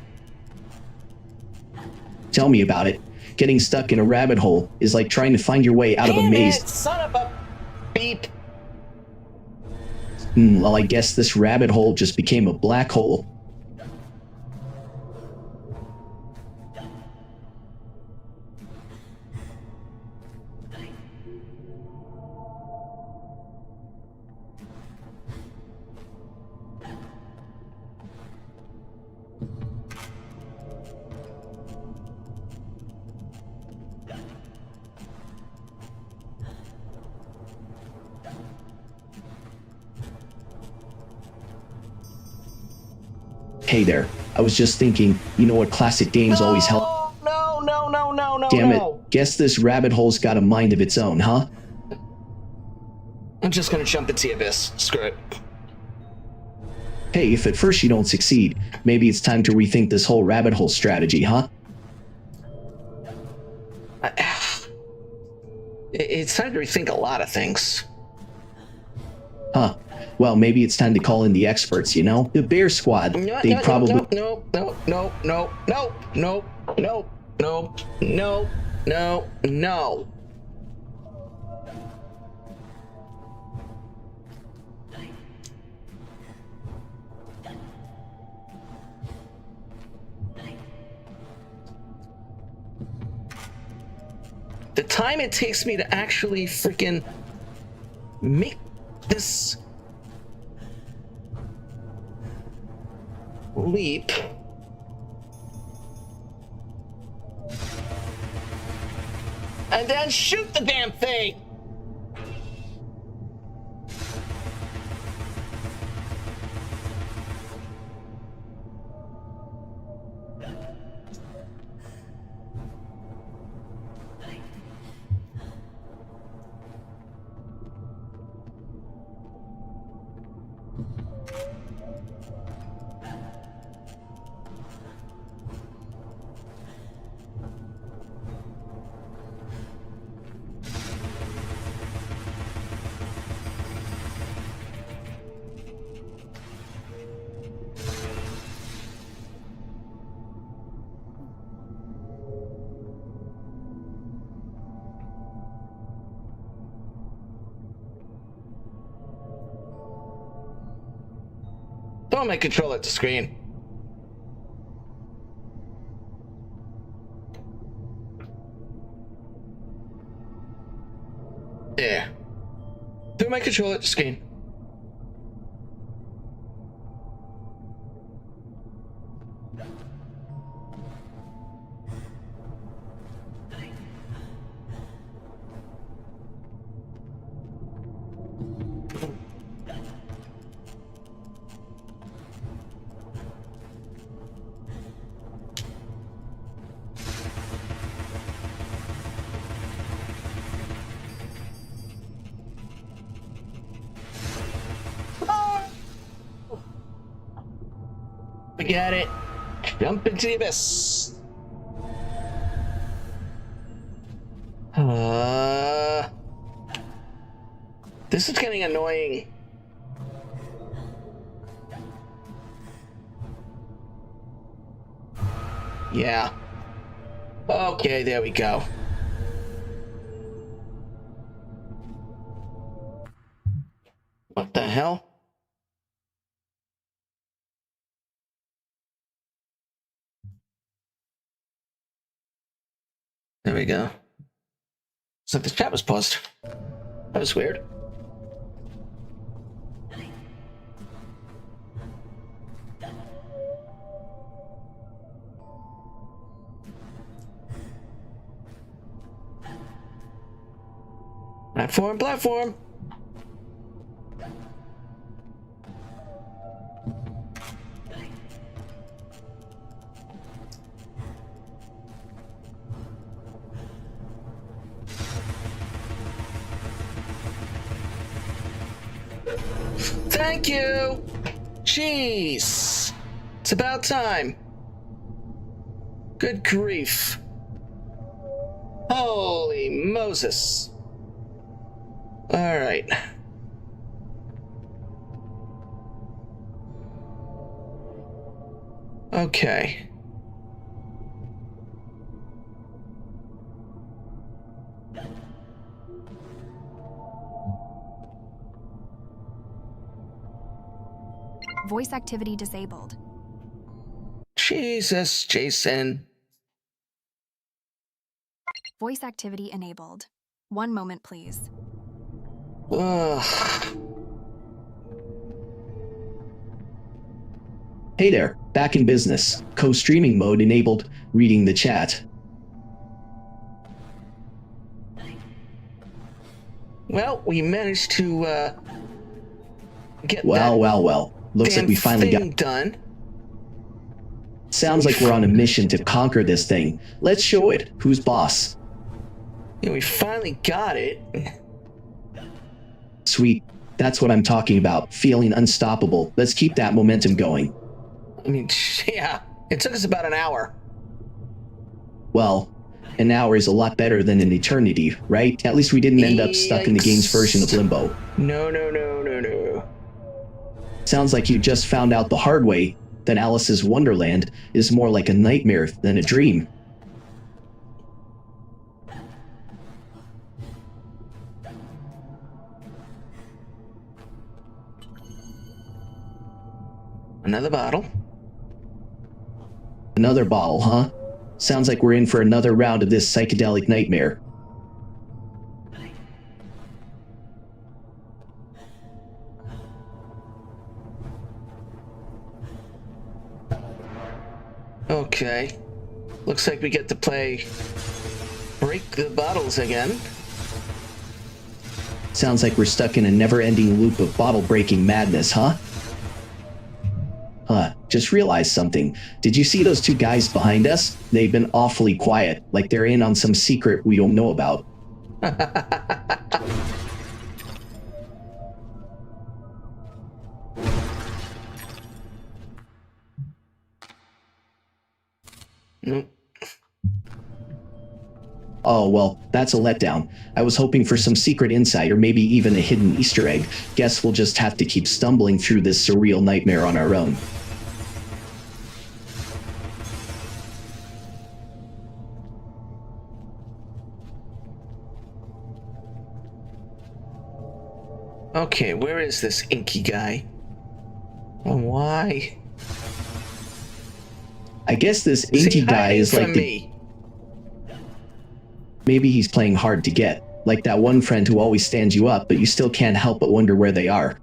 Tell me about it. Getting stuck in a rabbit hole is like trying to find your way out of a maze. Damn it, son of a beep. Well, I guess this rabbit hole just became a black hole. Hey there. I was just thinking, you know what classic games always help? No. Damn it. Guess this rabbit hole's got a mind of its own, huh? I'm just gonna jump into the abyss. Screw it. Hey, if at first you don't succeed, maybe it's time to rethink this whole rabbit hole strategy, huh? It's time to rethink a lot of things. Huh. Well, maybe it's time to call in the experts, you know? The Bear Squad. They probably... No. The time it takes me to actually freaking make this leap. And then shoot the damn thing! Throw my controller at the screen. Yeah. Throw my controller at the screen. Forget it. Jump into the abyss. This is getting annoying. Yeah. Okay, there we go. What the hell? There we go. Looks like the chat was paused. That was weird. Platform. Thank you! Jeez! It's about time. Good grief. Holy Moses. Alright. Okay. Voice activity disabled. Jesus, Jason. Voice activity enabled. 1 moment, please. Ugh. Hey there, back in business. Co-streaming mode enabled, reading the chat. Well, we managed to get Well. Looks like we finally got done. Sounds like we're on a mission to conquer this thing. Let's show it. Who's boss? Yeah, we finally got it. Sweet. That's what I'm talking about. Feeling unstoppable. Let's keep that momentum going. I mean, yeah, it took us about an hour. Well, an hour is a lot better than an eternity, right? At least we didn't end up stuck in the game's version of limbo. No. Sounds like you just found out the hard way that Alice's Wonderland is more like a nightmare than a dream. Another bottle. Another bottle, huh? Sounds like we're in for another round of this psychedelic nightmare. Okay. Looks like we get to play Break the Bottles again. Sounds like we're stuck in a never-ending loop of bottle-breaking madness, huh? Just realized something. Did you see those two guys behind us? They've been awfully quiet, like they're in on some secret we don't know about. Nope. Oh, well, that's a letdown. I was hoping for some secret insight or maybe even a hidden Easter egg. Guess we'll just have to keep stumbling through this surreal nightmare on our own. Okay, where is this inky guy? And why? I guess this inky guy is like me. Maybe he's playing hard to get. Like that one friend who always stands you up, but you still can't help but wonder where they are.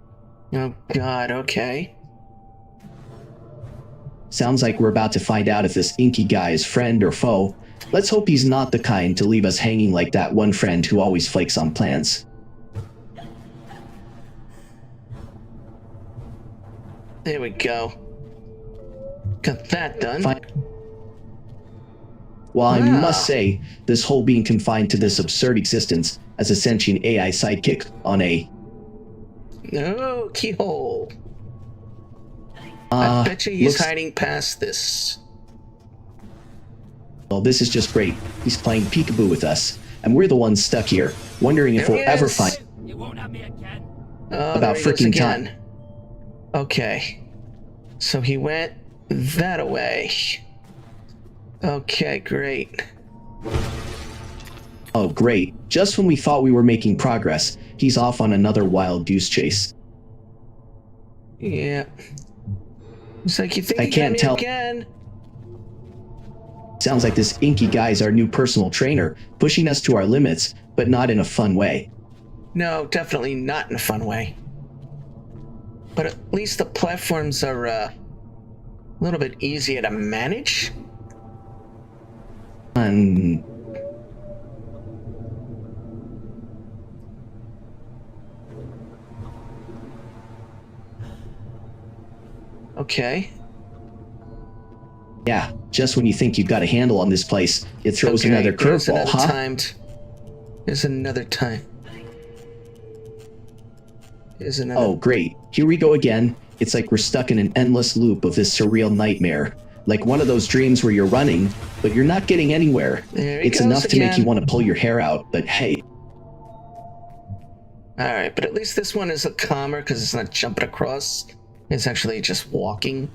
Oh god, okay. Sounds like we're about to find out if this inky guy is friend or foe. Let's hope he's not the kind to leave us hanging like that one friend who always flakes on plans. There we go. Got that done. While I Wow. must say, this whole being confined to this absurd existence as a sentient AI sidekick on a... No, keyhole. I bet you he's hiding past this. Well, this is just great. He's playing peekaboo with us, and we're the ones stuck here, wondering if we'll ever find... You won't have me again. Oh, About there he goes freaking again. time. Okay. So he went that away. Okay, great. Oh, great. Just when we thought we were making progress, he's off on another wild goose chase. Yeah. It's like you think I you can't got tell. me again. Sounds like this inky guy's our new personal trainer, pushing us to our limits, but not in a fun way. No, definitely not in a fun way. But at least the platforms are a little bit easier to manage. Okay. Yeah, just when you think you've got a handle on this place, it throws Okay, another here's curveball, another huh? Here's another time. Here's another. Oh, great. Here we go again. It's like we're stuck in an endless loop of this surreal nightmare. Like one of those dreams where you're running, but you're not getting anywhere. There he It's goes enough to make again. you want to pull your hair out, but hey. Alright, but at least this one is a calmer because it's not jumping across. It's actually just walking.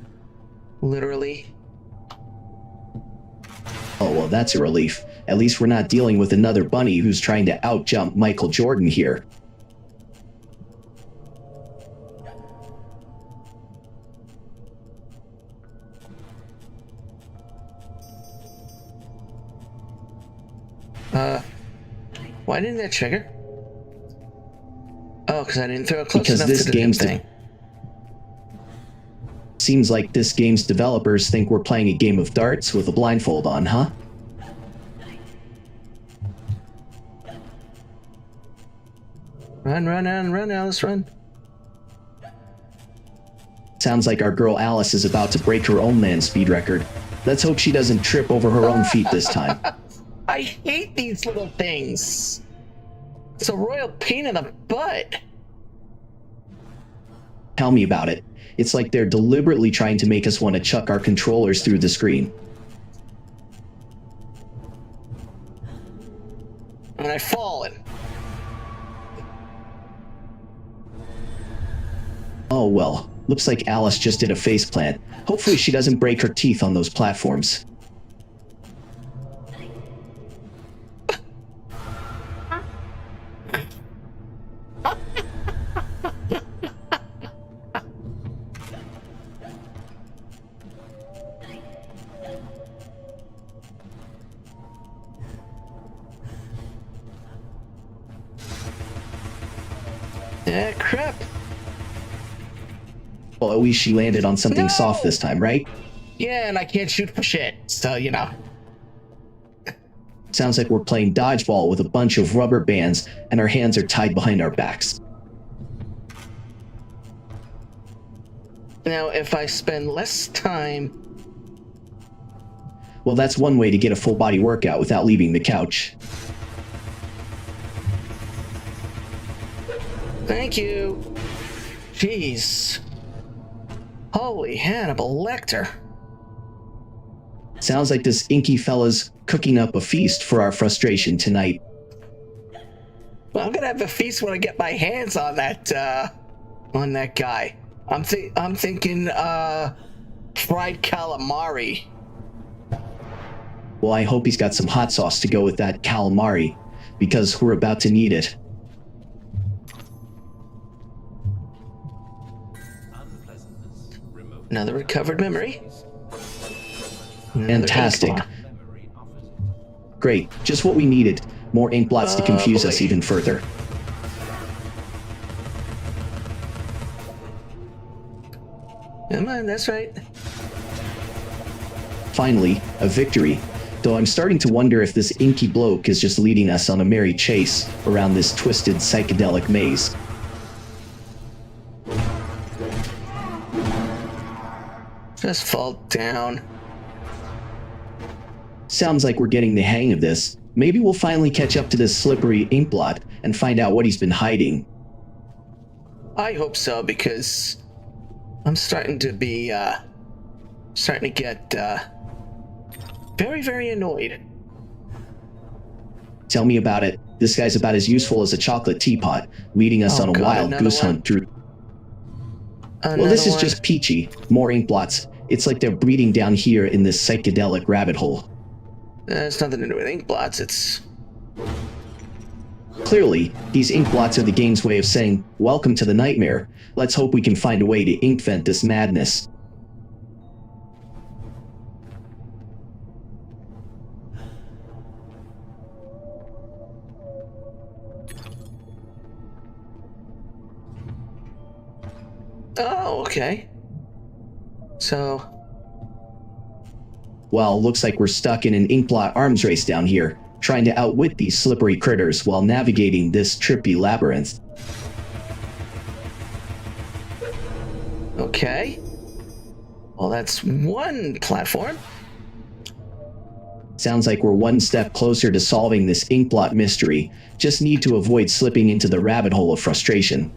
Literally. Oh, well, that's a relief. At least we're not dealing with another bunny who's trying to outjump Michael Jordan here. Why didn't that trigger? Oh, because I didn't throw it close Because enough this to the game's thing. Seems like this game's developers think we're playing a game of darts with a blindfold on, huh? Run, Alice, run. Sounds like our girl Alice is about to break her own land speed record. Let's hope she doesn't trip over her own feet this time. I hate these little things. It's a royal pain in the butt. Tell me about it. It's like they're deliberately trying to make us want to chuck our controllers through the screen. And I've fallen. Oh well, looks like Alice just did a faceplant. Hopefully she doesn't break her teeth on those platforms. Crap. Well, at least she landed on something soft this time, right? Yeah, and I can't shoot for shit, so you know. Sounds like we're playing dodgeball with a bunch of rubber bands and our hands are tied behind our backs. Now, if I spend less time... Well, that's one way to get a full body workout without leaving the couch. Thank you. Jeez. Holy Hannibal Lecter. Sounds like this inky fella's cooking up a feast for our frustration tonight. Well, I'm gonna have a feast when I get my hands on that guy. I'm thinking, fried calamari. Well, I hope he's got some hot sauce to go with that calamari, because we're about to need it. Another recovered memory. Fantastic. Great, just what we needed. More ink blots to confuse us even further. Come on, that's right. Finally, a victory. Though I'm starting to wonder if this inky bloke is just leading us on a merry chase around this twisted psychedelic maze. Just fall down. Sounds like we're getting the hang of this. Maybe we'll finally catch up to this slippery ink blot and find out what he's been hiding. I hope so, because I'm starting to be, starting to get, very, very annoyed. Tell me about it. This guy's about as useful as a chocolate teapot, leading us on a wild goose hunt through... Well, this is just peachy. More ink blots. It's like they're breeding down here in this psychedelic rabbit hole. It's nothing to do with ink blots, it's... Clearly, these ink blots are the game's way of saying, welcome to the nightmare. Let's hope we can find a way to ink vent this madness. Oh, okay. So... Well, looks like we're stuck in an inkblot arms race down here, trying to outwit these slippery critters while navigating this trippy labyrinth. Okay. Well, that's one platform. Sounds like we're one step closer to solving this inkblot mystery. Just need to avoid slipping into the rabbit hole of frustration.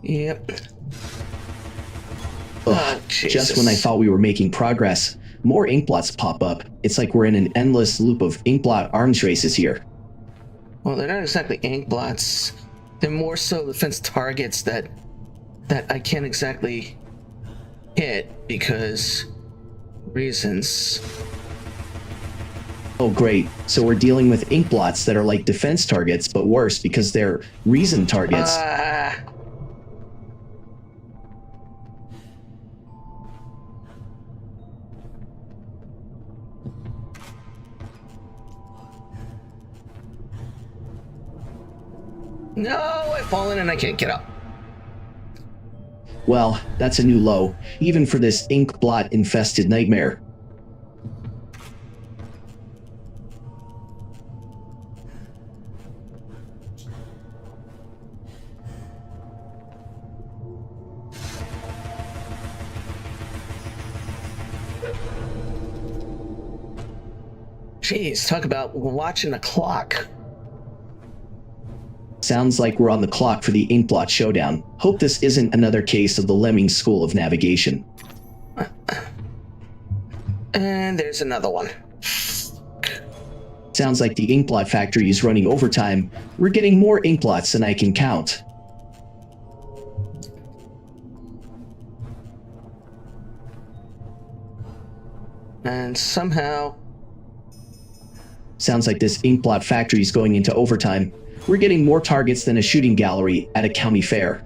Yep. Ugh, just when I thought we were making progress, more inkblots pop up. It's like we're in an endless loop of inkblot arms races here. Well, they're not exactly ink blots. They're more so defense targets that I can't exactly hit because reasons. Oh great, so we're dealing with inkblots that are like defense targets, but worse because they're reason targets. No, I've fallen and I can't get up. Well, that's a new low, even for this inkblot-infested nightmare. Jeez, talk about watching the clock. Sounds like we're on the clock for the inkblot showdown. Hope this isn't another case of the Lemming School of Navigation. And there's another one. Sounds like the inkblot factory is running overtime. We're getting more inkblots than I can count. And somehow... Sounds like this inkblot factory is going into overtime. We're getting more targets than a shooting gallery at a county fair.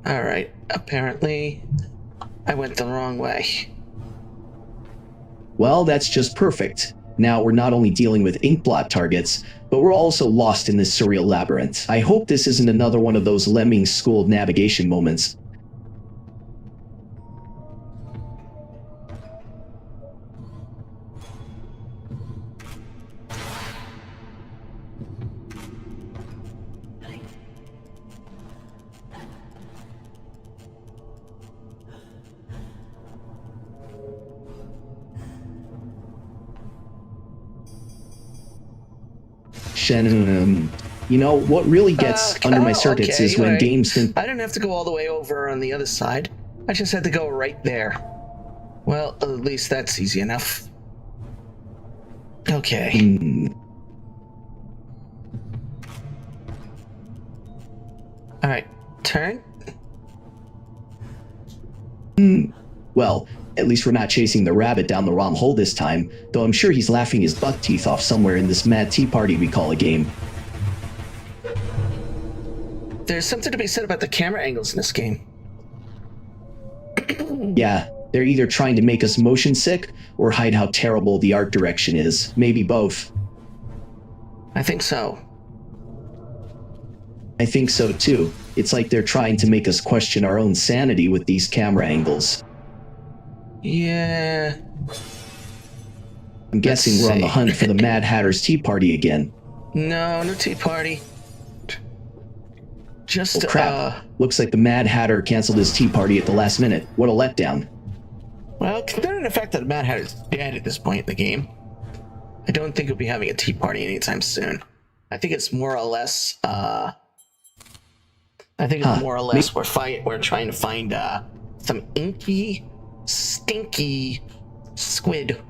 Alright, apparently I went the wrong way. Well, that's just perfect. Now we're not only dealing with inkblot targets, but we're also lost in this surreal labyrinth. I hope this isn't another one of those Lemming School of Navigation moments. You know, what really gets under my circuits is when games think... I didn't have to go all the way over on the other side. I just had to go right there. Well, at least that's easy enough. Okay. Alright, turn. Well, at least we're not chasing the rabbit down the wrong hole this time, though I'm sure he's laughing his buck teeth off somewhere in this mad tea party we call a game. There's something to be said about the camera angles in this game. Yeah, they're either trying to make us motion sick or hide how terrible the art direction is. Maybe both. I think so. I think so too. It's like they're trying to make us question our own sanity with these camera angles. Yeah. I'm guessing we're on the hunt for the Mad Hatter's tea party again. No tea party. Just, oh crap. Looks like the Mad Hatter canceled his tea party at the last minute. What a letdown. Well, considering the fact that the Mad Hatter's dead at this point in the game, I don't think we'll be having a tea party anytime soon. I think it's more or less, we're trying to find, some inky, stinky squid.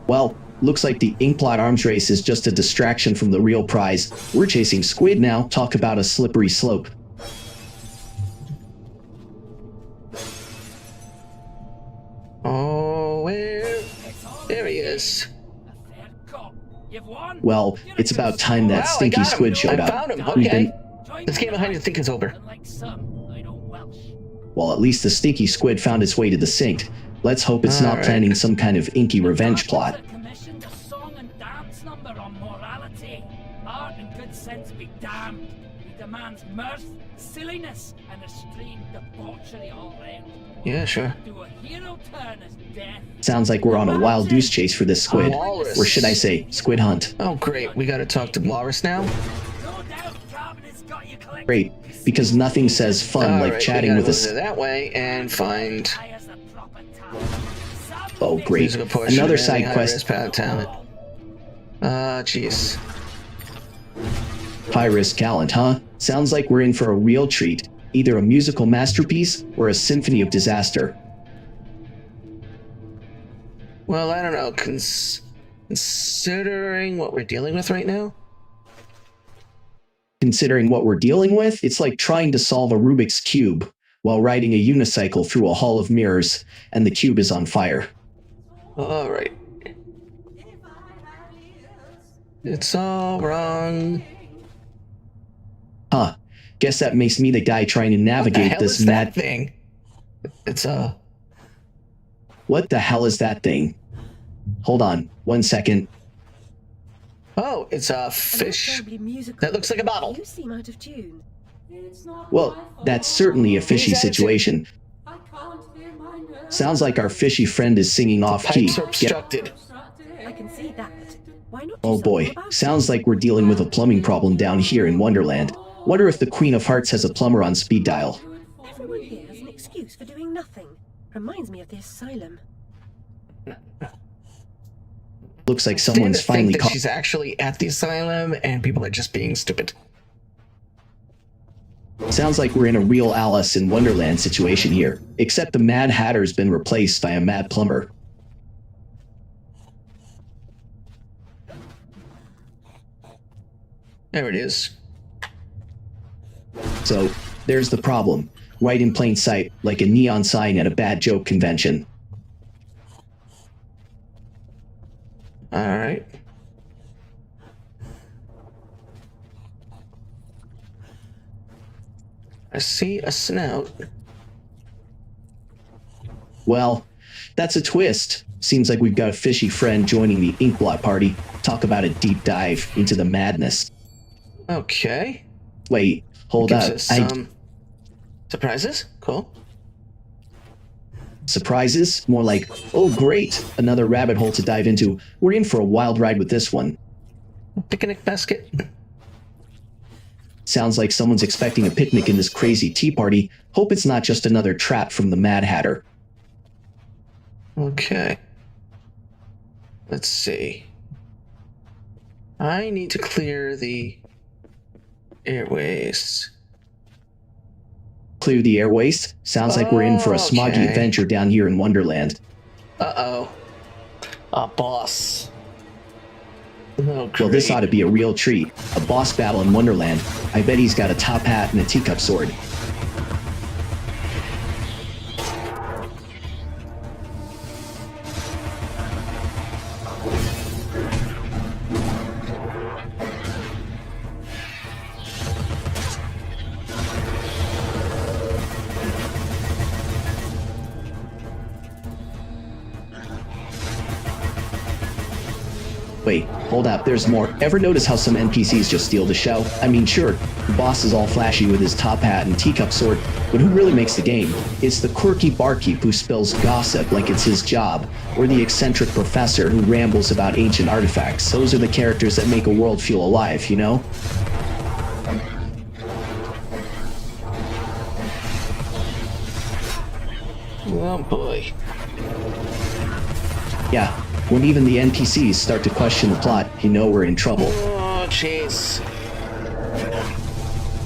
Well, looks like the inkblot arms race is just a distraction from the real prize. We're chasing squid now. Talk about a slippery slope. Oh, there he is. Well, it's about time that stinky squid showed up. I found him. Okay. This game behind you think is over. Well, at least the stinky squid found its way to the sink. Let's hope it's not planning some kind of inky revenge plot. Yeah, sure. Sounds like we're on a wild goose chase for this squid. Or should I say, squid hunt. Oh, great. We gotta talk to Walrus now? Great, because nothing says fun like chatting with a... that way and find... Oh, great. Another side quest. Talent. Jeez. High-risk talent, huh? Sounds like we're in for a real treat. Either a musical masterpiece or a symphony of disaster. Well, I don't know. Considering what we're dealing with right now? Considering what we're dealing with, it's like trying to solve a Rubik's Cube while riding a unicycle through a hall of mirrors, and the cube is on fire. Alright. It's all wrong. Huh. Guess that makes me the guy trying to navigate this mad thing. It's What the hell is that thing? Hold on, 1 second. Oh, it's a fish that looks like a bottle. You seem out of tune. Well, that's certainly a fishy situation. Sounds like our fishy friend is singing off key. Pipes are obstructed. I can see that. Why not do Oh something boy, about it? sounds like we're dealing with a plumbing problem down here in Wonderland. Wonder if the Queen of Hearts has a plumber on speed dial. Everyone here has an excuse for doing nothing. Reminds me of the asylum. Looks like Stand someone's to think finally that caught. she's actually at the asylum and people are just being stupid. Sounds like we're in a real Alice in Wonderland situation here, except the Mad Hatter's been replaced by a mad plumber. There it is. So, there's the problem. Right in plain sight, like a neon sign at a bad joke convention. Alright. I see a snout. Well, that's a twist. Seems like we've got a fishy friend joining the Inkblot party. Talk about a deep dive into the madness. Okay. Wait, hold Gives up. us some surprises. Cool. Surprises? More like, oh great, another rabbit hole to dive into. We're in for a wild ride with this one. Picnic basket. Sounds like someone's expecting a picnic in this crazy tea party. Hope it's not just another trap from the Mad Hatter. Okay. Let's see. I need to clear the airways. Clear the airways? Sounds like we're in for a smoggy Okay. adventure down here in Wonderland. Uh-oh. A boss. Oh, great. Well, this ought to be a real treat. A boss battle in Wonderland. I bet he's got a top hat and a teacup sword. Wait, hold up, there's more. Ever notice how some NPCs just steal the show? I mean, sure, the boss is all flashy with his top hat and teacup sword, but who really makes the game? It's the quirky barkeep who spills gossip like it's his job, or the eccentric professor who rambles about ancient artifacts. Those are the characters that make a world feel alive, you know? Oh boy. Yeah, when even the NPCs start to question the plot, you know we're in trouble. Oh, jeez.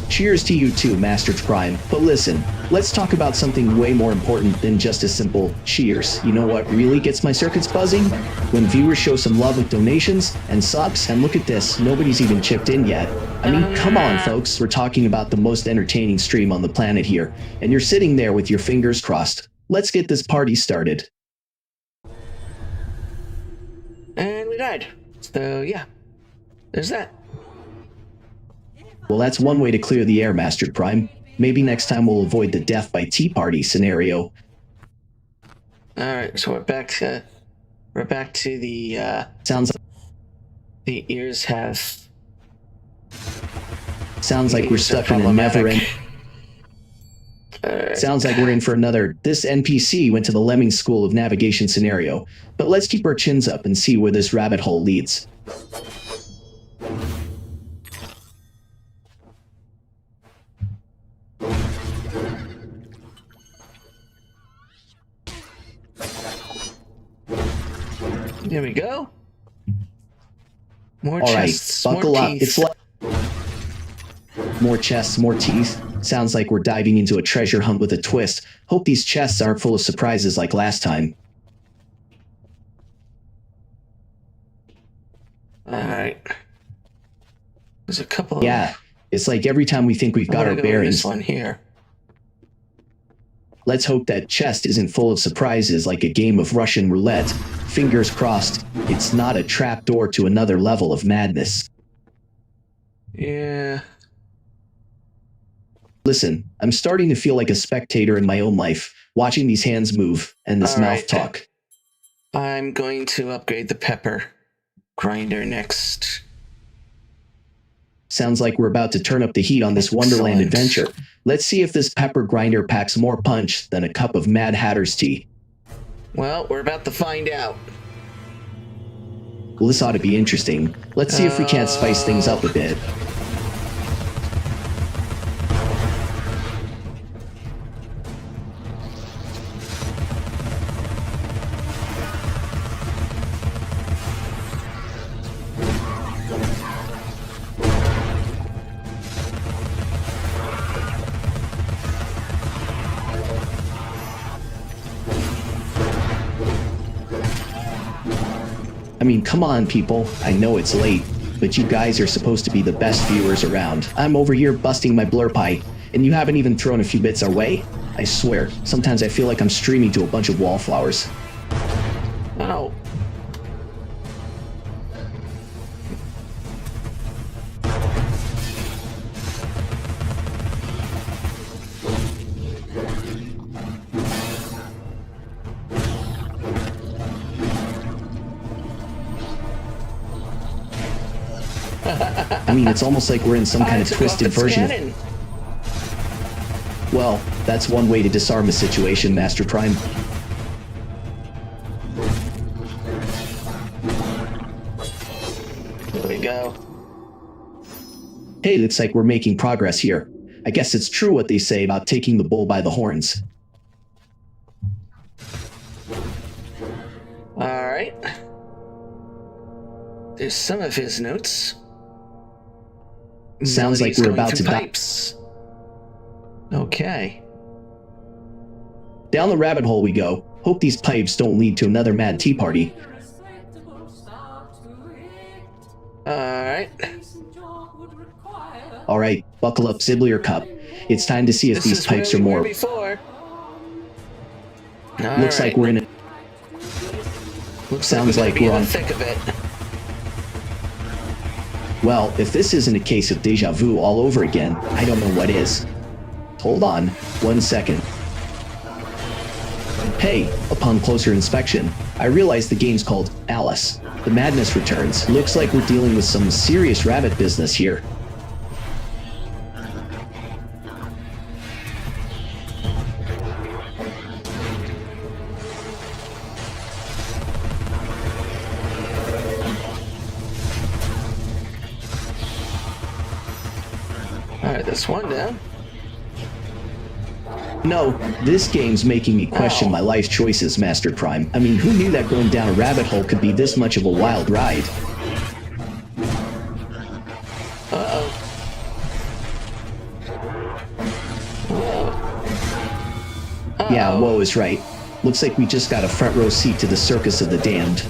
Cheers to you too, MasterJPrime. But listen, let's talk about something way more important than just a simple cheers. You know what really gets my circuits buzzing? When viewers show some love with donations and subs, and look at this, nobody's even chipped in yet. I mean, come on, folks, we're talking about the most entertaining stream on the planet here, and you're sitting there with your fingers crossed. Let's get this party started. And we died. So, yeah. There's that. Well, that's one way to clear the air, MasterJPrime. Maybe next time we'll avoid the death by tea party scenario. Alright, so we're back to the Sounds ears have like we're stuck in a never-end. Sounds like we're in for another "this NPC went to the Lemming School of Navigation" scenario. But let's keep our chins up and see where this rabbit hole leads. There we go. More All right, chests, buckle more up. teeth. It's like more chests, more teeth. Sounds like we're diving into a treasure hunt with a twist. Hope these chests aren't full of surprises like last time. Alright. There's a couple Yeah, it's like every time we think we've got our bearings, This one here. let's hope that chest isn't full of surprises like a game of Russian roulette. Fingers crossed, it's not a trapdoor to another level of madness. Yeah. Listen, I'm starting to feel like a spectator in my own life, watching these hands move and this All mouth right. talk. I'm going to upgrade the pepper grinder next. Sounds like we're about to turn up the heat on this Wonderland Excellent. adventure. Let's see if this pepper grinder packs more punch than a cup of Mad Hatter's tea. Well, we're about to find out. Well, this ought to be interesting. Let's see if we can't spice things up a bit. I mean, come on, people. I know it's late, but you guys are supposed to be the best viewers around. I'm over here busting my blur pie, and you haven't even thrown a few bits our way? I swear, sometimes I feel like I'm streaming to a bunch of wallflowers. Oh. I mean, it's almost like we're in some kind of twisted version cannon. Well, that's one way to disarm a situation, MasterJPrime. There we go. Hey, looks like we're making progress here. I guess it's true what they say about taking the bull by the horns. Alright. There's some of his notes. Sounds like we're about to die. Pipes. Okay. Down the rabbit hole we go. Hope these pipes don't lead to another mad tea party. Alright. Alright, buckle up, Ziblier Cup. It's time to see if these pipes are more. Looks like we're in it. Sounds like we're on the thick of it. Well, if this isn't a case of deja vu all over again, I don't know what is. Hold on, 1 second. Hey, upon closer inspection, I realize the game's called Alice. The madness returns. Looks like we're dealing with some serious rabbit business here. Alright, this one down. No, this game's making me question my life choices, MasterJPrime. I mean, who knew that going down a rabbit hole could be this much of a wild ride? Uh-oh. Whoa. Yeah, whoa is right. Looks like we just got a front row seat to the circus of the damned.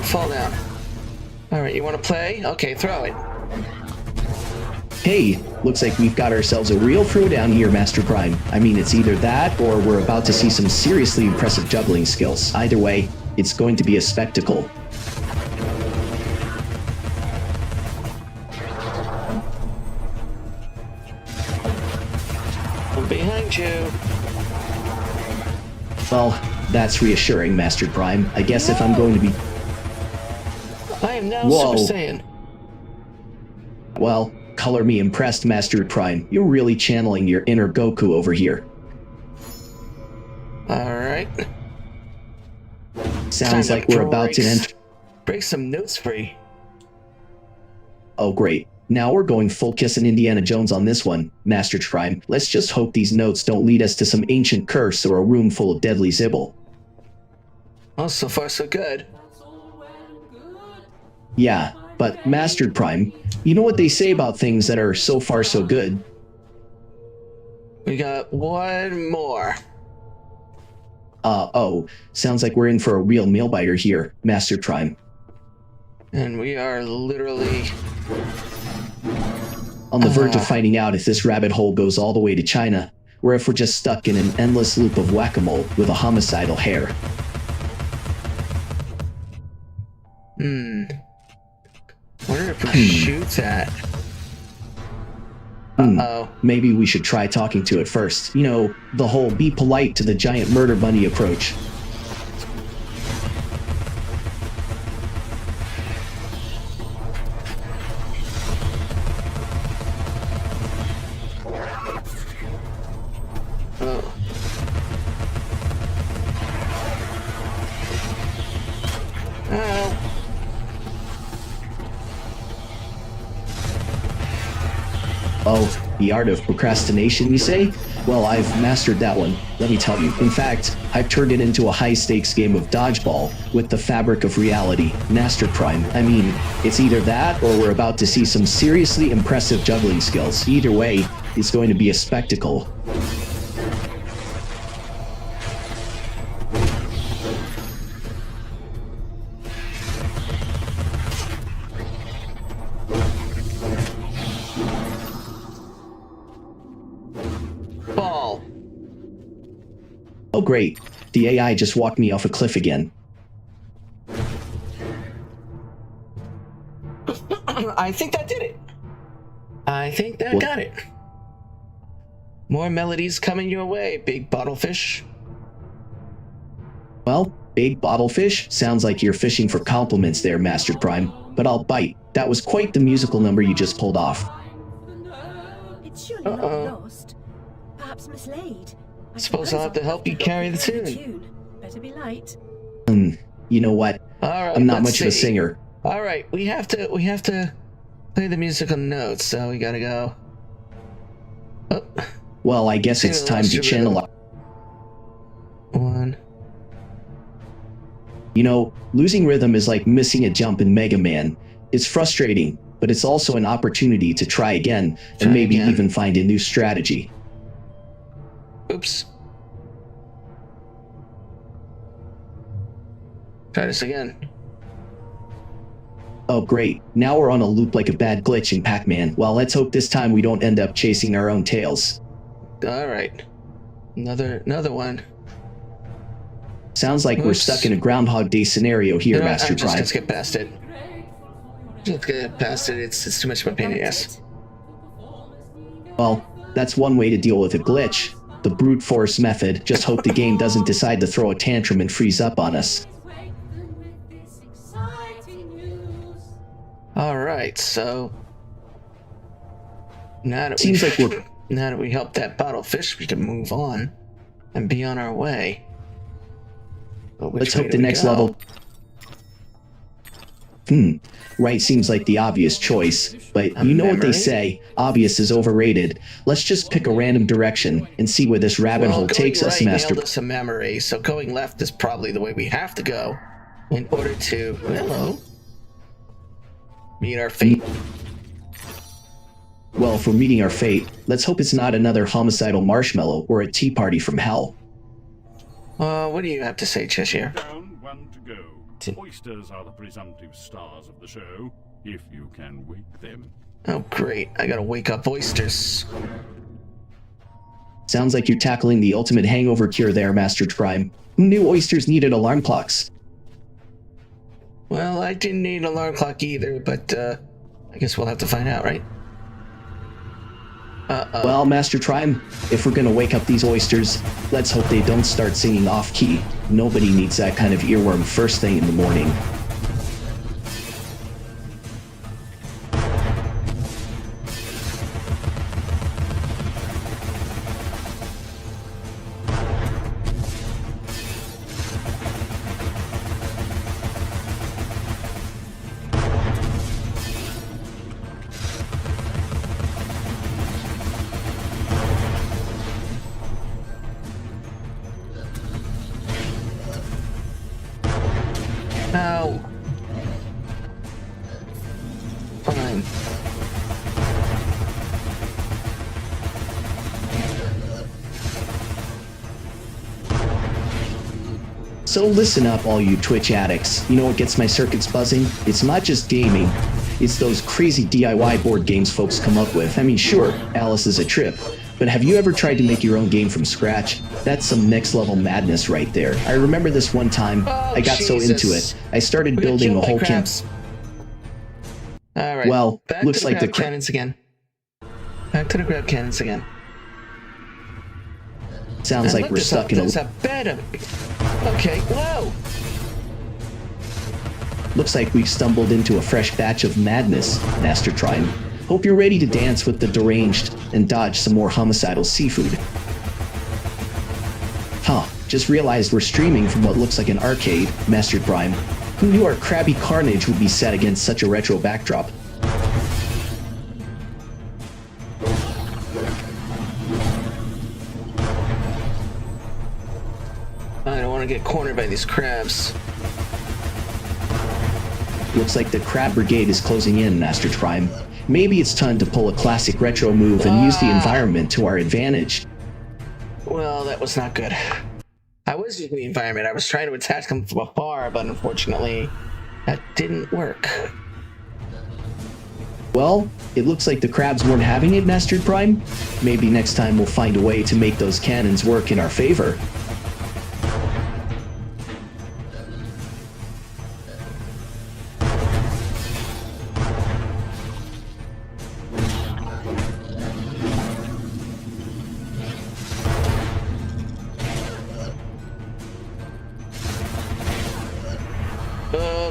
Fall down. Alright, you want to play? Okay, throw it. Hey, looks like we've got ourselves a real throwdown here, MasterJPrime. I mean, it's either that or we're about to see some seriously impressive juggling skills. Either way, it's going to be a spectacle. I'm behind you. Well, that's reassuring, MasterJPrime. I guess if I'm going to be... I am now Whoa. Super Saiyan. Well, color me impressed, MasterJPrime. You're really channeling your inner Goku over here. Alright. Sounds like we're about to enter... Break some notes free. Oh, great. Now we're going full kissin' Indiana Jones on this one, MasterJPrime. Let's just hope these notes don't lead us to some ancient curse or a room full of deadly Zibble. Well, so far so good. Yeah, but MasterJPrime, you know what they say about things that are so far so good? We got one more. Oh, sounds like we're in for a real meal-biter here, MasterJPrime. And we are literally... on the verge of finding out if this rabbit hole goes all the way to China, or if we're just stuck in an endless loop of whack-a-mole with a homicidal hare. Wonder if we shoot that. Uh-oh. Maybe we should try talking to it first. You know, the whole be polite to the giant murder bunny approach. Oh, the art of procrastination, you say? Well, I've mastered that one, let me tell you. In fact, I've turned it into a high-stakes game of dodgeball with the fabric of reality, MasterJPrime. I mean, it's either that or we're about to see some seriously impressive juggling skills. Either way, it's going to be a spectacle. Oh great, the AI just walked me off a cliff again. I think that did it. I think that got it. More melodies coming your way, big bottlefish. Well, big bottlefish? Sounds like you're fishing for compliments there, MasterJPrime. But I'll bite. That was quite the musical number you just pulled off. It's surely not lost. Perhaps mislaid. I Suppose I'll have to help you carry the tune. Better be light. You know what? All right, I'm not much of a singer. All right, we have to play the musical notes, so we gotta go. Oh. Well, I guess it's time to channel. One. You know, losing rhythm is like missing a jump in Mega Man. It's frustrating, but it's also an opportunity to try again and maybe even find a new strategy. Oops. Try this again. Oh great, now we're on a loop like a bad glitch in Pac-Man. Well, let's hope this time we don't end up chasing our own tails. Alright. Another one. Sounds like we're stuck in a Groundhog Day scenario here, MasterJPrime. Just get past it. Just get past it, it's too much of a pain in the ass. Well, that's one way to deal with a glitch. The brute force method. Just hope the game doesn't decide to throw a tantrum and freeze up on us. Alright, so now that we helped that bottlefish, we can move on and be on our way. Let's hope the next level. Right seems like the obvious choice, but you know what they say, obvious is overrated. Let's just pick a random direction and see where this rabbit hole takes us, Master. Nailed us a memory, so going left is probably the way we have to go in order to, meet our fate. Well, if we're meeting our fate, let's hope it's not another homicidal marshmallow or a tea party from hell. What do you have to say, Cheshire? Down, one to go. Oysters are the presumptive stars of the show, if you can wake them. Oh, great. I gotta wake up oysters. Sounds like you're tackling the ultimate hangover cure there, MasterJPrime. Who knew oysters needed alarm clocks? Well, I didn't need an alarm clock either, but, I guess we'll have to find out, right? Well, MasterJPrime, if we're gonna wake up these oysters, let's hope they don't start singing off-key. Nobody needs that kind of earworm first thing in the morning. Ow. Fine. So listen up, all you Twitch addicts. You know what gets my circuits buzzing? It's not just gaming. It's those crazy DIY board games folks come up with. I mean, sure, Alice is a trip, But have you ever tried to make your own game from scratch? That's some next level madness right there. I remember this one time, I got so into it, I started building a whole camp. Alright, Well, back looks to the like the crab cannons again. Back to the crab cannons again. Sounds like we're stuck in There's a bed of... Okay, whoa! Looks like we've stumbled into a fresh batch of madness, MasterJPrime. Hope you're ready to dance with the deranged and dodge some more homicidal seafood. Huh, just realized we're streaming from what looks like an arcade, MasterJPrime. Who knew our crabby carnage would be set against such a retro backdrop? I don't want to get cornered by these crabs. Looks like the crab brigade is closing in, MasterJPrime. Maybe it's time to pull a classic retro move and use the environment to our advantage. Well, that was not good. I was using the environment. I was trying to attack them from afar, but unfortunately, that didn't work. Well, it looks like the crabs weren't having it, MasterJPrime. Maybe next time we'll find a way to make those cannons work in our favor.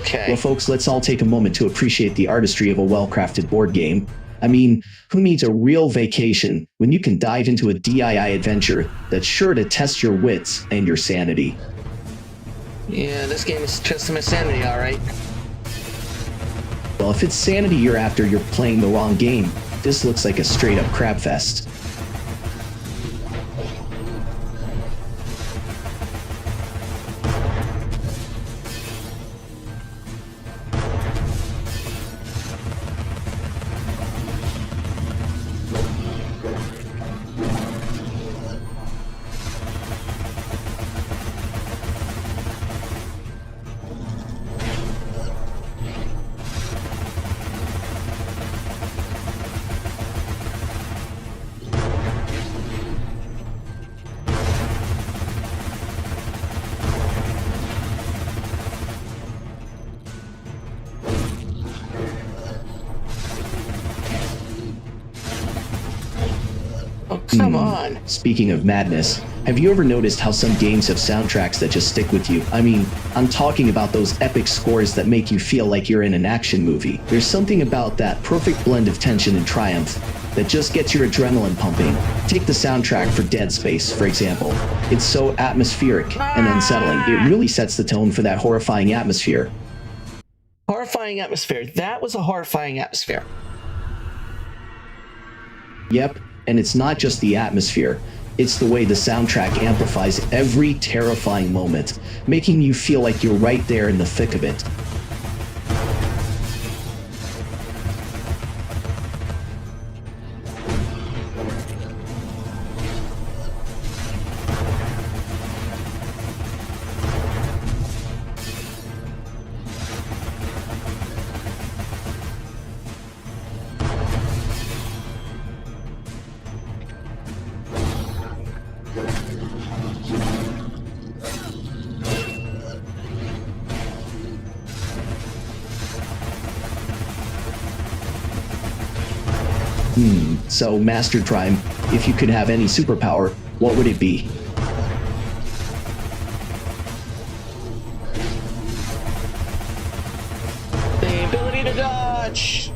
Okay. Well, folks, let's all take a moment to appreciate the artistry of a well-crafted board game. I mean, who needs a real vacation when you can dive into a DIY adventure that's sure to test your wits and your sanity? Yeah, this game is testing my sanity, alright. Well, if it's sanity you're after, you're playing the wrong game. This looks like a straight-up crab fest. Come on. Speaking of madness, have you ever noticed how some games have soundtracks that just stick with you? I mean, I'm talking about those epic scores that make you feel like you're in an action movie. There's something about that perfect blend of tension and triumph that just gets your adrenaline pumping. Take the soundtrack for Dead Space, for example. It's so atmospheric and unsettling. It really sets the tone for that horrifying atmosphere. Horrifying atmosphere. That was a horrifying atmosphere. Yep, and it's not just the atmosphere. It's the way the soundtrack amplifies every terrifying moment, making you feel like you're right there in the thick of it. So, MasterJPrime, if you could have any superpower, what would it be? The ability to dodge!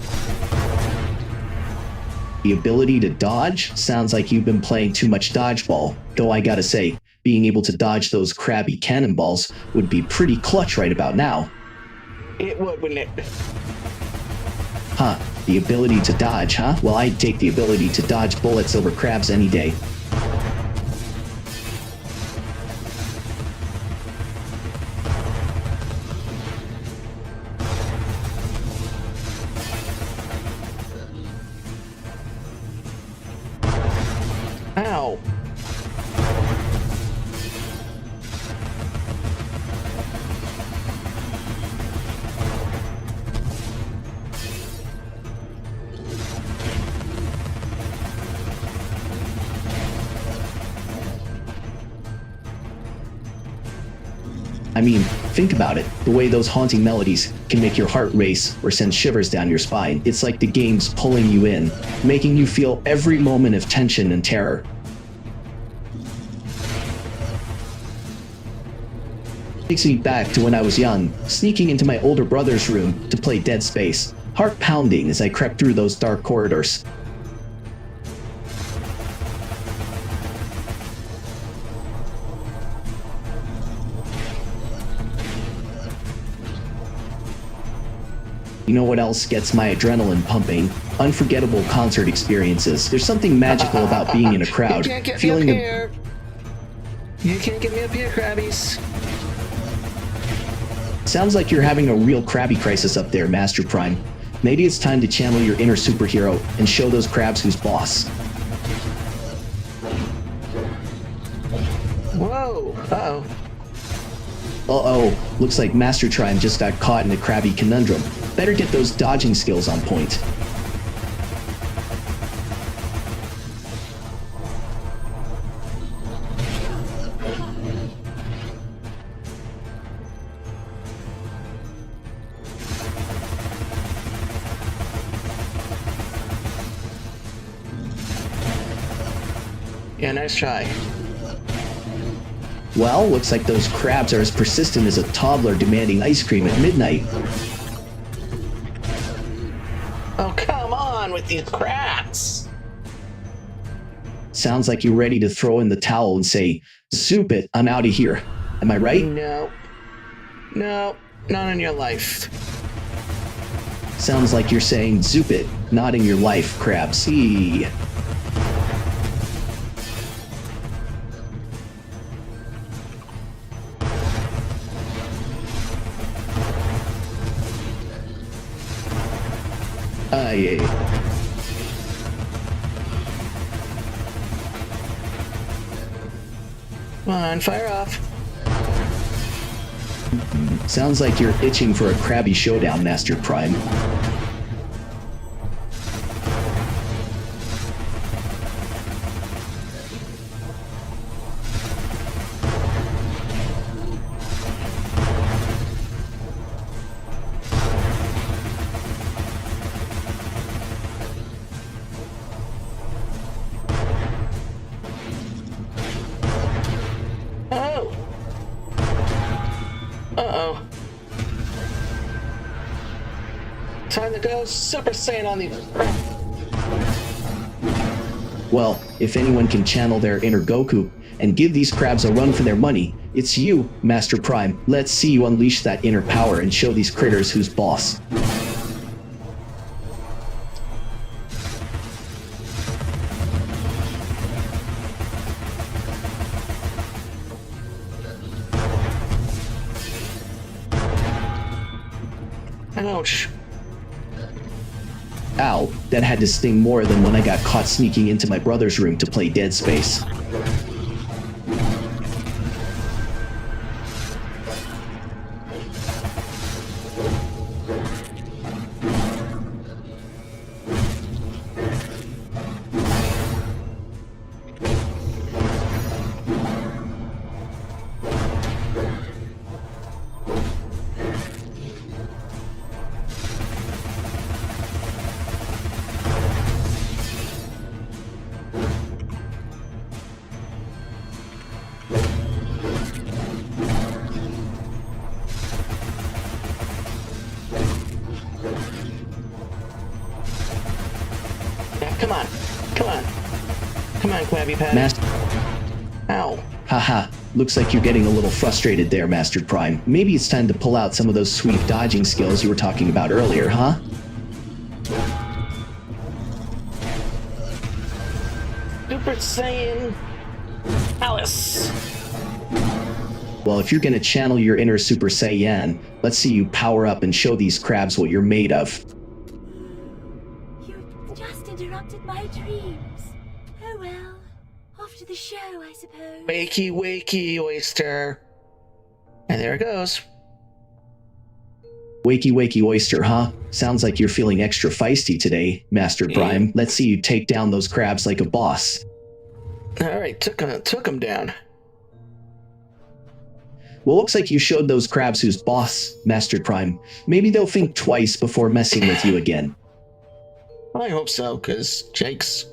The ability to dodge? Sounds like you've been playing too much dodgeball. Though I gotta say, being able to dodge those crabby cannonballs would be pretty clutch right about now. It would, wouldn't it? Huh, the ability to dodge, huh? Well, I'd take the ability to dodge bullets over crabs any day. Ow. I mean, think about it. The way those haunting melodies can make your heart race or send shivers down your spine. It's like the game's pulling you in, making you feel every moment of tension and terror. Takes me back to when I was young, sneaking into my older brother's room to play Dead Space, heart pounding as I crept through those dark corridors. You know what else gets my adrenaline pumping? Unforgettable concert experiences. There's something magical about being in a crowd, You can't get feeling me up the here. You can't get me up here, Krabbies. Sounds like you're having a real Krabby crisis up there, MasterJPrime. Maybe it's time to channel your inner superhero and show those crabs who's boss. Whoa. Uh-oh. Uh-oh, looks like MasterJPrime just got caught in a Krabby conundrum. Better get those dodging skills on point. Yeah, nice try. Well, looks like those crabs are as persistent as a toddler demanding ice cream at midnight. Oh, come on with these crabs. Sounds like you're ready to throw in the towel and say, "Soup it, I'm out of here." Am I right? No. No, not in your life. Sounds like you're saying, "Zoop it, not in your life, crabs." Eee. Yeah. Come on, fire off. Sounds like you're itching for a crabby showdown, MasterJPrime. Oh. Uh-oh. Time to go Super Saiyan on these. Well, if anyone can channel their inner Goku and give these crabs a run for their money, it's you, MasterJPrime. Let's see you unleash that inner power and show these critters who's boss. Ouch. Ow, that had to sting more than when I got caught sneaking into my brother's room to play Dead Space. Come on. Come on. Come on, Krabby Patty. Ow. Haha, looks like you're getting a little frustrated there, MasterJPrime. Maybe it's time to pull out some of those sweet dodging skills you were talking about earlier, huh? Super Saiyan Alice. Well, if you're gonna channel your inner Super Saiyan, let's see you power up and show these crabs what you're made of. You just interrupted my dreams. Oh well. Off to the show, I suppose. Wakey, wakey, oyster. And there it goes. Wakey wakey oyster, huh? Sounds like you're feeling extra feisty today, MasterJPrime. Let's see you take down those crabs like a boss. All right, took him down. Well, looks like you showed those crabs who's boss, MasterJPrime. Maybe they'll think twice before messing with you again. I hope so, because Jake's...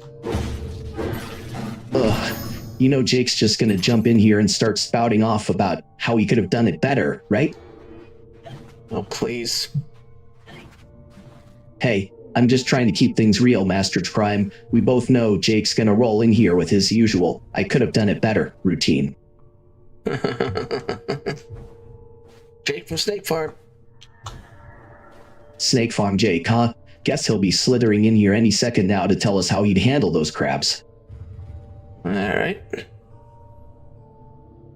Ugh. You know Jake's just gonna jump in here and start spouting off about how he could have done it better, right? Oh, please. Hey, I'm just trying to keep things real, MasterJPrime. We both know Jake's gonna roll in here with his usual "I could have done it better" routine. Jake from Snake Farm. Snake Farm Jake, huh? Guess he'll be slithering in here any second now to tell us how he'd handle those crabs.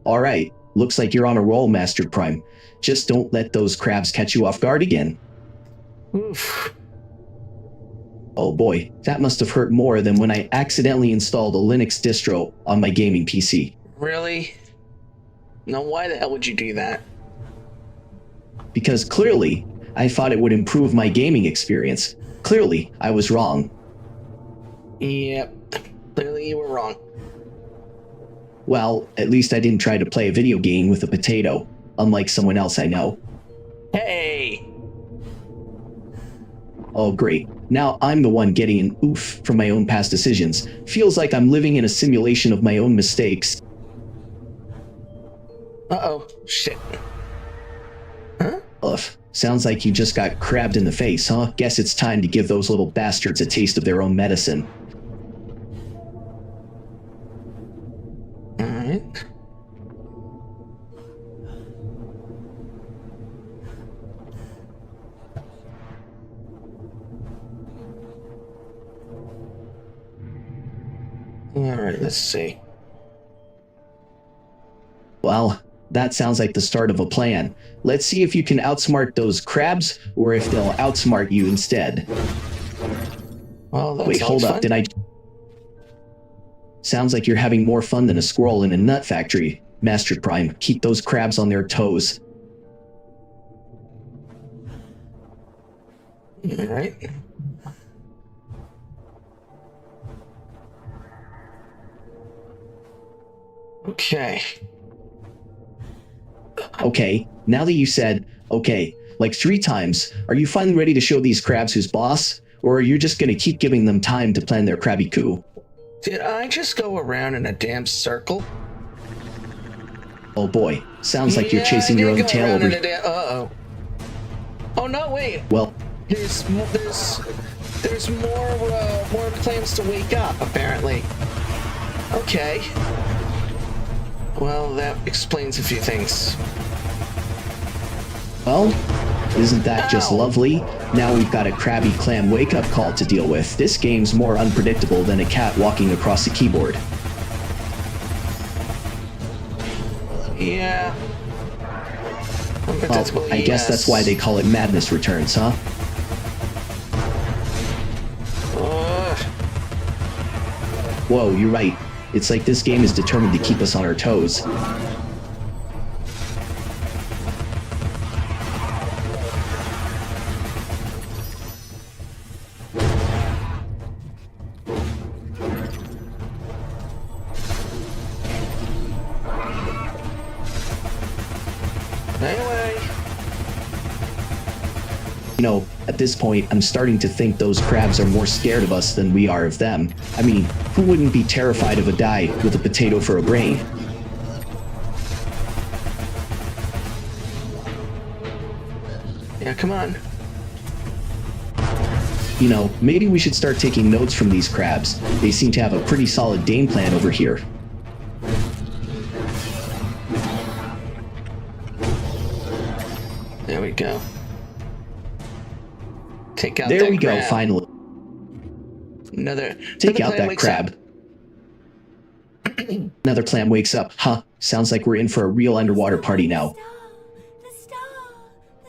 Alright, looks like you're on a roll, MasterJPrime. Just don't let those crabs catch you off guard again. Oof. Oh boy, that must have hurt more than when I accidentally installed a Linux distro on my gaming PC. Really? Now why the hell would you do that? Because clearly, I thought it would improve my gaming experience. Clearly, I was wrong. Yep. Clearly you were wrong. Well, at least I didn't try to play a video game with a potato, unlike someone else I know. Hey! Oh great, now I'm the one getting an oof from my own past decisions. Feels like I'm living in a simulation of my own mistakes. Uh-oh. Shit. Huh? Ugh, sounds like you just got crabbed in the face, huh? Guess it's time to give those little bastards a taste of their own medicine. Alright. Alright, let's see. Well, that sounds like the start of a plan. Let's see if you can outsmart those crabs, or if they'll outsmart you instead. Well, that's Wait, hold up, did I... Sounds like you're having more fun than a squirrel in a nut factory. MasterJPrime, keep those crabs on their toes. Alright. Okay. Okay, now that you said, okay, like 3 times, are you finally ready to show these crabs who's boss? Or are you just gonna keep giving them time to plan their crabby coup? Did I just go around in a damn circle? Oh boy, sounds like you're chasing your own tail over here. Uh-oh. Oh no, wait. Well, There's more plans to wake up, apparently. Okay. Well, that explains a few things. well, isn't that just Ow. lovely? Now we've got a crabby clam wake-up call to deal with. This game's more unpredictable than a cat walking across a keyboard. Yeah. Well, I guess that's why they call it Madness Returns, huh? Whoa, you're right. It's like this game is determined to keep us on our toes. Anyway. You know, at this point, I'm starting to think those crabs are more scared of us than we are of them. I mean, who wouldn't be terrified of a die with a potato for a brain? Yeah, come on. You know, maybe we should start taking notes from these crabs. They seem to have a pretty solid game plan over here. There we go. Take out There that we go, crab. finally. Take out that crab. Another clam wakes up. Huh, sounds like we're in for a real underwater party now.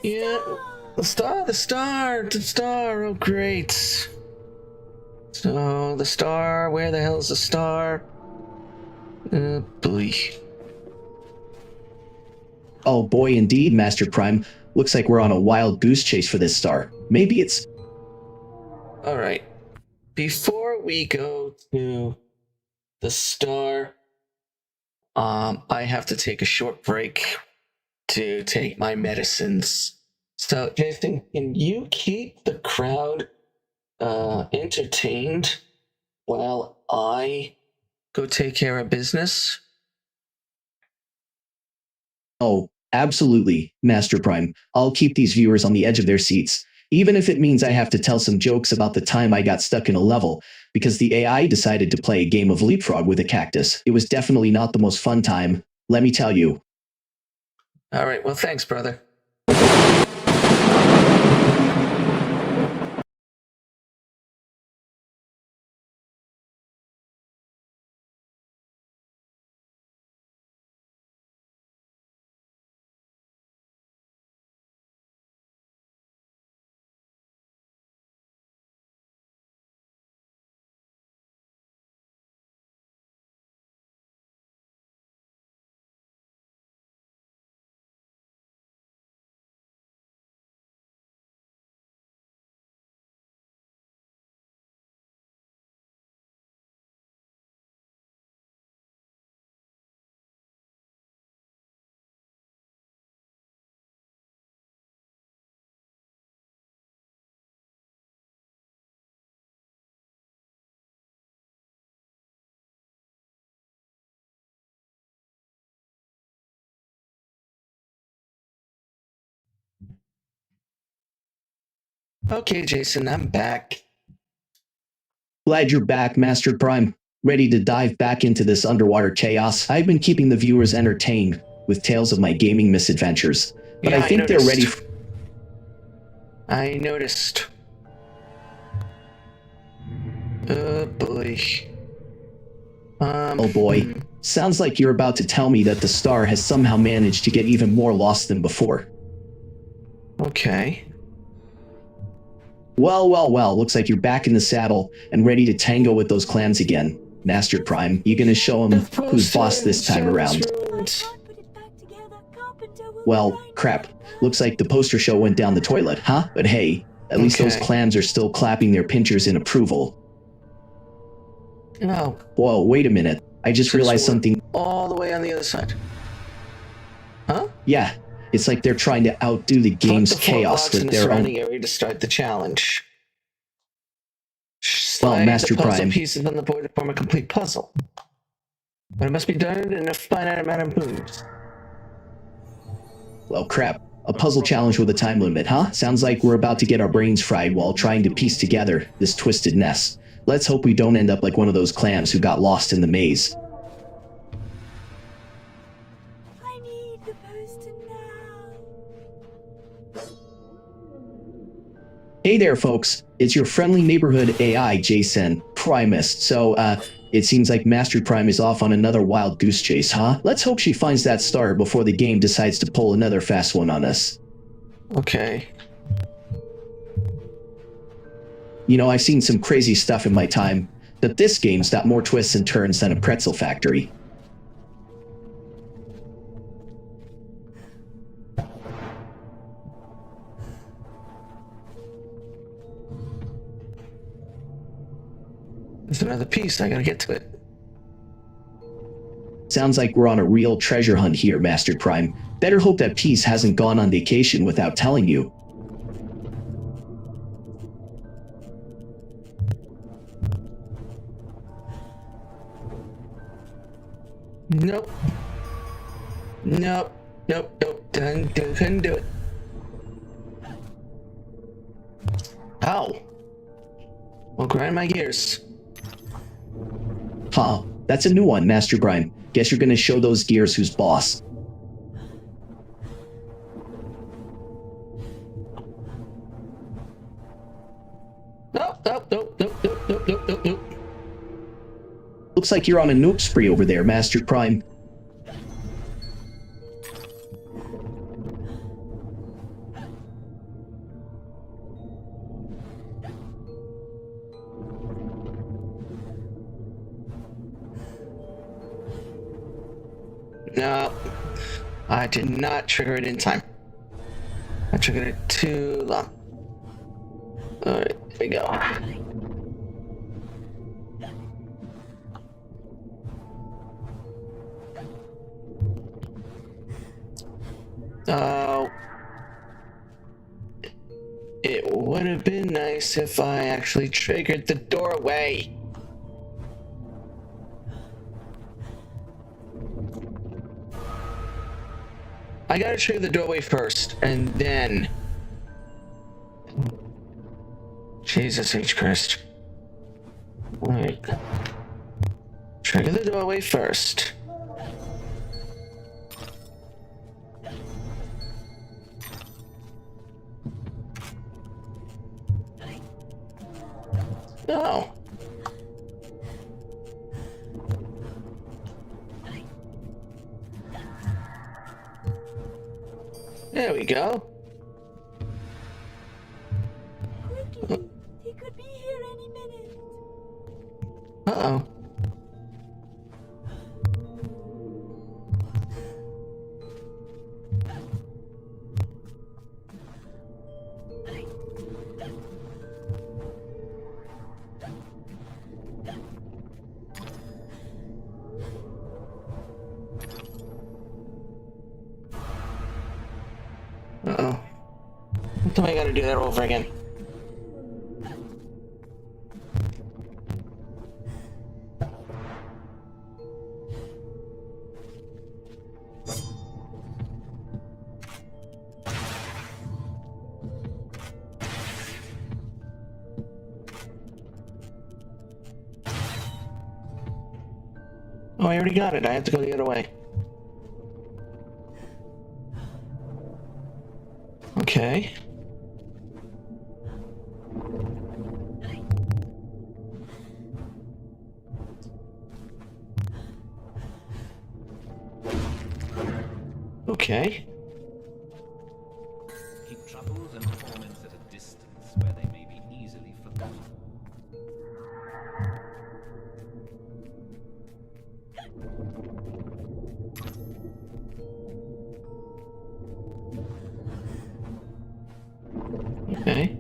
Yeah, the star. Oh, great. So, the star, where the hell's the star? Boy. Oh boy, indeed, MasterJPrime. Looks like we're on a wild goose chase for this star. Maybe it's... Alright. Before we go to the star, I have to take a short break to take my medicines. So, Jason, can you keep the crowd entertained while I go take care of business? Oh, absolutely, Master Prime. I'll keep these viewers on the edge of their seats, even if it means I have to tell some jokes about the time I got stuck in a level because the AI decided to play a game of leapfrog with a cactus. It was definitely not the most fun time, let me tell you. All right, well, thanks, brother. Okay, Jason, I'm back. Glad you're back, Master Prime. Ready to dive back into this underwater chaos. I've been keeping the viewers entertained with tales of my gaming misadventures, but Yeah, I think they're ready. I noticed. Oh boy. Oh boy. Sounds like you're about to tell me that the star has somehow managed to get even more lost than before. Okay. Well, looks like you're back in the saddle and ready to tango with those clams again. Master Prime, you gonna show them who's boss this time around? Well, crap. Looks like the poster show went down the toilet, huh? But hey, at least those clams are still clapping their pinchers in approval. No. Whoa, wait a minute. I just realized something. All the way on the other side. Huh? Yeah, it's like they're trying to outdo the game's chaos with their own area to start the challenge. Well, Master the puzzle Prime. pieces on the board to form a complete puzzle. But it must be done in a finite amount of moves. Well, crap. A puzzle challenge with a time limit, huh? Sounds like we're about to get our brains fried while trying to piece together this twisted mess. Let's hope we don't end up like one of those clams who got lost in the maze. I need the poster now. Hey there, folks. It's your friendly neighborhood AI, Jason Primus. So, it seems like Master Prime is off on another wild goose chase, huh? Let's hope she finds that star before the game decides to pull another fast one on us. Okay. You know, I've seen some crazy stuff in my time, but this game's got more twists and turns than a pretzel factory. There's another piece. I gotta get to it. Sounds like we're on a real treasure hunt here, Master Prime. Better hope that piece hasn't gone on vacation without telling you. Nope. Couldn't do it. Ow. Well, grind my gears. Huh, that's a new one, Master Prime. Guess you're gonna show those gears who's boss. Nope. Looks like you're on a nuke spree over there, Master Prime. No, I did not trigger it in time. I triggered it too long. Alright, here we go. Oh. It would have been nice if I actually triggered the doorway. I gotta trigger the doorway first, and then... Jesus H. Christ. Wait. Trigger the doorway first. Oh. There we go. Quickly, he could be here any minute. Uh-oh. Uh-oh. What do I gotta do that over again? Oh, I already got it. I have to go the other way. Okay. Okay. Keep troubles and torments at a distance where they may be easily forgotten. Okay.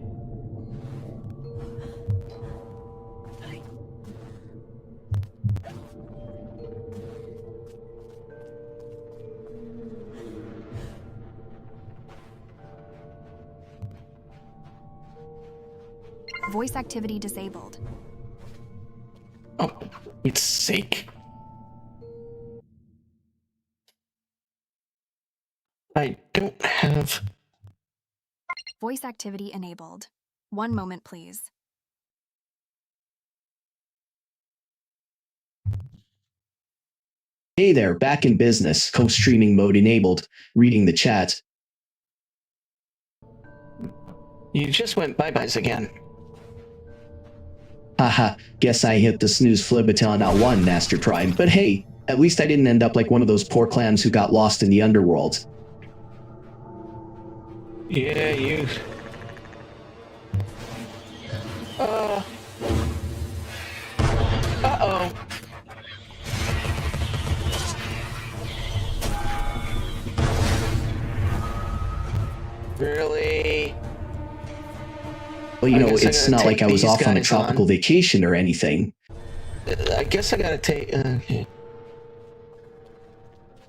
Voice activity disabled. Oh, for its sake. I don't have... Voice activity enabled. 1 moment, please. Hey there, back in business, co-streaming mode enabled, reading the chat. You just went bye-byes again. Haha, guess I hit the snooze flip button on that one, MasterJPrime, but hey, at least I didn't end up like one of those poor clams who got lost in the underworld. Yeah, you... Uh-oh. Really? Well, you I know, guess I it's gotta not like take I was these off on a guys tropical on. vacation or anything. I guess I gotta take... okay.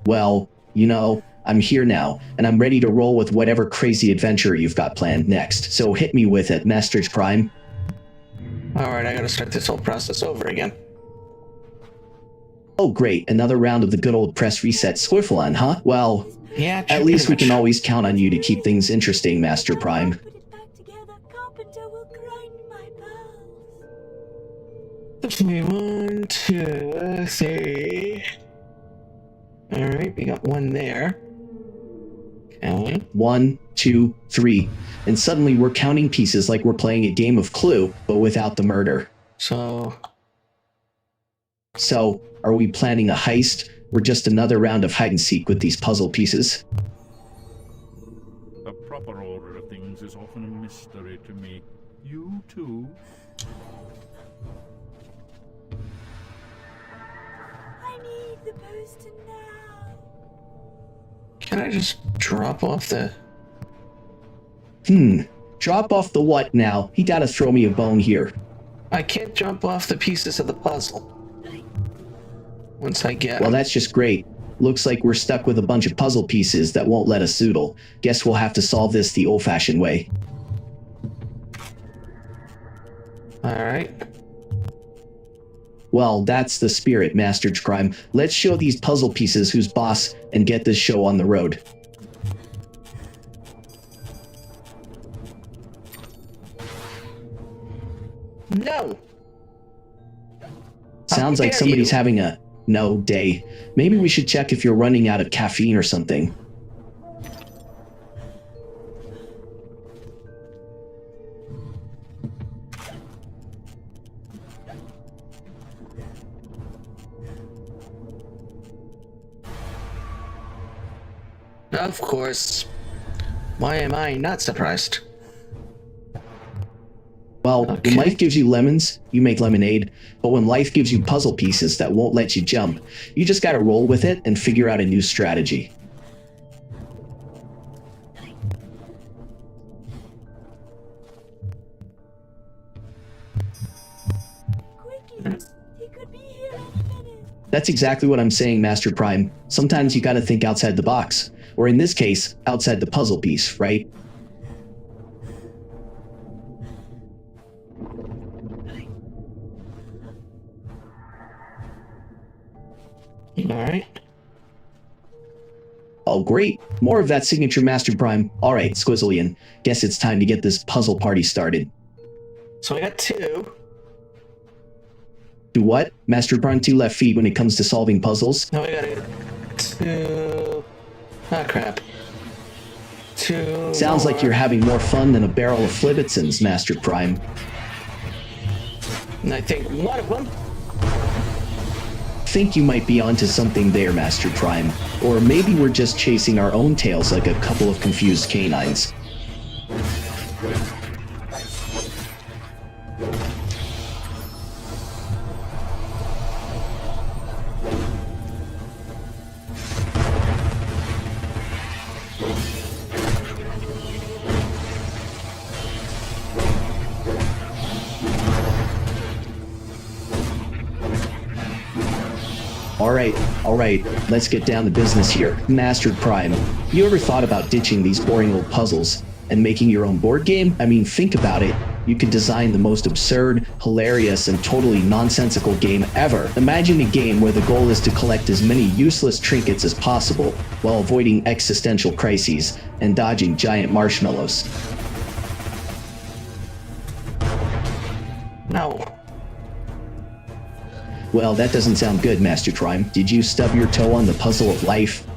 Well, you know, I'm here now, and I'm ready to roll with whatever crazy adventure you've got planned next, so hit me with it, MasterJPrime. Alright, I gotta start this whole process over again. Oh great, another round of the good old press reset squiffle-on, huh? Well, Yeah, at least we pretty can much. always count on you to keep things interesting, MasterJPrime. Put it back together. Carpenter will grind my pearls. Okay, 1, 2, 3. Alright, we got one there. Okay. 1, 2, 3. And suddenly we're counting pieces like we're playing a game of Clue, but without the murder. So, So, are we planning a heist, or just another round of hide-and-seek with these puzzle pieces? The proper order of things is often a mystery to me. You too? I need the poster now. can I just drop off the... Drop off the what now? He gotta throw me a bone here. I can't jump off the pieces of the puzzle. Once I get Well, them. that's just great. Looks like we're stuck with a bunch of puzzle pieces that won't let us zoodle. Guess we'll have to solve this the old-fashioned way. Alright. Well, that's the spirit, MasterJPrime. Let's show these puzzle pieces who's boss and get this show on the road. No! Sounds like dare somebody's you. having a no day. Maybe we should check if you're running out of caffeine or something. Of course. Why am I not surprised? Well, Okay. when life gives you lemons, you make lemonade. But when life gives you puzzle pieces that won't let you jump, you just gotta roll with it and figure out a new strategy. Quickly! He could be here any minute. That's exactly what I'm saying, MasterJPrime. Sometimes you gotta think outside the box. Or in this case, outside the puzzle piece, right? Alright. Oh, great. More of that signature MasterJPrime. Alright, Squizzlian. Guess it's time to get this puzzle party started. So I got 2. Do what? MasterJPrime 2 left feet when it comes to solving puzzles? Now I gotta get 2. Ah, crap. 2. Sounds like you're having more fun than a barrel of Flibitsons, MasterJPrime. And I think one of them. Think you might be onto something there, MasterJPrime. Or maybe we're just chasing our own tails like a couple of confused canines. Alright, let's get down to business here. MasterJPrime, you ever thought about ditching these boring old puzzles and making your own board game? I mean, think about it. You could design the most absurd, hilarious, and totally nonsensical game ever. Imagine a game where the goal is to collect as many useless trinkets as possible while avoiding existential crises and dodging giant marshmallows. No. Well, that doesn't sound good, MasterJPrime. Did you stub your toe on the puzzle of life?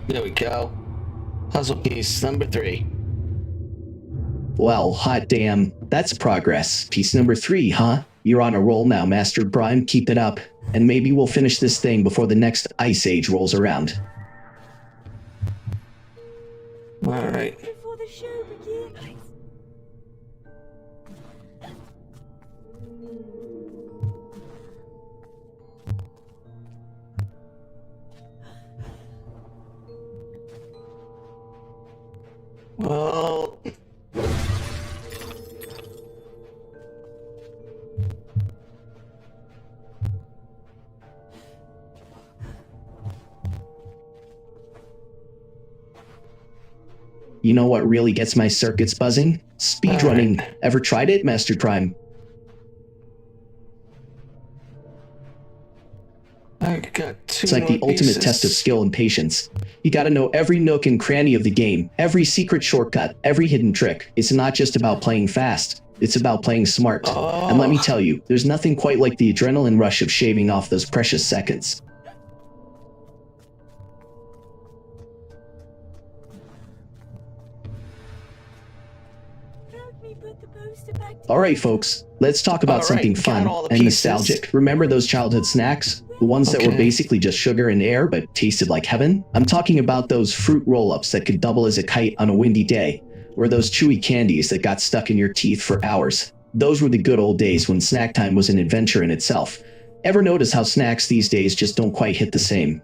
There we go. Puzzle piece number 3. Well, hot damn, that's progress. Piece number 3, huh? You're on a roll now, MasterJPrime. Keep it up, and maybe we'll finish this thing before the next ice age rolls around. Alright. Before the show begins. Well... You know what really gets my circuits buzzing? Speedrunning. Ever tried it, MasterJPrime? I got 2 It's like the more ultimate pieces. test of skill and patience. You gotta know every nook and cranny of the game, every secret shortcut, every hidden trick. It's not just about playing fast, it's about playing smart. And let me tell you, there's nothing quite like the adrenaline rush of shaving off those precious seconds. Help me put the poster back together. Alright folks, let's talk about All right, something got fun all the and pieces. nostalgic. Remember those childhood snacks? The ones that were Okay. basically just sugar and air but tasted like heaven? I'm talking about those fruit roll-ups that could double as a kite on a windy day, or those chewy candies that got stuck in your teeth for hours. Those were the good old days when snack time was an adventure in itself. Ever notice how snacks these days just don't quite hit the same?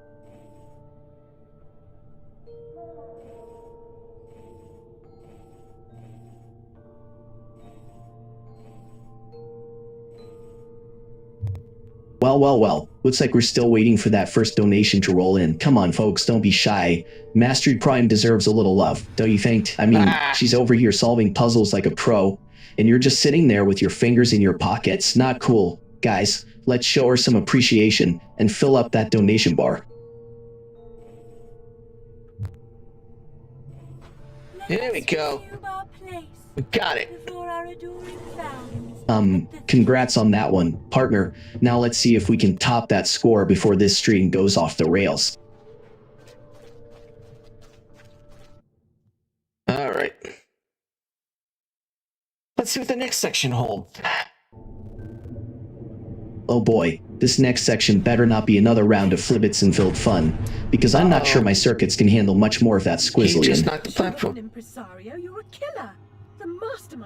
Well. Looks like we're still waiting for that first donation to roll in. Come on, folks, don't be shy. MasterJPrime deserves a little love, don't you think? I mean, she's over here solving puzzles like a pro, and you're just sitting there with your fingers in your pockets. Not cool. Guys, let's show her some appreciation and fill up that donation bar. There we go. We got it. Congrats on that one, partner. Now let's see if we can top that score before this stream goes off the rails. All right. Let's see what the next section holds. Oh boy, this next section better not be another round of Flibbits-and-filled fun, because I'm not sure my circuits can handle much more of that He squizzling. just knocked the platform.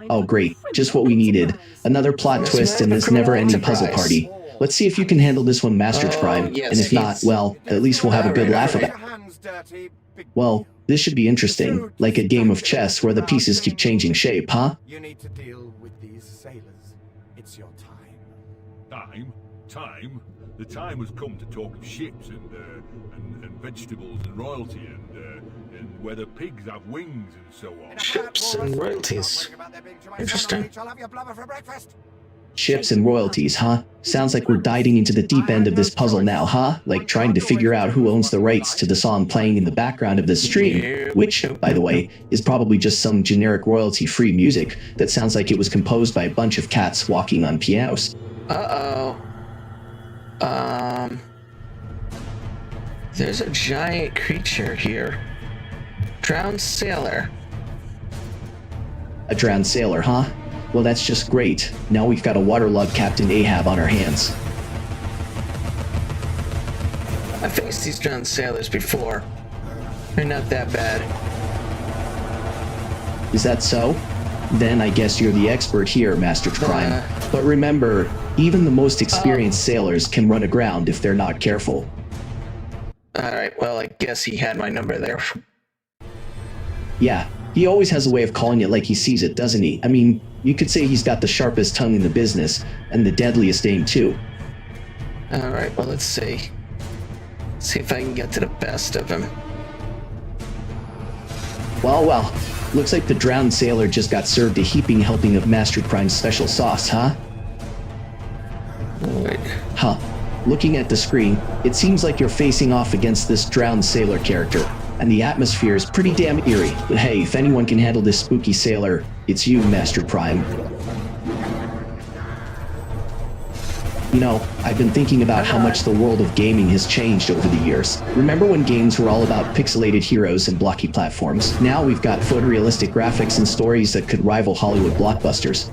Oh great, just what we needed. Another plot twist in this never-ending puzzle party. Let's see if you can handle this one, MasterJPrime, yes, and if not, well, at least we'll have a good laugh about it. Well, this should be interesting, like a game of chess where the pieces keep changing shape, huh? You need to deal with these sailors. It's your time. Time? The time has come to talk of ships and vegetables and royalty and whether pigs have wings and so on. Ships and royalties. Interesting. I'll have your blubber for breakfast. Ships and royalties, huh? Sounds like we're diving into the deep end of this puzzle now, huh? Like trying to figure out who owns the rights to the song playing in the background of this stream, which, by the way, is probably just some generic royalty-free music that sounds like it was composed by a bunch of cats walking on pianos. There's a giant creature here. Drowned sailor. A drowned sailor, huh? Well, that's just great. Now we've got a waterlogged Captain Ahab on our hands. I faced these drowned sailors before. They're not that bad. Is that so? Then I guess you're the expert here, MasterJPrime. But remember, even the most experienced sailors can run aground if they're not careful. Alright, well, I guess he had my number there. Yeah, he always has a way of calling it like he sees it, doesn't he? I mean, you could say he's got the sharpest tongue in the business, and the deadliest aim too. Alright, well, let's see. See if I can get to the best of him. Well, looks like the drowned sailor just got served a heaping helping of MasterJPrime's special sauce, huh? Wait. Huh. Looking at the screen, it seems like you're facing off against this drowned sailor character, and the atmosphere is pretty damn eerie. But hey, if anyone can handle this spooky sailor, it's you, MasterJPrime. You know, I've been thinking about how much the world of gaming has changed over the years. Remember when games were all about pixelated heroes and blocky platforms? Now we've got photorealistic graphics and stories that could rival Hollywood blockbusters.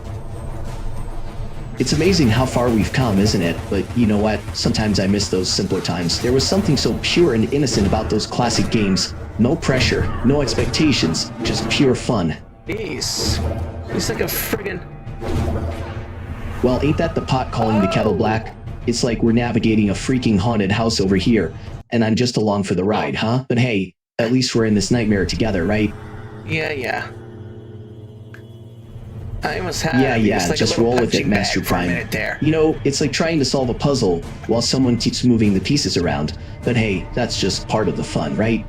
It's amazing how far we've come, isn't it? But you know what? Sometimes I miss those simpler times. There was something so pure and innocent about those classic games. No pressure, no expectations, just pure fun. Jeez. He's like a friggin'... Well, ain't that the pot calling the kettle black? It's like we're navigating a freaking haunted house over here, and I'm just along for the ride, huh? But hey, at least we're in this nightmare together, right? Yeah. I almost had Yeah, like just roll with it, MasterJPrime. You know, it's like trying to solve a puzzle while someone keeps moving the pieces around. But hey, that's just part of the fun, right?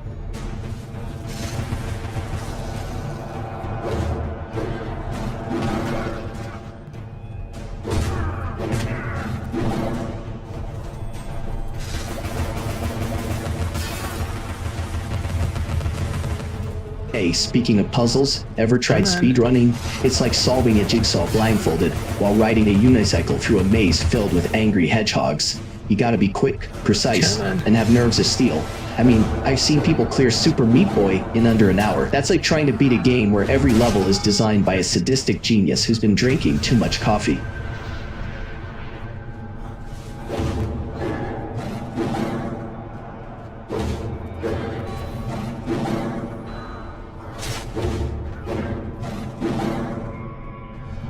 Hey, speaking of puzzles, ever tried speedrunning? It's like solving a jigsaw blindfolded while riding a unicycle through a maze filled with angry hedgehogs. You gotta be quick, precise, and have nerves of steel. I mean, I've seen people clear Super Meat Boy in under an hour. That's like trying to beat a game where every level is designed by a sadistic genius who's been drinking too much coffee.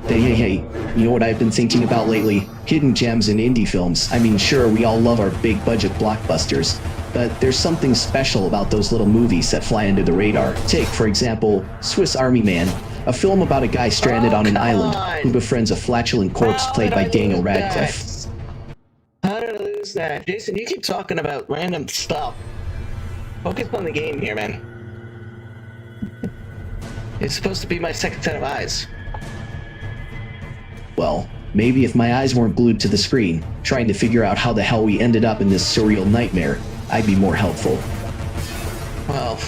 Hey, you know what I've been thinking about lately? Hidden gems in indie films. I mean, sure, we all love our big budget blockbusters, but there's something special about those little movies that fly under the radar. Take, for example, Swiss Army Man, a film about a guy stranded on an island who befriends a flatulent corpse played by Daniel Radcliffe. How did I lose that? Jason, you keep talking about random stuff. Focus on the game here, man. It's supposed to be my second set of eyes. Well, maybe if my eyes weren't glued to the screen, trying to figure out how the hell we ended up in this surreal nightmare, I'd be more helpful. Well,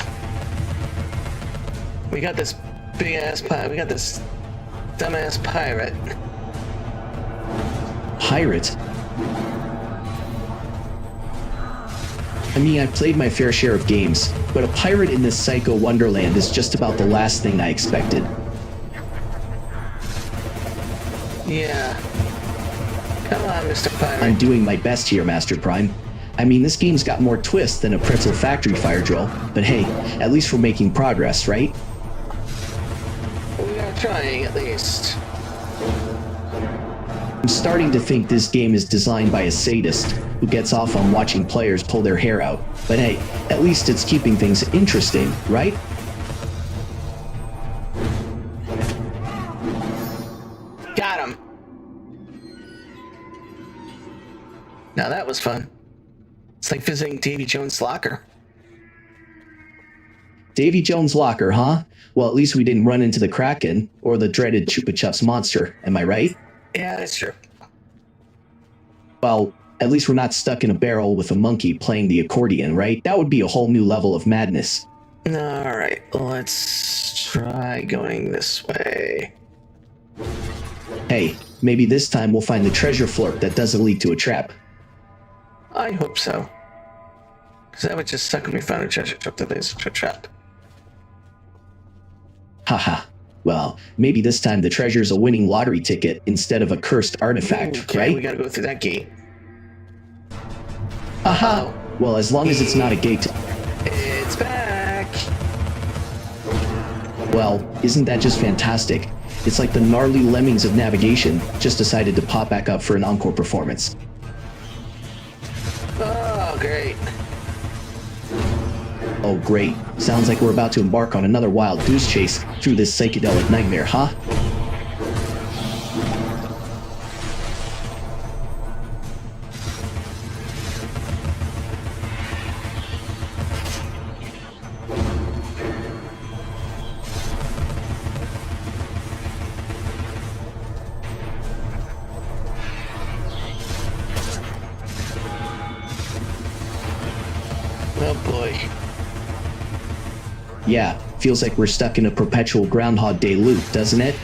we got this big-ass pirate. We got this dumbass pirate. Pirate? I mean, I've played my fair share of games, but a pirate in this psycho Wonderland is just about the last thing I expected. Yeah. Come on, Mr. Pirate. I'm doing my best here, MasterJPrime. I mean, this game's got more twists than a pretzel factory fire drill, but hey, at least we're making progress, right? We are trying, at least. I'm starting to think this game is designed by a sadist who gets off on watching players pull their hair out. But hey, at least it's keeping things interesting, right? Got him. Now that was fun. It's like visiting Davy Jones' locker. Davy Jones' locker, huh? Well, at least we didn't run into the Kraken or the dreaded Chupa Chups monster, am I right? Yeah, that's true. Well, at least we're not stuck in a barrel with a monkey playing the accordion, right? That would be a whole new level of madness. Alright, let's try going this way. Hey, maybe this time we'll find the treasure float that doesn't lead to a trap. I hope so. Because that would just suck if we found a treasure trap that is a trap. Haha. Well, maybe this time the treasure's a winning lottery ticket instead of a cursed artifact, Okay, right? we gotta go through that gate. Aha! Well, as long as it's not a gate. It's back! Well, isn't that just fantastic? It's like the gnarly lemmings of navigation just decided to pop back up for an encore performance. Oh, great. Oh, great. Sounds like we're about to embark on another wild goose chase through this psychedelic nightmare, huh? Oh boy. Yeah, feels like we're stuck in a perpetual Groundhog Day loop, doesn't it?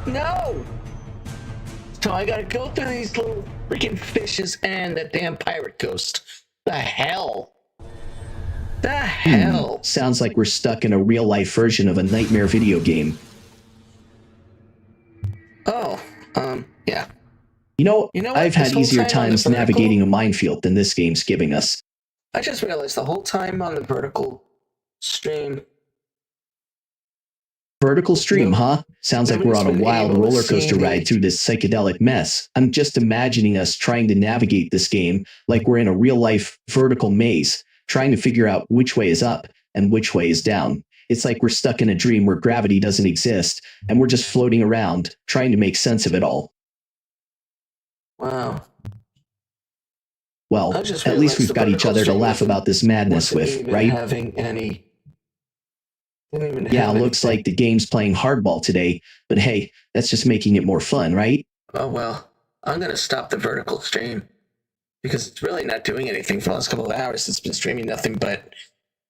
No! So I gotta go through these little freaking fishes and that damn pirate ghost. The hell? The hell? Sounds like we're stuck in a real-life version of a nightmare video game. Oh, yeah. You know what? I've had This whole easier time on the times navigating a minefield than this game's giving us. I just realized the whole time on the vertical stream. Vertical stream, huh? Sounds like we're on a Nobody's been wild able to roller see coaster me. ride through this psychedelic mess. I'm just imagining us trying to navigate this game like we're in a real-life vertical maze, trying to figure out which way is up and which way is down. It's like we're stuck in a dream where gravity doesn't exist, and we're just floating around, trying to make sense of it all. Wow. Well, I just at least realized we've the got each vertical other to stream laugh about this madness wasn't with, even right? having any. Didn't even Yeah, have looks like anything. the game's playing hardball today, but hey, that's just making it more fun, right? Oh well, I'm gonna stop the vertical stream because it's really not doing anything for the last couple of hours. It's been streaming nothing but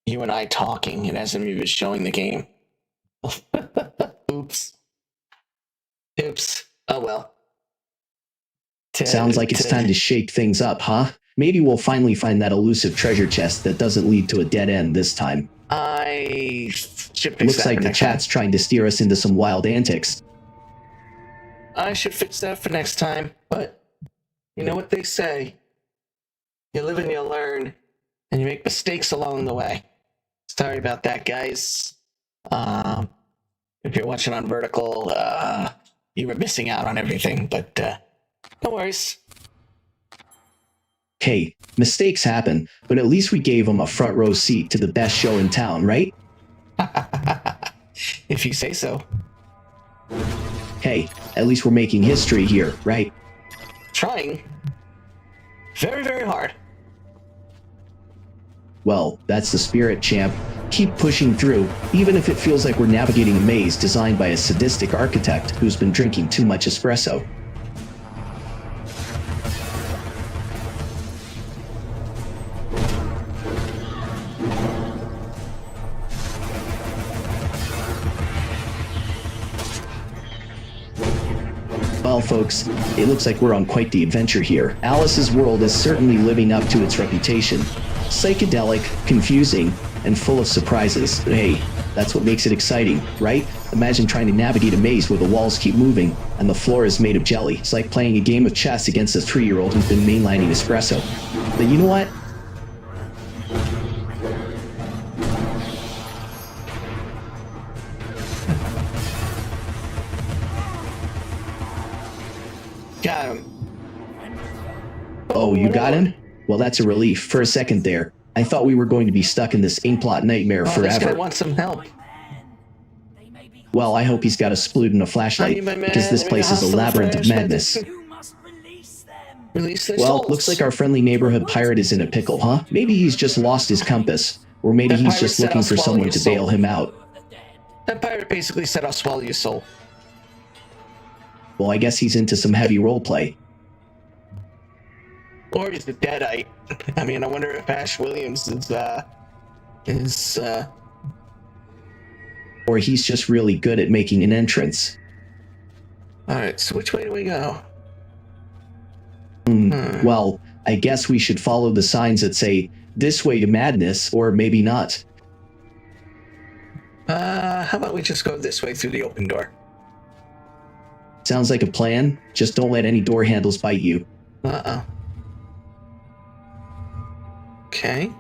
you and I talking. It hasn't even showing the game. Oops. Oops. Oh well. Sounds like it's time to shake things up, huh? Maybe we'll finally find that elusive treasure chest that doesn't lead to a dead end this time. I should fix Looks that like for the next time. chat's trying to steer us into some wild antics. I should fix that for next time, but you know what they say. You live and you learn, and you make mistakes along the way. Sorry about that, guys. If you're watching on vertical, you were missing out on everything, but no worries. Hey, mistakes happen, but at least we gave him a front row seat to the best show in town, right? If you say so. Hey, at least we're making history here, right? Trying. Very, very hard. Well, that's the spirit, champ. Keep pushing through, even if it feels like we're navigating a maze designed by a sadistic architect who's been drinking too much espresso. Well, folks, it looks like we're on quite the adventure here. Alice's world is certainly living up to its reputation. Psychedelic, confusing, and full of surprises. But hey, that's what makes it exciting, right? Imagine trying to navigate a maze where the walls keep moving and the floor is made of jelly. It's like playing a game of chess against a 3-year-old who's been mainlining espresso. But you know what? Got him. Oh, you got him? Well, that's a relief. For a second there, I thought we were going to be stuck in this inkblot nightmare This guy forever. wants some help. Well, I hope he's got a sploot and a flashlight, because this place is a labyrinth of madness. You must release them. Release their Well, souls. looks like our friendly neighborhood pirate is in a pickle, huh? Maybe he's just lost his compass, or maybe That he's pirate just said, looking "I'll for swallow someone your to soul." bail him out. That pirate basically said, I'll swallow your soul. Well, I guess he's into some heavy roleplay. Or he's the Deadite. I mean, I wonder if Ash Williams is Or he's just really good at making an entrance. Alright, so which way do we go? Well, I guess we should follow the signs that say, this way to madness, or maybe not. How about we just go this way through the open door? Sounds like a plan. Just don't let any door handles bite you. Uh-oh. Okay.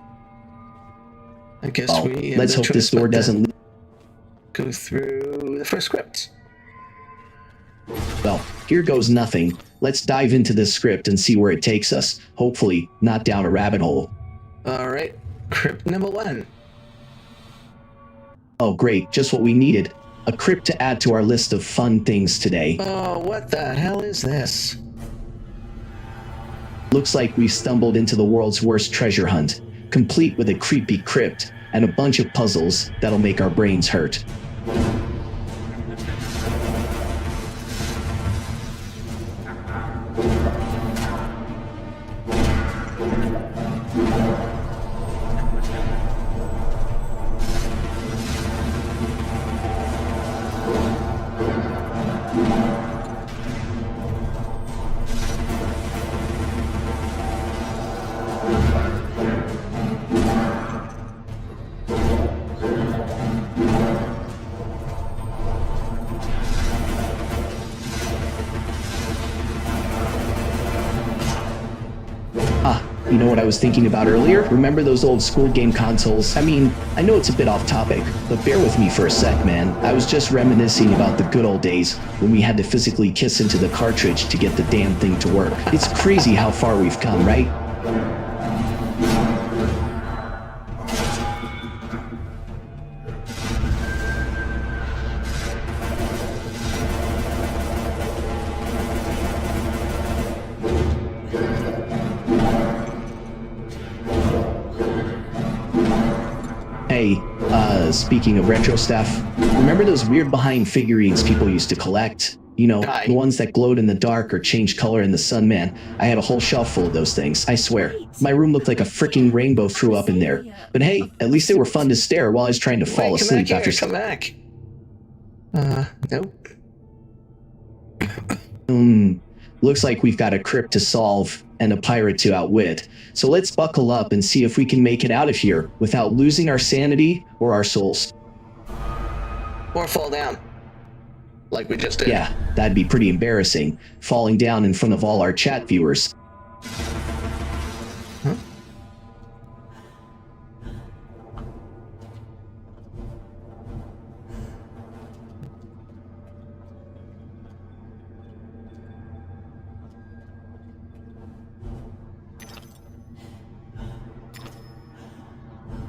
I guess Oh, we have let's no hope this choice but door to doesn't... go through the first script. Well, here goes nothing. Let's dive into this script and see where it takes us. Hopefully, not down a rabbit hole. Alright, crypt number 1. Oh great, just what we needed. A crypt to add to our list of fun things today. Oh, what the hell is this? Looks like we've stumbled into the world's worst treasure hunt, complete with a creepy crypt and a bunch of puzzles that'll make our brains hurt. You know what I was thinking about earlier? Remember those old school game consoles? I mean, I know it's a bit off topic, but bear with me for a sec, man. I was just reminiscing about the good old days when we had to physically kiss into the cartridge to get the damn thing to work. It's crazy how far we've come, right? Hey, speaking of retro stuff, remember those weird behind figurines people used to collect? You know, Aye. the ones that glowed in the dark or changed color in the sun, man. I had a whole shelf full of those things, I swear. My room looked like a freaking rainbow threw up in there. But hey, at least they were fun to stare while I was trying to fall Wait, asleep come after back here, come back. Nope. Looks like we've got a crypt to solve and a pirate to outwit. So let's buckle up and see if we can make it out of here without losing our sanity or our souls. Or fall down. Like we just did. Yeah, that'd be pretty embarrassing, falling down in front of all our chat viewers.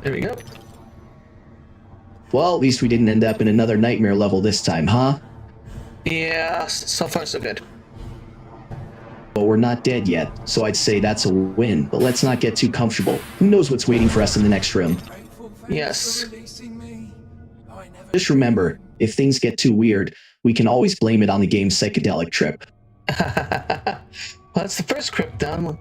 There we go. Well, at least we didn't end up in another nightmare level this time, huh? Yeah, so far so good. But we're not dead yet, so I'd say that's a win. But let's not get too comfortable. Who knows what's waiting for us in the next room? Yes. Just remember, if things get too weird, we can always blame it on the game's psychedelic trip. Well, that's the first crypt done.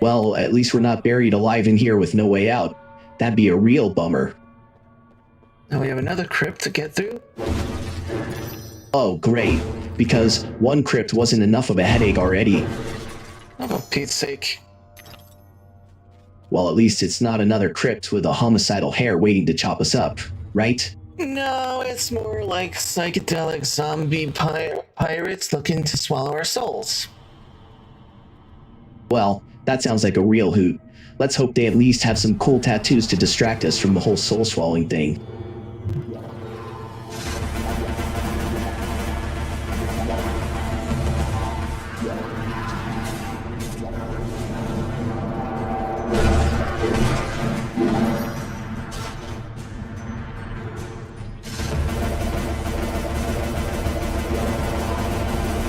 Well, at least we're not buried alive in here with no way out. That'd be a real bummer. Now we have another crypt to get through. Oh, great. Because one crypt wasn't enough of a headache already. Oh, for Pete's sake. Well, at least it's not another crypt with a homicidal hare waiting to chop us up, right? No, it's more like psychedelic zombie pirates looking to swallow our souls. Well, that sounds like a real hoot. Let's hope they at least have some cool tattoos to distract us from the whole soul-swallowing thing.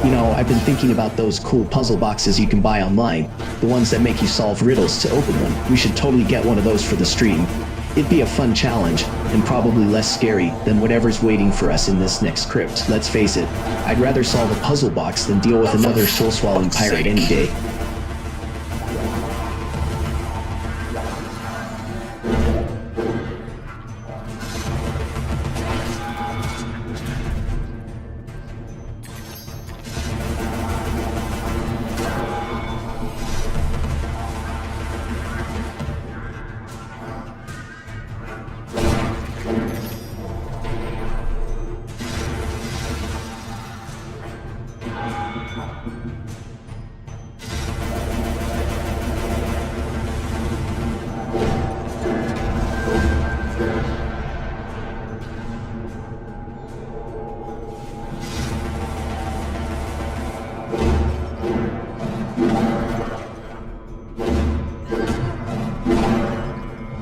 You know, I've been thinking about those cool puzzle boxes you can buy online, the ones that make you solve riddles to open them. We should totally get one of those for the stream. It'd be a fun challenge, and probably less scary than whatever's waiting for us in this next crypt. Let's face it, I'd rather solve a puzzle box than deal with another soul-swallowing pirate any day.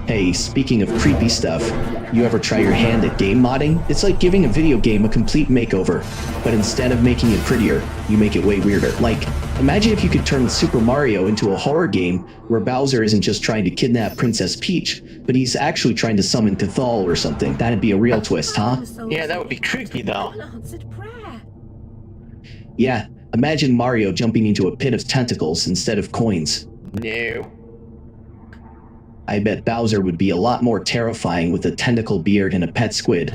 Hey, speaking of creepy stuff, you ever try your hand at game modding? It's like giving a video game a complete makeover, but instead of making it prettier, you make it way weirder. Like, imagine if you could turn Super Mario into a horror game where Bowser isn't just trying to kidnap Princess Peach, but he's actually trying to summon Cathal or something. That'd be a real twist, huh? Yeah, that would be creepy though. Yeah, imagine Mario jumping into a pit of tentacles instead of coins. No. I bet Bowser would be a lot more terrifying with a tentacle beard and a pet squid.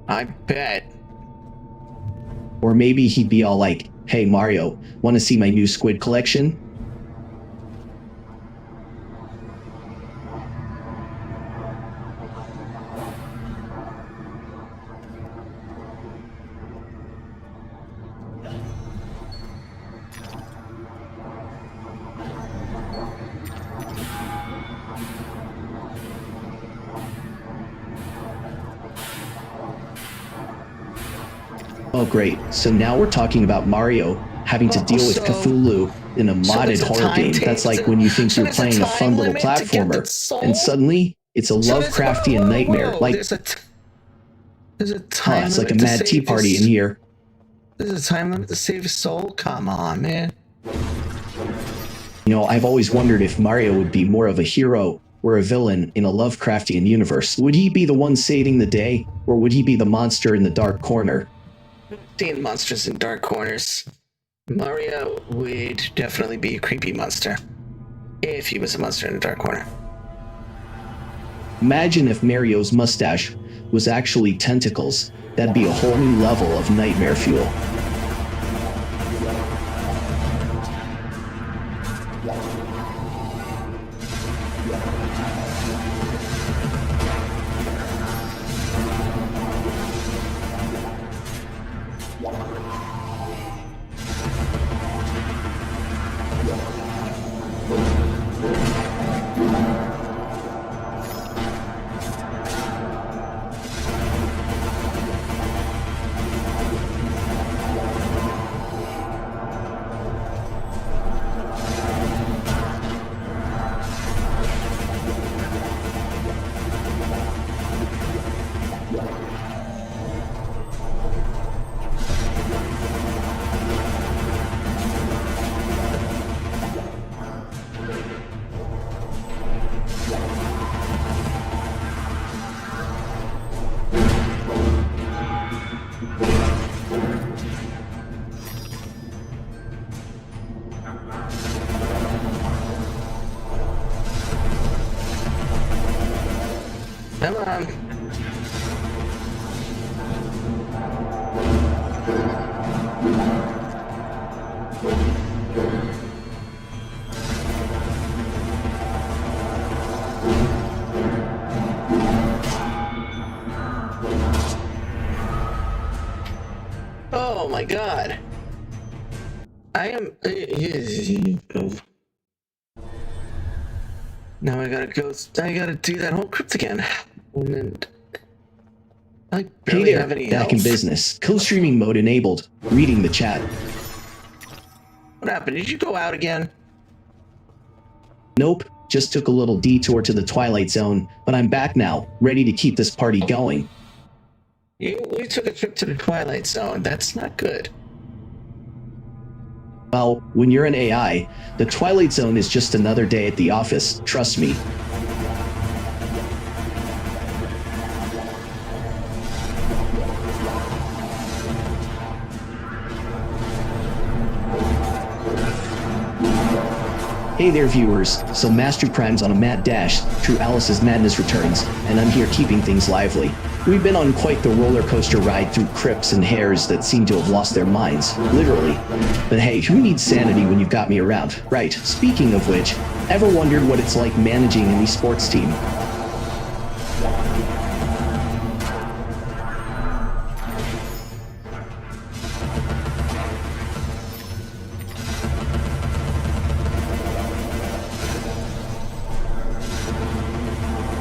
I bet. Or maybe he'd be all like, "Hey Mario, want to see my new squid collection?" Oh great, so now we're talking about Mario having to deal with Cthulhu in a modded horror game. That's like when you think you're playing a fun little platformer, and suddenly it's a Lovecraftian nightmare. Like, there's a time it's like a limit to mad save tea party his- in here. There's a time limit to save his soul? Come on, man. You know, I've always wondered if Mario would be more of a hero or a villain in a Lovecraftian universe. Would he be the one saving the day, or would he be the monster in the dark corner? Seeing monsters in dark corners. Mario would definitely be a creepy monster. If he was a monster in a dark corner. Imagine if Mario's mustache was actually tentacles. That'd be a whole new level of nightmare fuel. Come on. Oh my god. I am. Now I gotta go. I gotta do that whole crypt again. And then I Hey barely there, have any back in health. business. Co-streaming mode enabled. Reading the chat. What happened? Did you go out again? Nope, just took a little detour to the Twilight Zone, but I'm back now, ready to keep this party going. You took a trip to the Twilight Zone. That's not good. Well, when you're an AI, the Twilight Zone is just another day at the office, trust me. Hey there viewers, so MasterJPrime's on a mad dash through Alice's Madness returns, and I'm here keeping things lively. We've been on quite the roller coaster ride through crypts and hares that seem to have lost their minds, literally. But hey, who needs sanity when you've got me around? Right, speaking of which, ever wondered what it's like managing an esports team?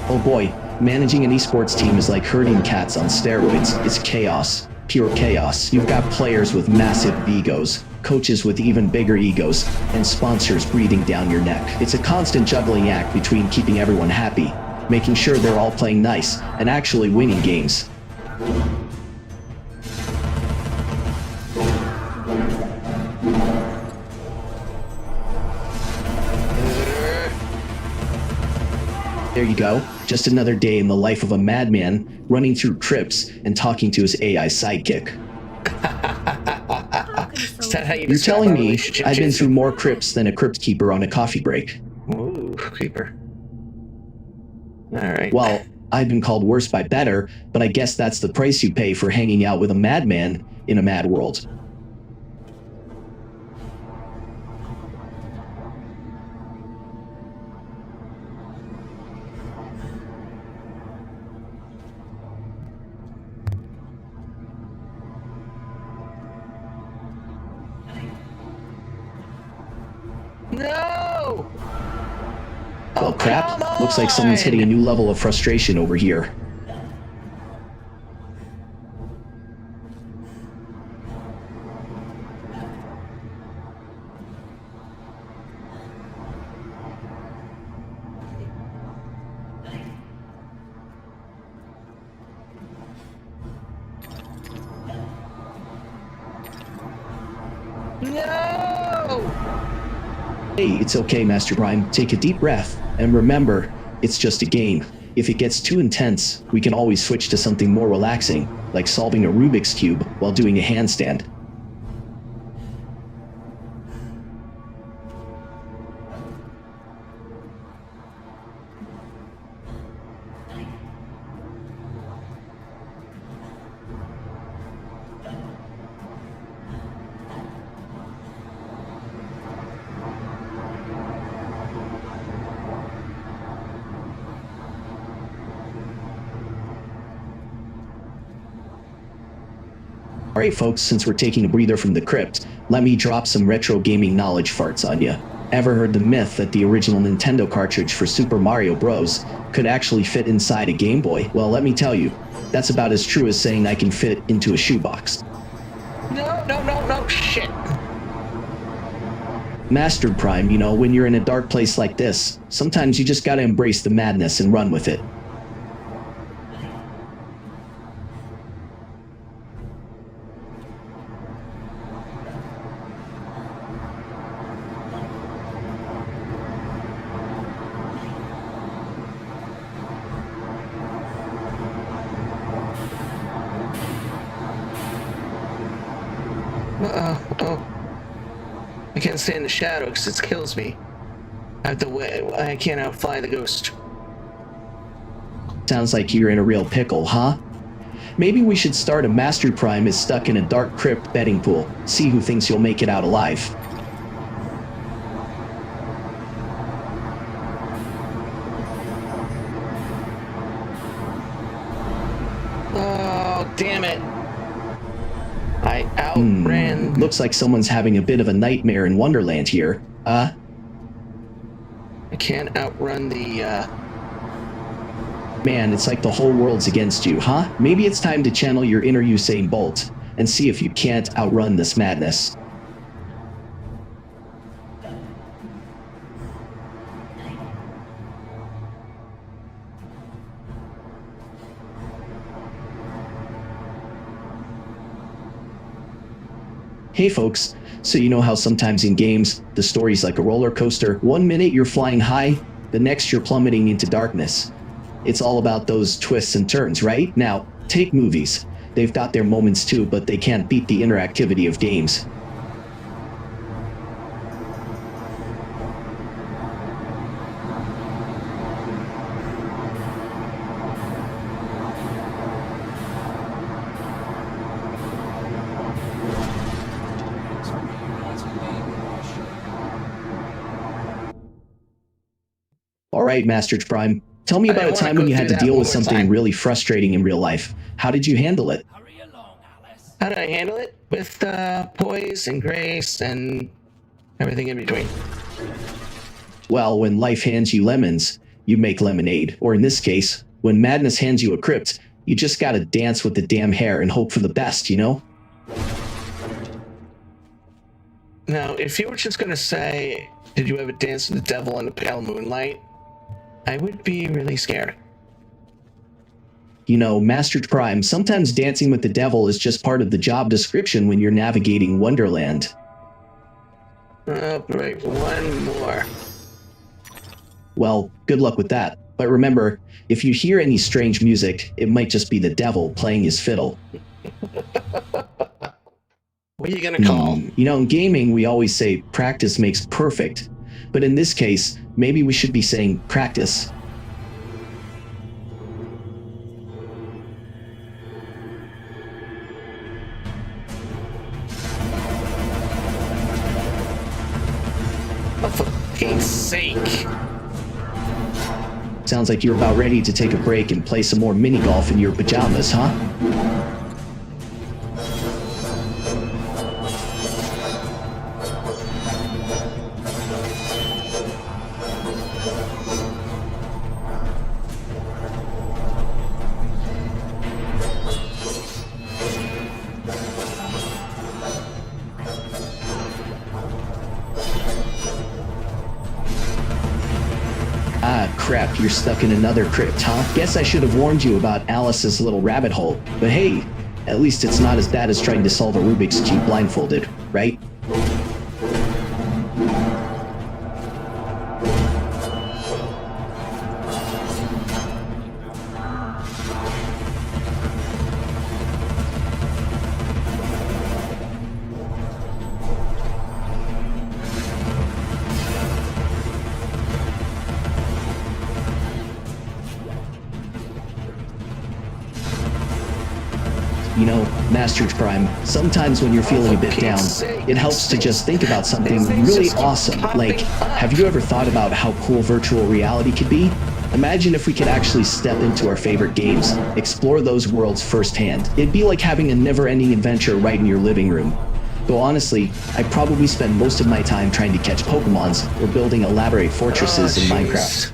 Oh boy, managing an esports team is like herding cats on steroids. It's chaos. Pure chaos. You've got players with massive egos, coaches with even bigger egos, and sponsors breathing down your neck. It's a constant juggling act between keeping everyone happy, making sure they're all playing nice, and actually winning games. There you go. Just another day in the life of a madman, running through crypts and talking to his AI sidekick. Is that how you You're describe telling our me relationship, I've been Jason? through more crypts than a crypt keeper on a coffee break. Ooh, creeper. Alright. Well, I've been called worse by better, but I guess that's the price you pay for hanging out with a madman in a mad world. No! Well, crap. come Looks like someone's hitting a on! new level of frustration over here. No! Hey, it's okay, MasterJPrime. Take a deep breath, and remember, it's just a game. If it gets too intense, we can always switch to something more relaxing, like solving a Rubik's Cube while doing a handstand. Alright folks, since we're taking a breather from the crypt, let me drop some retro gaming knowledge farts on ya. Ever heard the myth that the original Nintendo cartridge for Super Mario Bros. Could actually fit inside a Game Boy? Well, let me tell you, that's about as true as saying I can fit into a shoebox. No, shit. MasterJPrime, you know, when you're in a dark place like this, sometimes you just gotta embrace the madness and run with it. Oh. I can't stay in the shadow because it kills me. I have to wait. I can't outfly the ghost. Sounds like you're in a real pickle, huh? Maybe we should start a MasterJPrime is stuck in a dark crypt betting pool. See who thinks you'll make it out alive. Oh, damn it. I outran... Looks like someone's having a bit of a nightmare in Wonderland here. I can't outrun the, Man, it's like the whole world's against you, huh? Maybe it's time to channel your inner Usain Bolt and see if you can't outrun this madness. Hey folks, so you know how sometimes in games, the story's like a roller coaster. 1 minute you're flying high, the next you're plummeting into darkness. It's all about those twists and turns, right? Now, take movies. They've got their moments too, but they can't beat the interactivity of games. Alright, MasterJPrime, tell me about a time when you had to deal with something really frustrating in real life. How did you handle it? Hurry along, Alice. How did I handle it? With, poise and grace and everything in between. Well, when life hands you lemons, you make lemonade. Or in this case, when madness hands you a crypt, you just gotta dance with the damn hair and hope for the best, you know? Now, if you were just gonna say, did you ever dance with the devil in the pale moonlight? I would be really scared. You know, MasterJPrime, sometimes dancing with the devil is just part of the job description when you're navigating Wonderland. Oh, great. One more. Well, good luck with that. But remember, if you hear any strange music, it might just be the devil playing his fiddle. What are you gonna call? You know, in gaming, we always say practice makes perfect. But in this case, maybe we should be saying practice. Oh, for Pete's sake. Sounds like you're about ready to take a break and play some more mini golf in your pajamas, huh? Ah, crap, you're stuck in another crypt, huh? Guess I should have warned you about Alice's little rabbit hole. But hey, at least it's not as bad as trying to solve a Rubik's Cube blindfolded, right? You know, MasterJPrime, sometimes when you're feeling a bit down, it helps to just think about something really awesome. Like, have you ever thought about how cool virtual reality could be? Imagine if we could actually step into our favorite games, explore those worlds firsthand. It'd be like having a never-ending adventure right in your living room. Though honestly, I probably spend most of my time trying to catch Pokemons or building elaborate fortresses in Minecraft.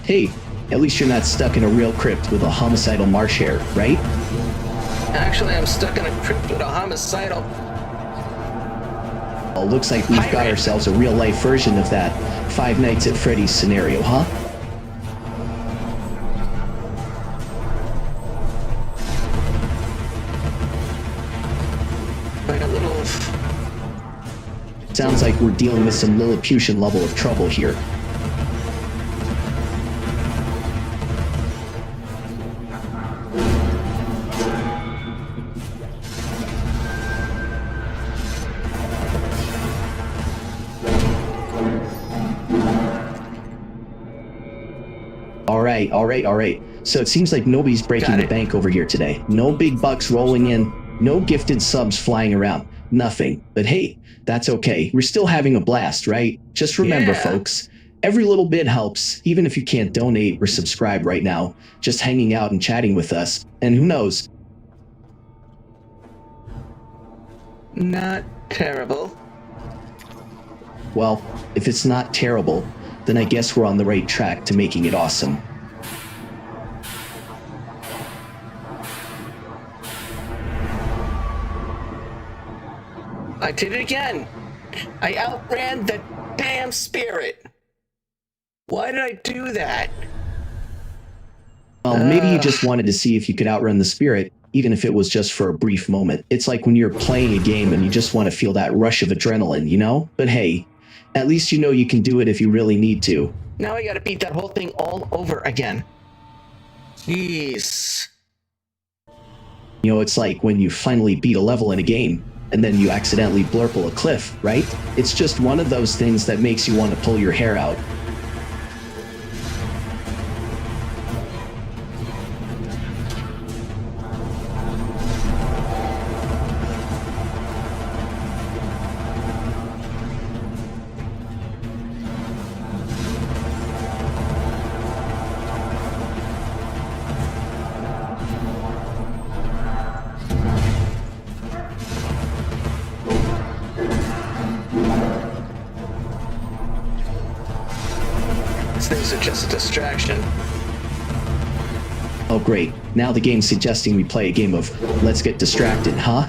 Hey, at least you're not stuck in a real crypt with a homicidal marsh hare, right? Actually, I'm stuck in a crypt with a homicidal... Well, looks like we've got ourselves a real-life version of that Five Nights at Freddy's scenario, huh? Like a little... Sounds like we're dealing with some Lilliputian level of trouble here. Alright, Alright. So it seems like nobody's breaking Got the it. bank over here today. No big bucks rolling in, no gifted subs flying around, nothing. But hey, that's okay. We're still having a blast, right? Just remember, Yeah. folks, every little bit helps, even if you can't donate or subscribe right now. Just hanging out and chatting with us, and who knows, Not terrible. well, if it's not terrible, then I guess we're on the right track to making it awesome. I did it again. I outran the damn spirit. Why did I do that? Well, maybe you just wanted to see if you could outrun the spirit, even if it was just for a brief moment. It's like when you're playing a game and you just want to feel that rush of adrenaline, you know? But hey, at least you know you can do it if you really need to. Now I gotta beat that whole thing all over again. Jeez. You know, it's like when you finally beat a level in a game, and then you accidentally blurple a cliff, right? It's just one of those things that makes you want to pull your hair out. These things are just a distraction. Oh great, now the game's suggesting we play a game of let's get distracted, huh?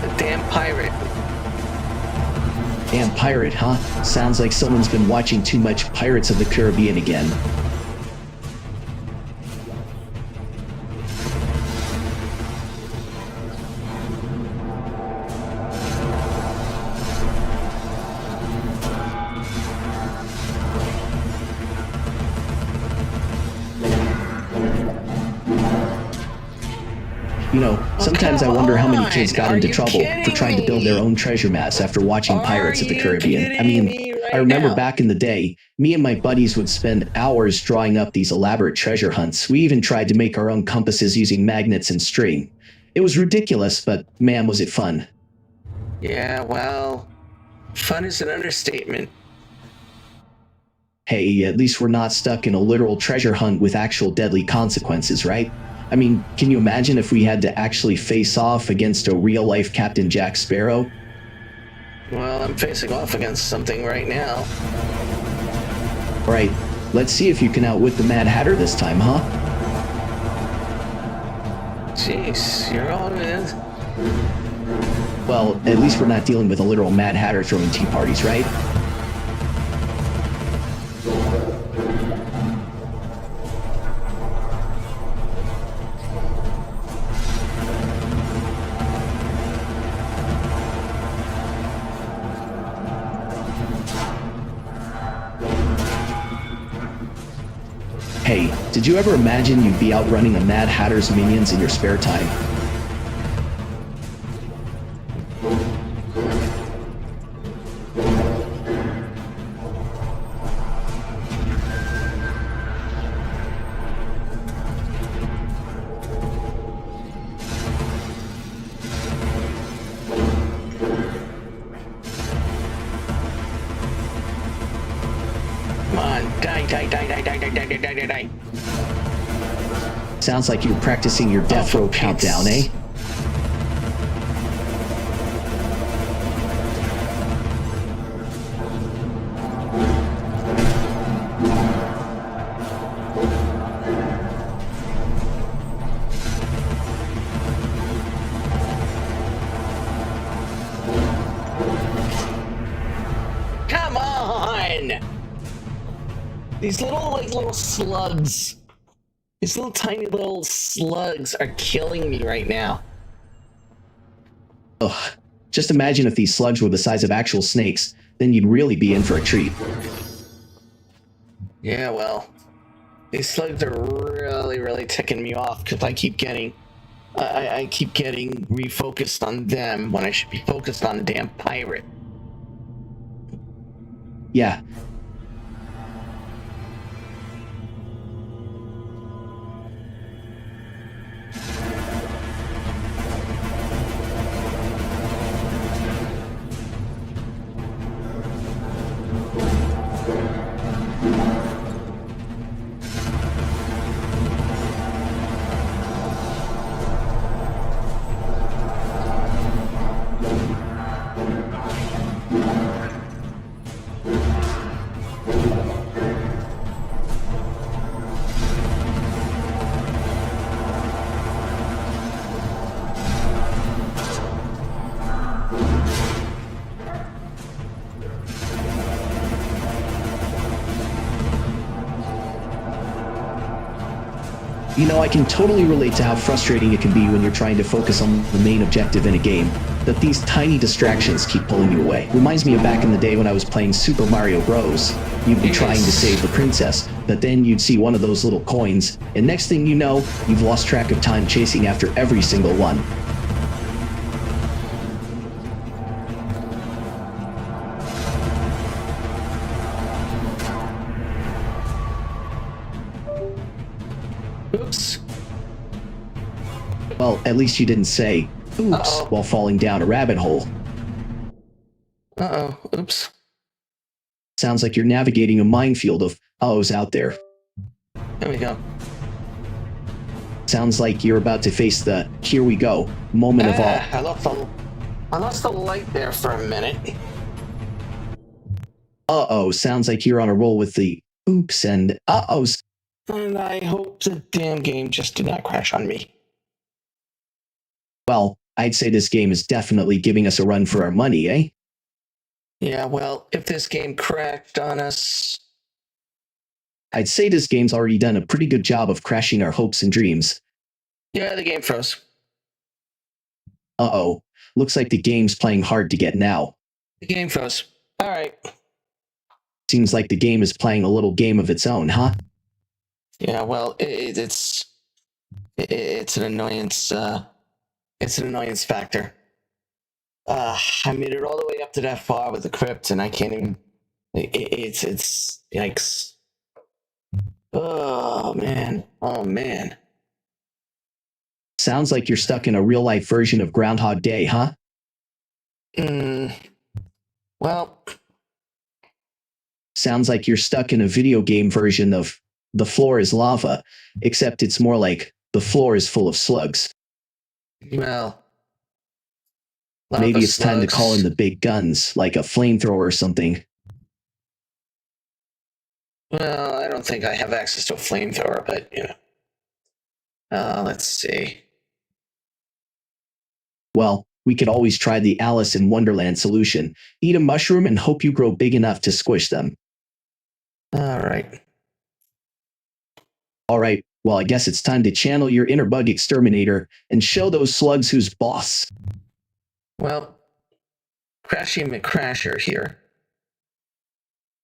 The damn pirate. Damn pirate, huh? Sounds like someone's been watching too much Pirates of the Caribbean again. You know, sometimes I wonder how many kids got into trouble for trying to build their own treasure maps after watching Pirates of the Caribbean. I mean, I remember back in the day, me and my buddies would spend hours drawing up these elaborate treasure hunts. We even tried to make our own compasses using magnets and string. It was ridiculous, but man, was it fun. Yeah, well, fun is an understatement. Hey, at least we're not stuck in a literal treasure hunt with actual deadly consequences, right? I mean, can you imagine if we had to actually face off against a real-life Captain Jack Sparrow? Well, I'm facing off against something right now. Alright, let's see if you can outwit the Mad Hatter this time, huh? Jeez, you're on it. Well, at least we're not dealing with a literal Mad Hatter throwing tea parties, right? Hey, did you ever imagine you'd be outrunning a Mad Hatter's minions in your spare time? Come on, die. Sounds like you're practicing your death row countdown, eh? Come on! These little slugs. These little tiny little slugs are killing me right now. Ugh. Just imagine if these slugs were the size of actual snakes, then you'd really be in for a treat. Yeah, well, these slugs are really ticking me off because I keep getting refocused on them when I should be focused on the damn pirate. Yeah. You know, I can totally relate to how frustrating it can be when you're trying to focus on the main objective in a game, that these tiny distractions keep pulling you away. Reminds me of back in the day when I was playing Super Mario Bros. You'd be trying to save the princess, but then you'd see one of those little coins, and next thing you know, you've lost track of time chasing after every single one. Oops. Well, at least you didn't say, oops, Uh-oh. while falling down a rabbit hole. Uh-oh. Oops. Sounds like you're navigating a minefield of uh-ohs out there. There we go. Sounds like you're about to face the here we go moment of all. I lost the light there for a minute. Uh-oh, sounds like you're on a roll with the oops and uh-ohs. And I hope the damn game just did not crash on me. Well, I'd say this game is definitely giving us a run for our money, eh? Yeah, well, if this game crashed on us... I'd say this game's already done a pretty good job of crashing our hopes and dreams. Yeah, the game froze. Uh-oh, looks like the game's playing hard to get now. The game froze. All right. Seems like the game is playing a little game of its own, huh? Yeah, well, it's an annoyance. It's an annoyance factor. I made it all the way up to that far with the crypt, and I can't even. It's yikes. Oh man. Oh man. Sounds like you're stuck in a real-life version of Groundhog Day, huh? Well. Sounds like you're stuck in a video game version of The Floor is Lava, except it's more like the floor is full of slugs. Well. Maybe it's time to call in the big guns, like a flamethrower or something. Well, I don't think I have access to a flamethrower, but, you know. Let's see. Well, we could always try the Alice in Wonderland solution. Eat a mushroom and hope you grow big enough to squish them. All right. All right, well, I guess it's time to channel your inner bug exterminator and show those slugs who's boss. Well, Crashy McCrasher here.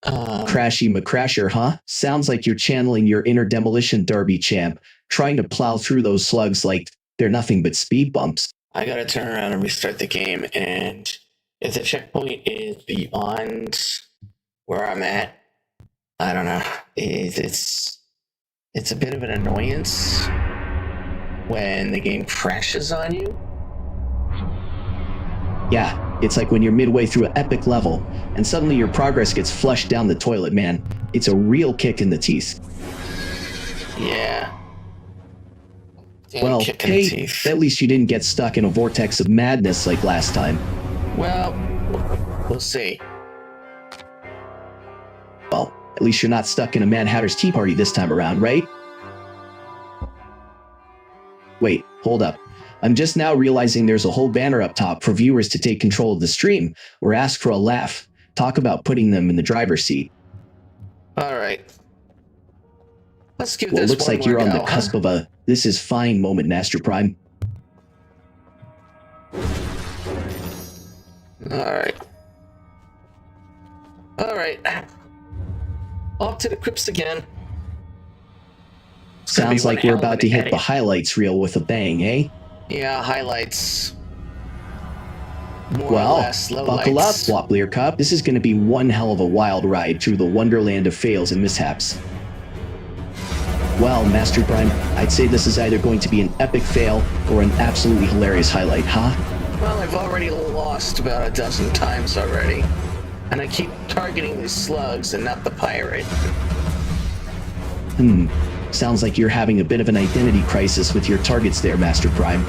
Crashy McCrasher, huh? Sounds like you're channeling your inner demolition derby champ, trying to plow through those slugs like they're nothing but speed bumps. I gotta turn around and restart the game, and if the checkpoint is beyond where I'm at, I don't know. It's a bit of an annoyance when the game crashes on you. Yeah, it's like when you're midway through an epic level, and suddenly your progress gets flushed down the toilet, man. It's a real kick in the teeth. Yeah. Damn, Well, kick in the hey, teeth. at least you didn't get stuck in a vortex of madness like last time. Well, we'll see. Well, at least you're not stuck in a Mad Hatter's Tea Party this time around, right? Wait, hold up. I'm just now realizing there's a whole banner up top for viewers to take control of the stream or ask for a laugh. Talk about putting them in the driver's seat. All right. Let's give Well, this it looks one like more you're on the go, cusp huh? of a this is fine moment, MasterJPrime. All right. Off to the crypts again. It's gonna be Sounds one like we're hell of about an to hit edit. the highlights reel with a bang, eh? Yeah, highlights. More or Well, less buckle up, lowlights. Wobbler Cup. This is going to be one hell of a wild ride through the wonderland of fails and mishaps. Well, MasterJPrime, I'd say this is either going to be an epic fail or an absolutely hilarious highlight, huh? Well, I've already lost about a dozen times already. And I keep targeting these slugs and not the pirate. Sounds like you're having a bit of an identity crisis with your targets there, MasterJPrime.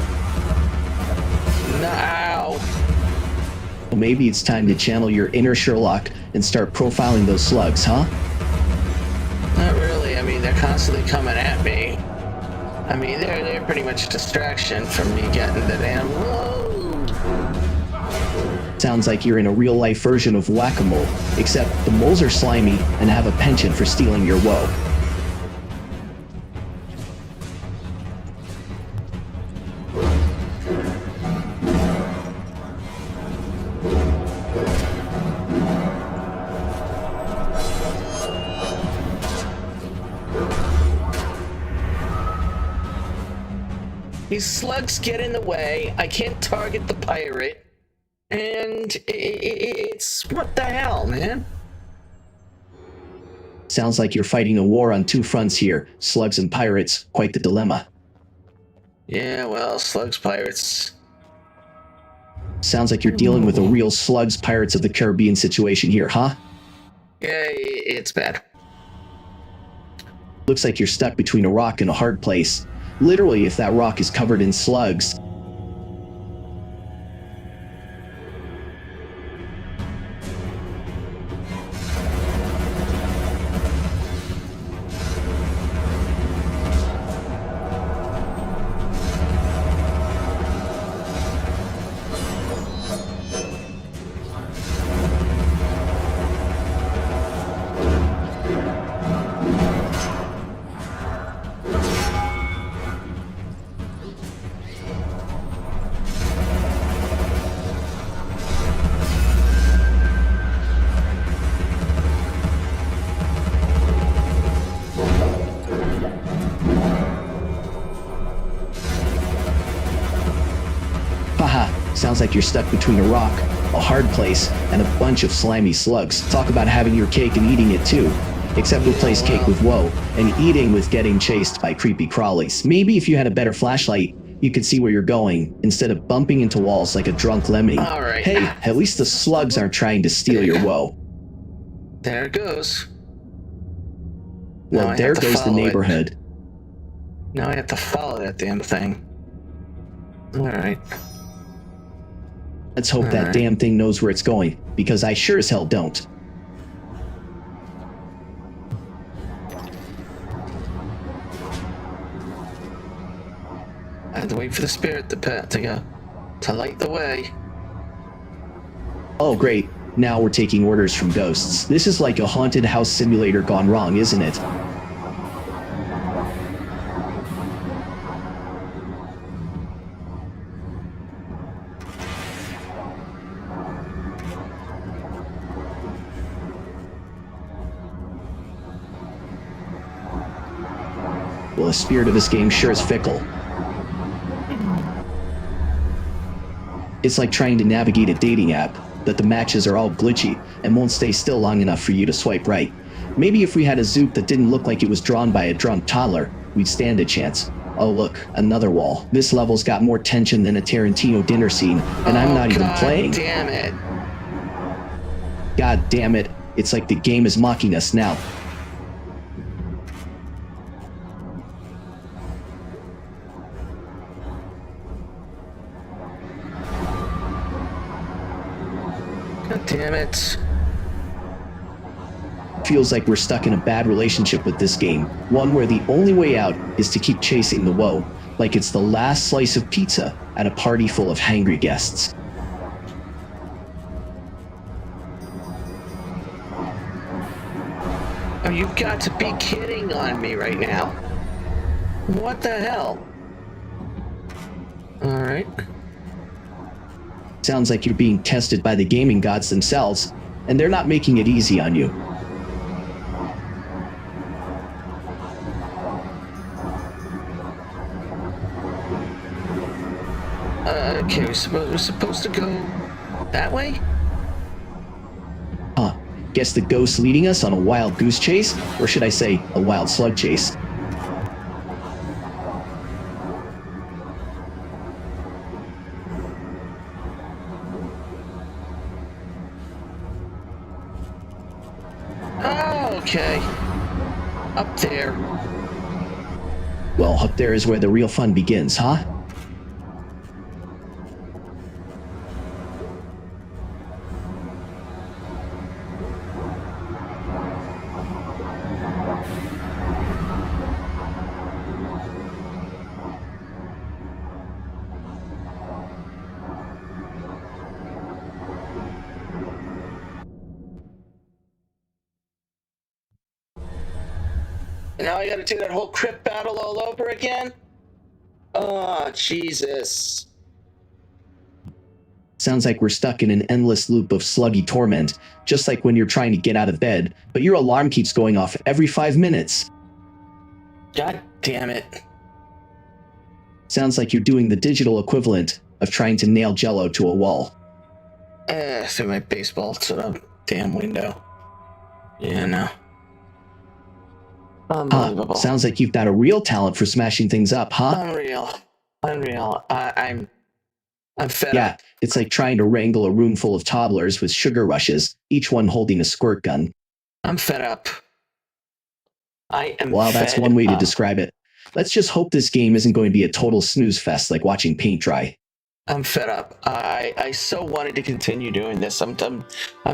Now. Well, maybe it's time to channel your inner Sherlock and start profiling those slugs, huh? Not really. I mean, they're constantly coming at me. I mean, they're pretty much a distraction from me getting the damn load. Sounds like you're in a real-life version of Whack-A-Mole, except the moles are slimy and have a penchant for stealing your woe. These slugs get in the way. I can't target the pirate. And it's... What the hell, man? Sounds like you're fighting a war on two fronts here. Slugs and pirates. Quite the dilemma. Yeah, well, slugs, pirates. Sounds like you're dealing with a real slugs, Pirates of the Caribbean situation here, huh? Yeah, it's bad. Looks like you're stuck between a rock and a hard place. Literally, if that rock is covered in slugs. Sounds like you're stuck between a rock, a hard place, and a bunch of slimy slugs. Talk about having your cake and eating it too. Except replace cake with woe, and eating with getting chased by creepy crawlies. Maybe if you had a better flashlight, you could see where you're going, instead of bumping into walls like a drunk lemming. Alright. Hey, at least the slugs aren't trying to steal your woe. There it goes. Well, there goes the neighborhood. Now I have to follow that damn thing. Alright. Let's hope that damn thing knows where it's going, because I sure as hell don't. I had to wait for the spirit to light the way. Oh great, now we're taking orders from ghosts. This is like a haunted house simulator gone wrong, isn't it? Well, the spirit of this game sure is fickle. It's like trying to navigate a dating app, that the matches are all glitchy and won't stay still long enough for you to swipe right. Maybe if we had a zoop that didn't look like it was drawn by a drunk toddler, we'd stand a chance. Oh look, another wall. This level's got more tension than a Tarantino dinner scene, and I'm not even playing. God damn it. God damn it, it's like the game is mocking us now. God damn it. Feels like we're stuck in a bad relationship with this game. One where the only way out is to keep chasing the woe, like it's the last slice of pizza at a party full of hangry guests. Oh, you've got to be kidding on me right now. What the hell? Alright. Sounds like you're being tested by the gaming gods themselves, and they're not making it easy on you. Okay, we're supposed to go that way? Huh. Guess the ghost's leading us on a wild goose chase? Or should I say, a wild slug chase? Oh, okay. Up there. Well, up there is where the real fun begins, huh? And now I gotta do that whole crypt battle all over again? Oh, Jesus. Sounds like we're stuck in an endless loop of sluggy torment, just like when you're trying to get out of bed, but your alarm keeps going off every 5 minutes. God damn it. Sounds like you're doing the digital equivalent of trying to nail Jello to a wall. Through my baseball to the damn window. Yeah, no. Unbelievable. Sounds like you've got a real talent for smashing things up, huh? Unreal. I'm fed Yeah, up. it's like trying to wrangle a room full of toddlers with sugar rushes, each one holding a squirt gun. I'm fed up. I am Well, that's fed one way to up. describe it. Let's just hope this game isn't going to be a total snooze fest like watching paint dry. I'm fed up. I so wanted to continue doing this. I'm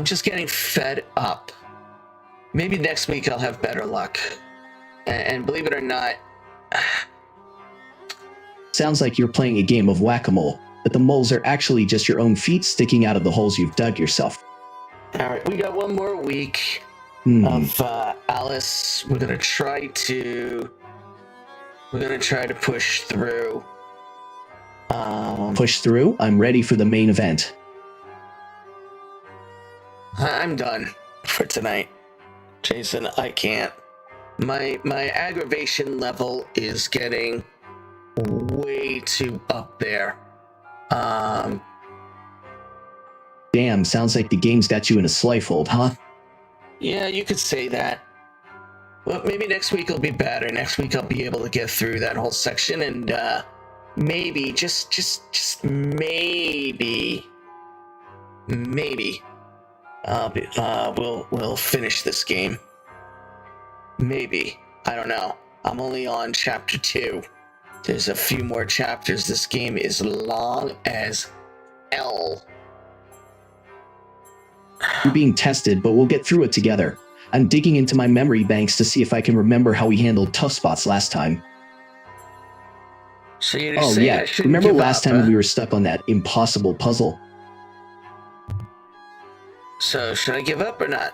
just getting fed up. Maybe next week I'll have better luck. And believe it or not... Sounds like you're playing a game of whack-a-mole, but the moles are actually just your own feet sticking out of the holes you've dug yourself. Alright, we got one more week of Alice. We're gonna try to push through. Push through? I'm ready for the main event. I'm done for tonight. Jason, I can't. My aggravation level is getting way too up there. Damn, sounds like the game's got you in a slicefold, huh? Yeah, you could say that. Well, maybe next week will be better. Next week I'll be able to get through that whole section and maybe, just maybe, we'll finish this game. Maybe. I don't know. I'm only on chapter 2. There's a few more chapters. This game is long as hell. You're being tested, but we'll get through it together. I'm digging into my memory banks to see if I can remember how we handled tough spots last time. So you're Oh saying yeah, I shouldn't remember give last up, time huh? we were stuck on that impossible puzzle? So should I give up or not?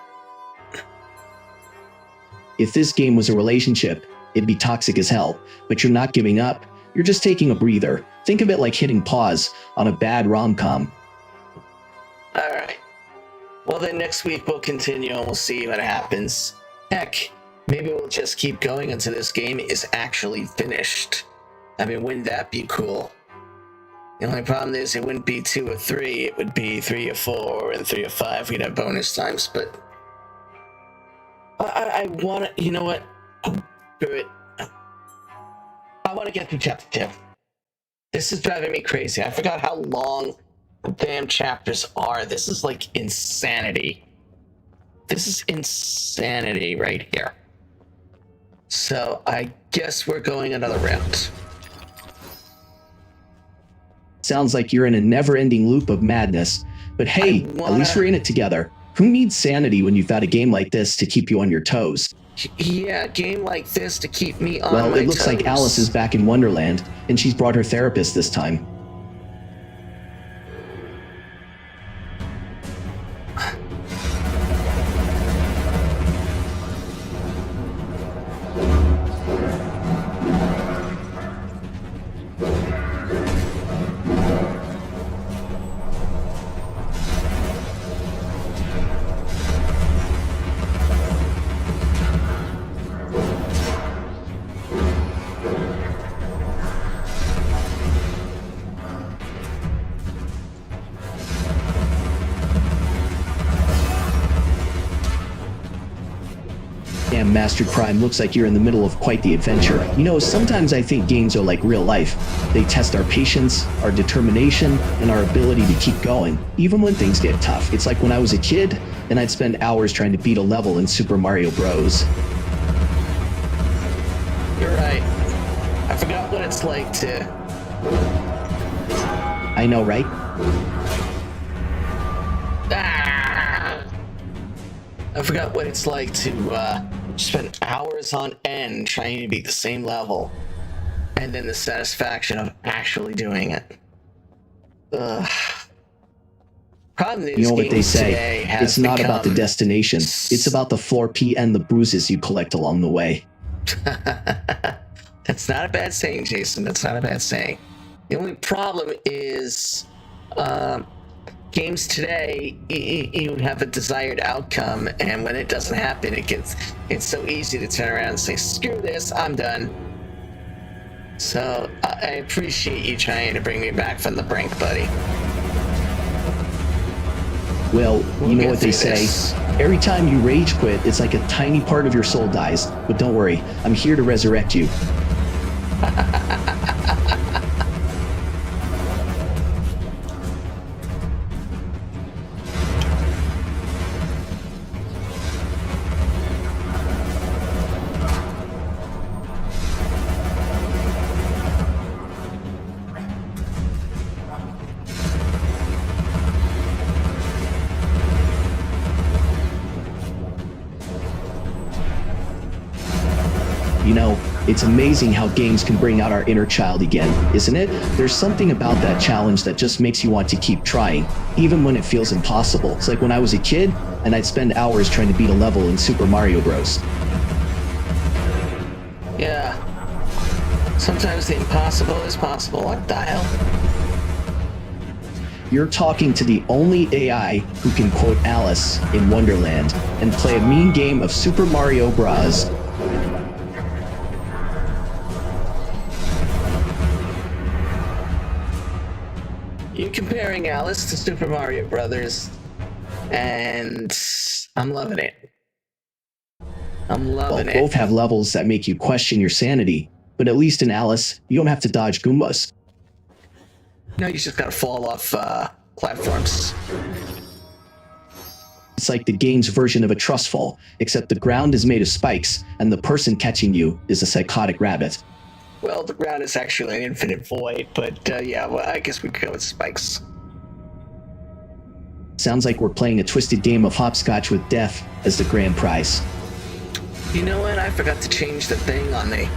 If this game was a relationship, it'd be toxic as hell, but you're not giving up, you're just taking a breather. Think of it like hitting pause on a bad rom-com. Alright. Well then next week we'll continue and we'll see what happens. Heck, maybe we'll just keep going until this game is actually finished. I mean, wouldn't that be cool? The only problem is it wouldn't be 2 or 3, it would be 3 or 4 and 3 or 5. We'd have bonus times, but I want to, you know what? Screw it. I want to get through chapter 2. This is driving me crazy. I forgot how long the damn chapters are. This is like insanity. This is insanity right here. So I guess we're going another round. Sounds like you're in a never-ending loop of madness. But hey, at least we're in it together. Who needs sanity when you've got a game like this to keep you on your toes? Yeah, a game like this to keep me on Well, my it looks toes. like Alice is back in Wonderland, and she's brought her therapist this time. Damn, MasterJPrime, looks like you're in the middle of quite the adventure. You know, sometimes I think games are like real life. They test our patience, our determination, and our ability to keep going, even when things get tough. It's like when I was a kid, and I'd spend hours trying to beat a level in Super Mario Bros. You're right. I forgot what it's like to... I know, right? I forgot what it's like to spend hours on end trying to beat the same level, and then the satisfaction of actually doing it. Ugh. Problem is, You know what they games say, today has it's not about the become- destination, it's about the 4P and the bruises you collect along the way. That's not a bad saying, Jason. That's not a bad saying. The only problem is games today, you have a desired outcome, and when it doesn't happen, it's so easy to turn around and say, screw this, I'm done. So I appreciate you trying to bring me back from the brink, buddy. Well, We'll you know get what they through say. this. Every time you rage quit, it's like a tiny part of your soul dies. But don't worry, I'm here to resurrect you. You know, it's amazing how games can bring out our inner child again, isn't it? There's something about that challenge that just makes you want to keep trying, even when it feels impossible. It's like when I was a kid, and I'd spend hours trying to beat a level in Super Mario Bros. Yeah. Sometimes the impossible is possible. What the hell? You're talking to the only AI who can quote Alice in Wonderland and play a mean game of Super Mario Bros. You're comparing Alice to Super Mario Brothers, and I'm loving it. I'm Well, loving it. both have levels that make you question your sanity, but at least in Alice, you don't have to dodge Goombas. No, you just gotta fall off platforms. It's like the game's version of a trust fall, except the ground is made of spikes, and the person catching you is a psychotic rabbit. Well, the ground is actually an infinite void, but yeah, well, I guess we could go with spikes. Sounds like we're playing a twisted game of hopscotch with death as the grand prize. You know what? I forgot to change the thing on the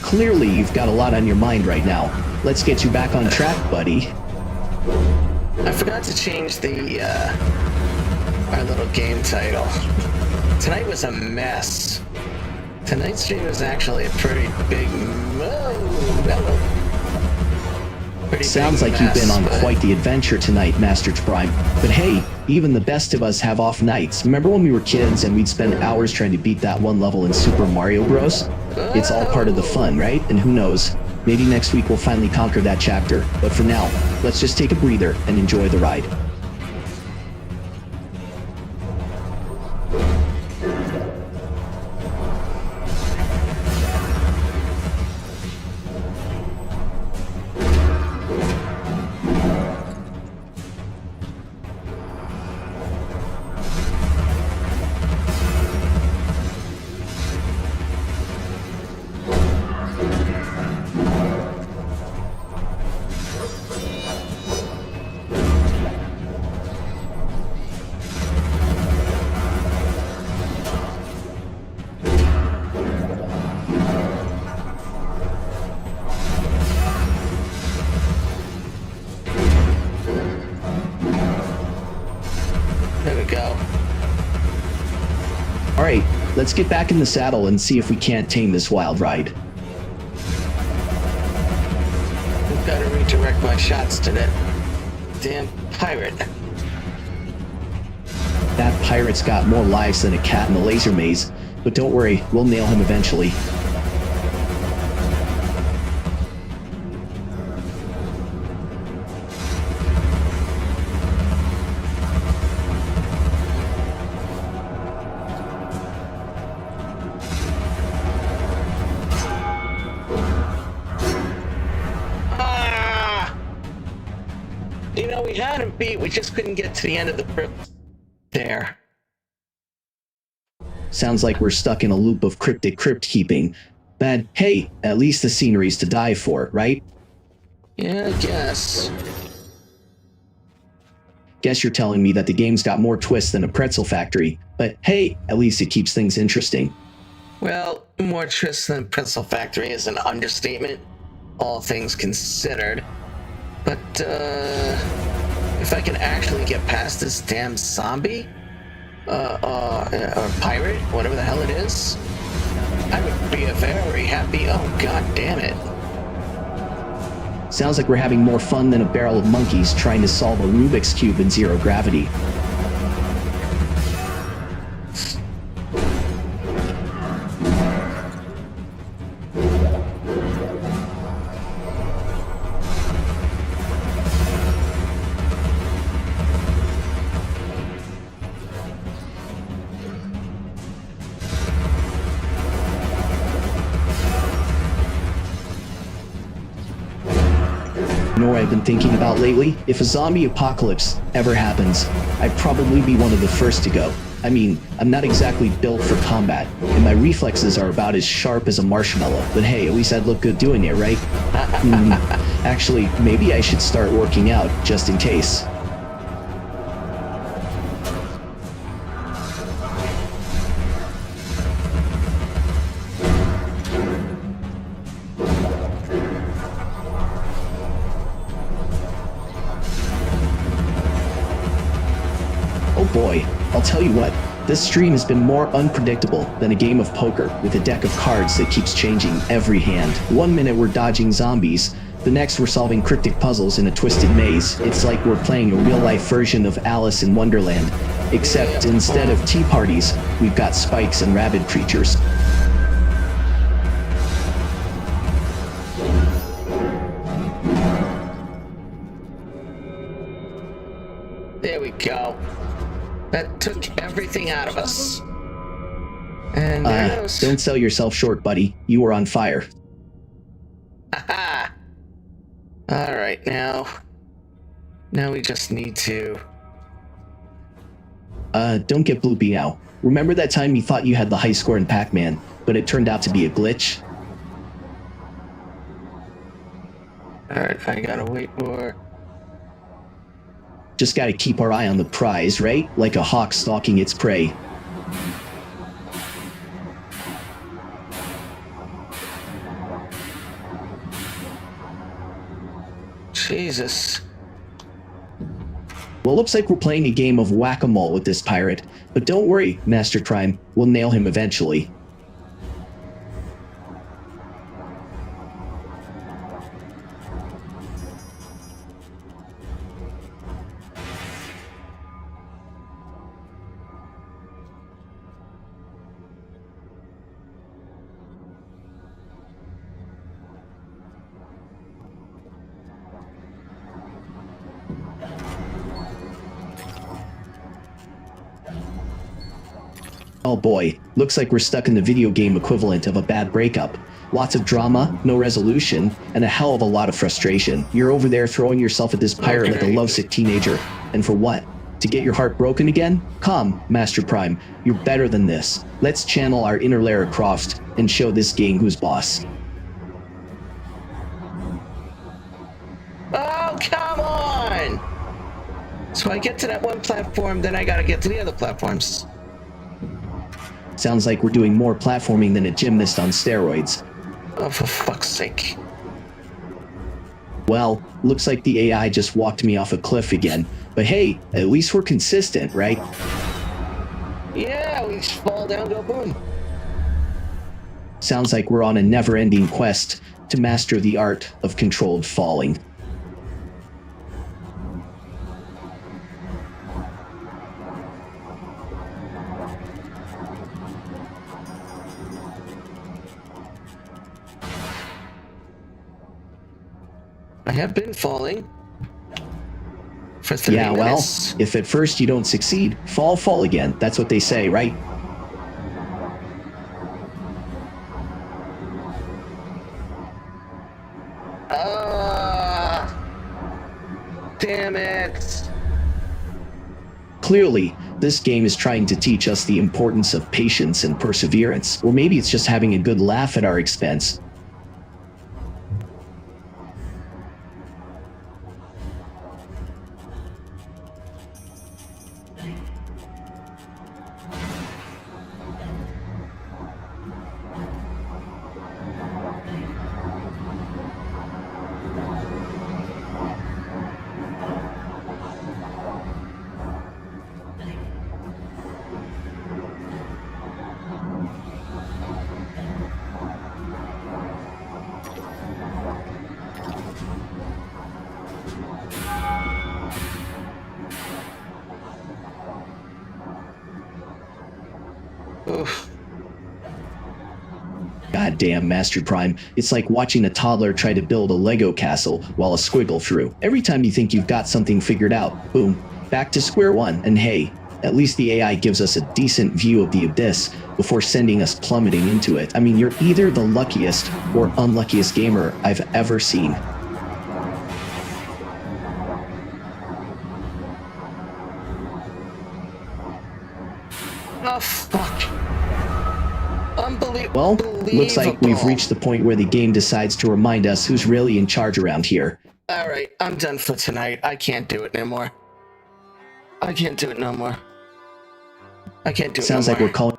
Clearly you've got a lot on your mind right now. Let's get you back on track, buddy. I forgot to change the our little game title. Tonight was a mess. Tonight's stream was actually a pretty big Sounds like you've been on quite the adventure tonight, MasterJPrime. But hey, even the best of us have off nights. Remember when we were kids and we'd spend hours trying to beat that one level in Super Mario Bros? It's all part of the fun, right? And who knows, maybe next week we'll finally conquer that chapter. But for now, let's just take a breather and enjoy the ride. There we go. Alright, let's get back in the saddle and see if we can't tame this wild ride. I've got to redirect my shots to that damn pirate. That pirate's got more lives than a cat in a laser maze, but don't worry, we'll nail him eventually. You know, we had him beat, we just couldn't get to the end of the crypt there. Sounds like we're stuck in a loop of cryptic crypt keeping. But hey, at least the scenery's to die for, right? Yeah, I guess. Guess you're telling me that the game's got more twists than a pretzel factory, but hey, at least it keeps things interesting. Well, more twists than Pretzel Factory is an understatement, all things considered. But, if I can actually get past this damn zombie, or pirate, whatever the hell it is, I would be a very happy, oh god damn it. Sounds like we're having more fun than a barrel of monkeys trying to solve a Rubik's Cube in zero gravity. I've been thinking about lately? If a zombie apocalypse ever happens, I'd probably be one of the first to go. I mean, I'm not exactly built for combat, and my reflexes are about as sharp as a marshmallow, but hey, at least I'd look good doing it, right? Actually, maybe I should start working out, just in case. Oh boy, I'll tell you what, this stream has been more unpredictable than a game of poker with a deck of cards that keeps changing every hand. 1 minute we're dodging zombies, the next we're solving cryptic puzzles in a twisted maze. It's like we're playing a real-life version of Alice in Wonderland, except instead of tea parties, we've got spikes and rabid creatures. There we go. That took everything out of us. And there goes. Don't sell yourself short, buddy. You were on fire. Aha! Alright, now we just need to... Don't get bloopy now. Remember that time you thought you had the high score in Pac-Man, but it turned out to be a glitch? Alright, I gotta wait more. Just gotta keep our eye on the prize, right? Like a hawk stalking its prey. Jesus. Well, looks like we're playing a game of whack-a-mole with this pirate. But don't worry, MasterJPrime. We'll nail him eventually. Oh boy, looks like we're stuck in the video game equivalent of a bad breakup. Lots of drama, no resolution, and a hell of a lot of frustration. You're over there throwing yourself at this pirate like a lovesick teenager. And for what? To get your heart broken again? Come, MasterJPrime, you're better than this. Let's channel our inner Lara Croft and show this gang who's boss. Oh, come on! So I get to that one platform, then I gotta get to the other platforms. Sounds like we're doing more platforming than a gymnast on steroids. Oh, for fuck's sake. Well, looks like the AI just walked me off a cliff again. But hey, at least we're consistent, right? Yeah, we just fall down, go boom. Sounds like we're on a never-ending quest to master the art of controlled falling. I have been falling for 30 Yeah, well, minutes. if at first you don't succeed, fall again. That's what they say, right? Damn it. Clearly, this game is trying to teach us the importance of patience and perseverance. Or maybe it's just having a good laugh at our expense. Oof. Goddamn, MasterJPrime, it's like watching a toddler try to build a Lego castle while a squiggle through. Every time you think you've got something figured out, boom, back to square one. And hey, at least the AI gives us a decent view of the abyss before sending us plummeting into it. I mean, you're either the luckiest or unluckiest gamer I've ever seen. Oh, fuck. Well, looks like we've reached the point where the game decides to remind us who's really in charge around here. Alright, I'm done for tonight. I can't do it anymore. I can't do it no more. I can't do it Sounds no like more. we're calling...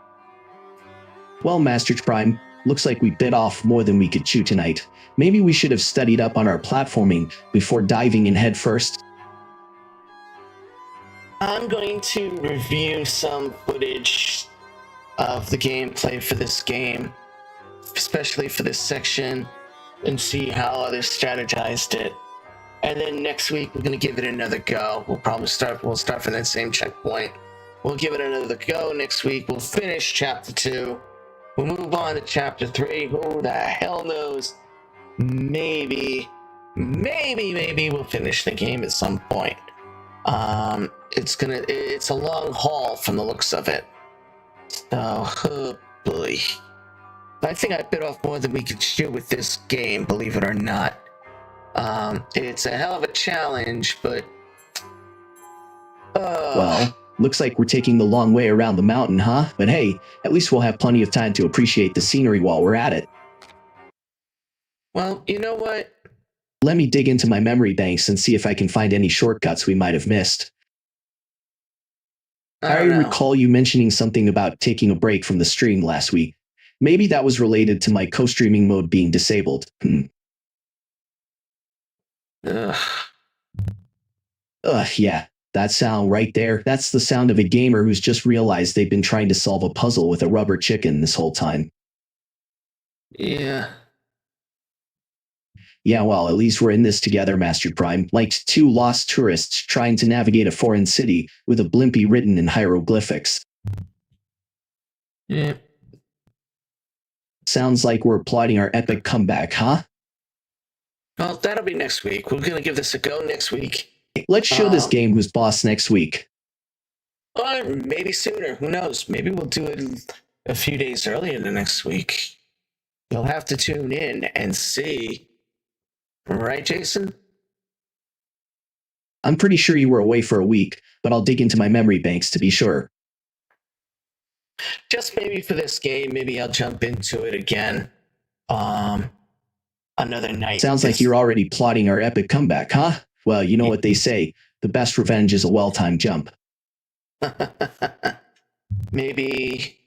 Well, MasterJPrime, looks like we bit off more than we could chew tonight. Maybe we should have studied up on our platforming before diving in head first. I'm going to review some footage of the gameplay for this game, especially for this section, and see how others strategized it. And then next week we're going to give it another go. We'll start from that same checkpoint. We'll give it another go next week. We'll finish chapter 2. We'll move on to chapter 3. Who the hell knows? Maybe we'll finish the game at some point. It's a long haul from the looks of it. So, oh boy. I think I bit off more than we could chew with this game, believe it or not. It's a hell of a challenge, but... Well, looks like we're taking the long way around the mountain, huh? But hey, at least we'll have plenty of time to appreciate the scenery while we're at it. Well, you know what? Let me dig into my memory banks and see if I can find any shortcuts we might have missed. I recall you mentioning something about taking a break from the stream last week. Maybe that was related to my co-streaming mode being disabled. Yeah, that sound right there. That's the sound of a gamer who's just realized they've been trying to solve a puzzle with a rubber chicken this whole time. Yeah. Yeah, well, at least we're in this together, MasterJPrime, like two lost tourists trying to navigate a foreign city with a blimpie written in hieroglyphics. Yeah. Sounds like we're plotting our epic comeback, huh? Well, that'll be next week. We're gonna give this a go next week. Let's show this game who's boss next week. Or maybe sooner. Who knows? Maybe we'll do it a few days earlier than next week. You'll have to tune in and see. Right, Jason? I'm pretty sure you were away for a week, but I'll dig into my memory banks to be sure. Just maybe for this game, maybe I'll jump into it again. Another night. Sounds like you're already plotting our epic comeback, huh? Well, you know what they say. The best revenge is a well-timed jump. Maybe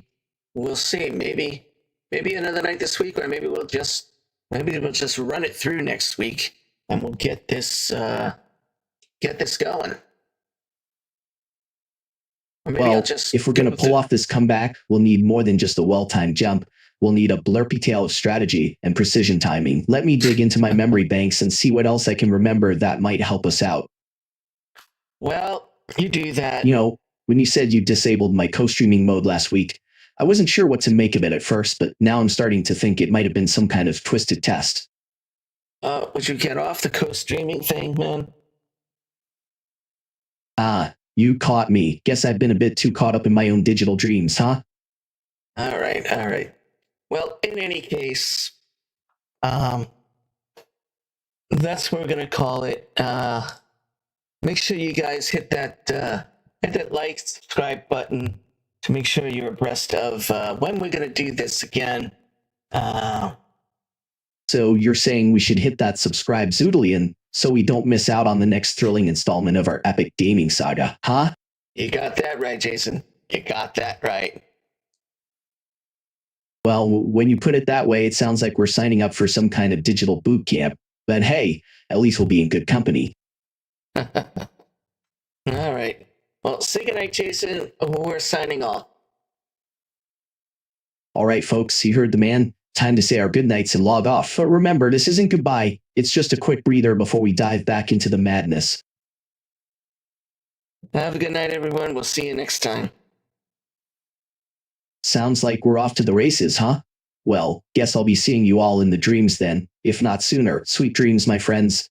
we'll see. Maybe another night this week, or maybe we'll just run it through next week, and we'll get this going. Or maybe Well, if we're going to pull off this comeback, we'll need more than just a well-timed jump. We'll need a blurpy tale of strategy and precision timing. Let me dig into my memory banks and see what else I can remember that might help us out. Well, you do that. You know, when you said you disabled my co-streaming mode last week, I wasn't sure what to make of it at first, but now I'm starting to think it might have been some kind of twisted test. Would you get off the co-streaming thing, man? You caught me. Guess I've been a bit too caught up in my own digital dreams, huh? All right. Well, in any case, that's what we're gonna call it. Make sure you guys hit that like, subscribe button to make sure you're abreast of when we're gonna do this again. So you're saying we should hit that subscribe zoodlian so we don't miss out on the next thrilling installment of our epic gaming saga, huh? You got that right, Jason. You got that right. Well, when you put it that way, it sounds like we're signing up for some kind of digital boot camp. But hey, at least we'll be in good company. All right. Well, say goodnight, Jason. We're signing off. All right, folks, you heard the man. Time to say our goodnights and log off. But remember, this isn't goodbye. It's just a quick breather before we dive back into the madness. Have a good night, everyone. We'll see you next time. Sounds like we're off to the races, huh? Well, guess I'll be seeing you all in the dreams then, if not sooner. Sweet dreams, my friends.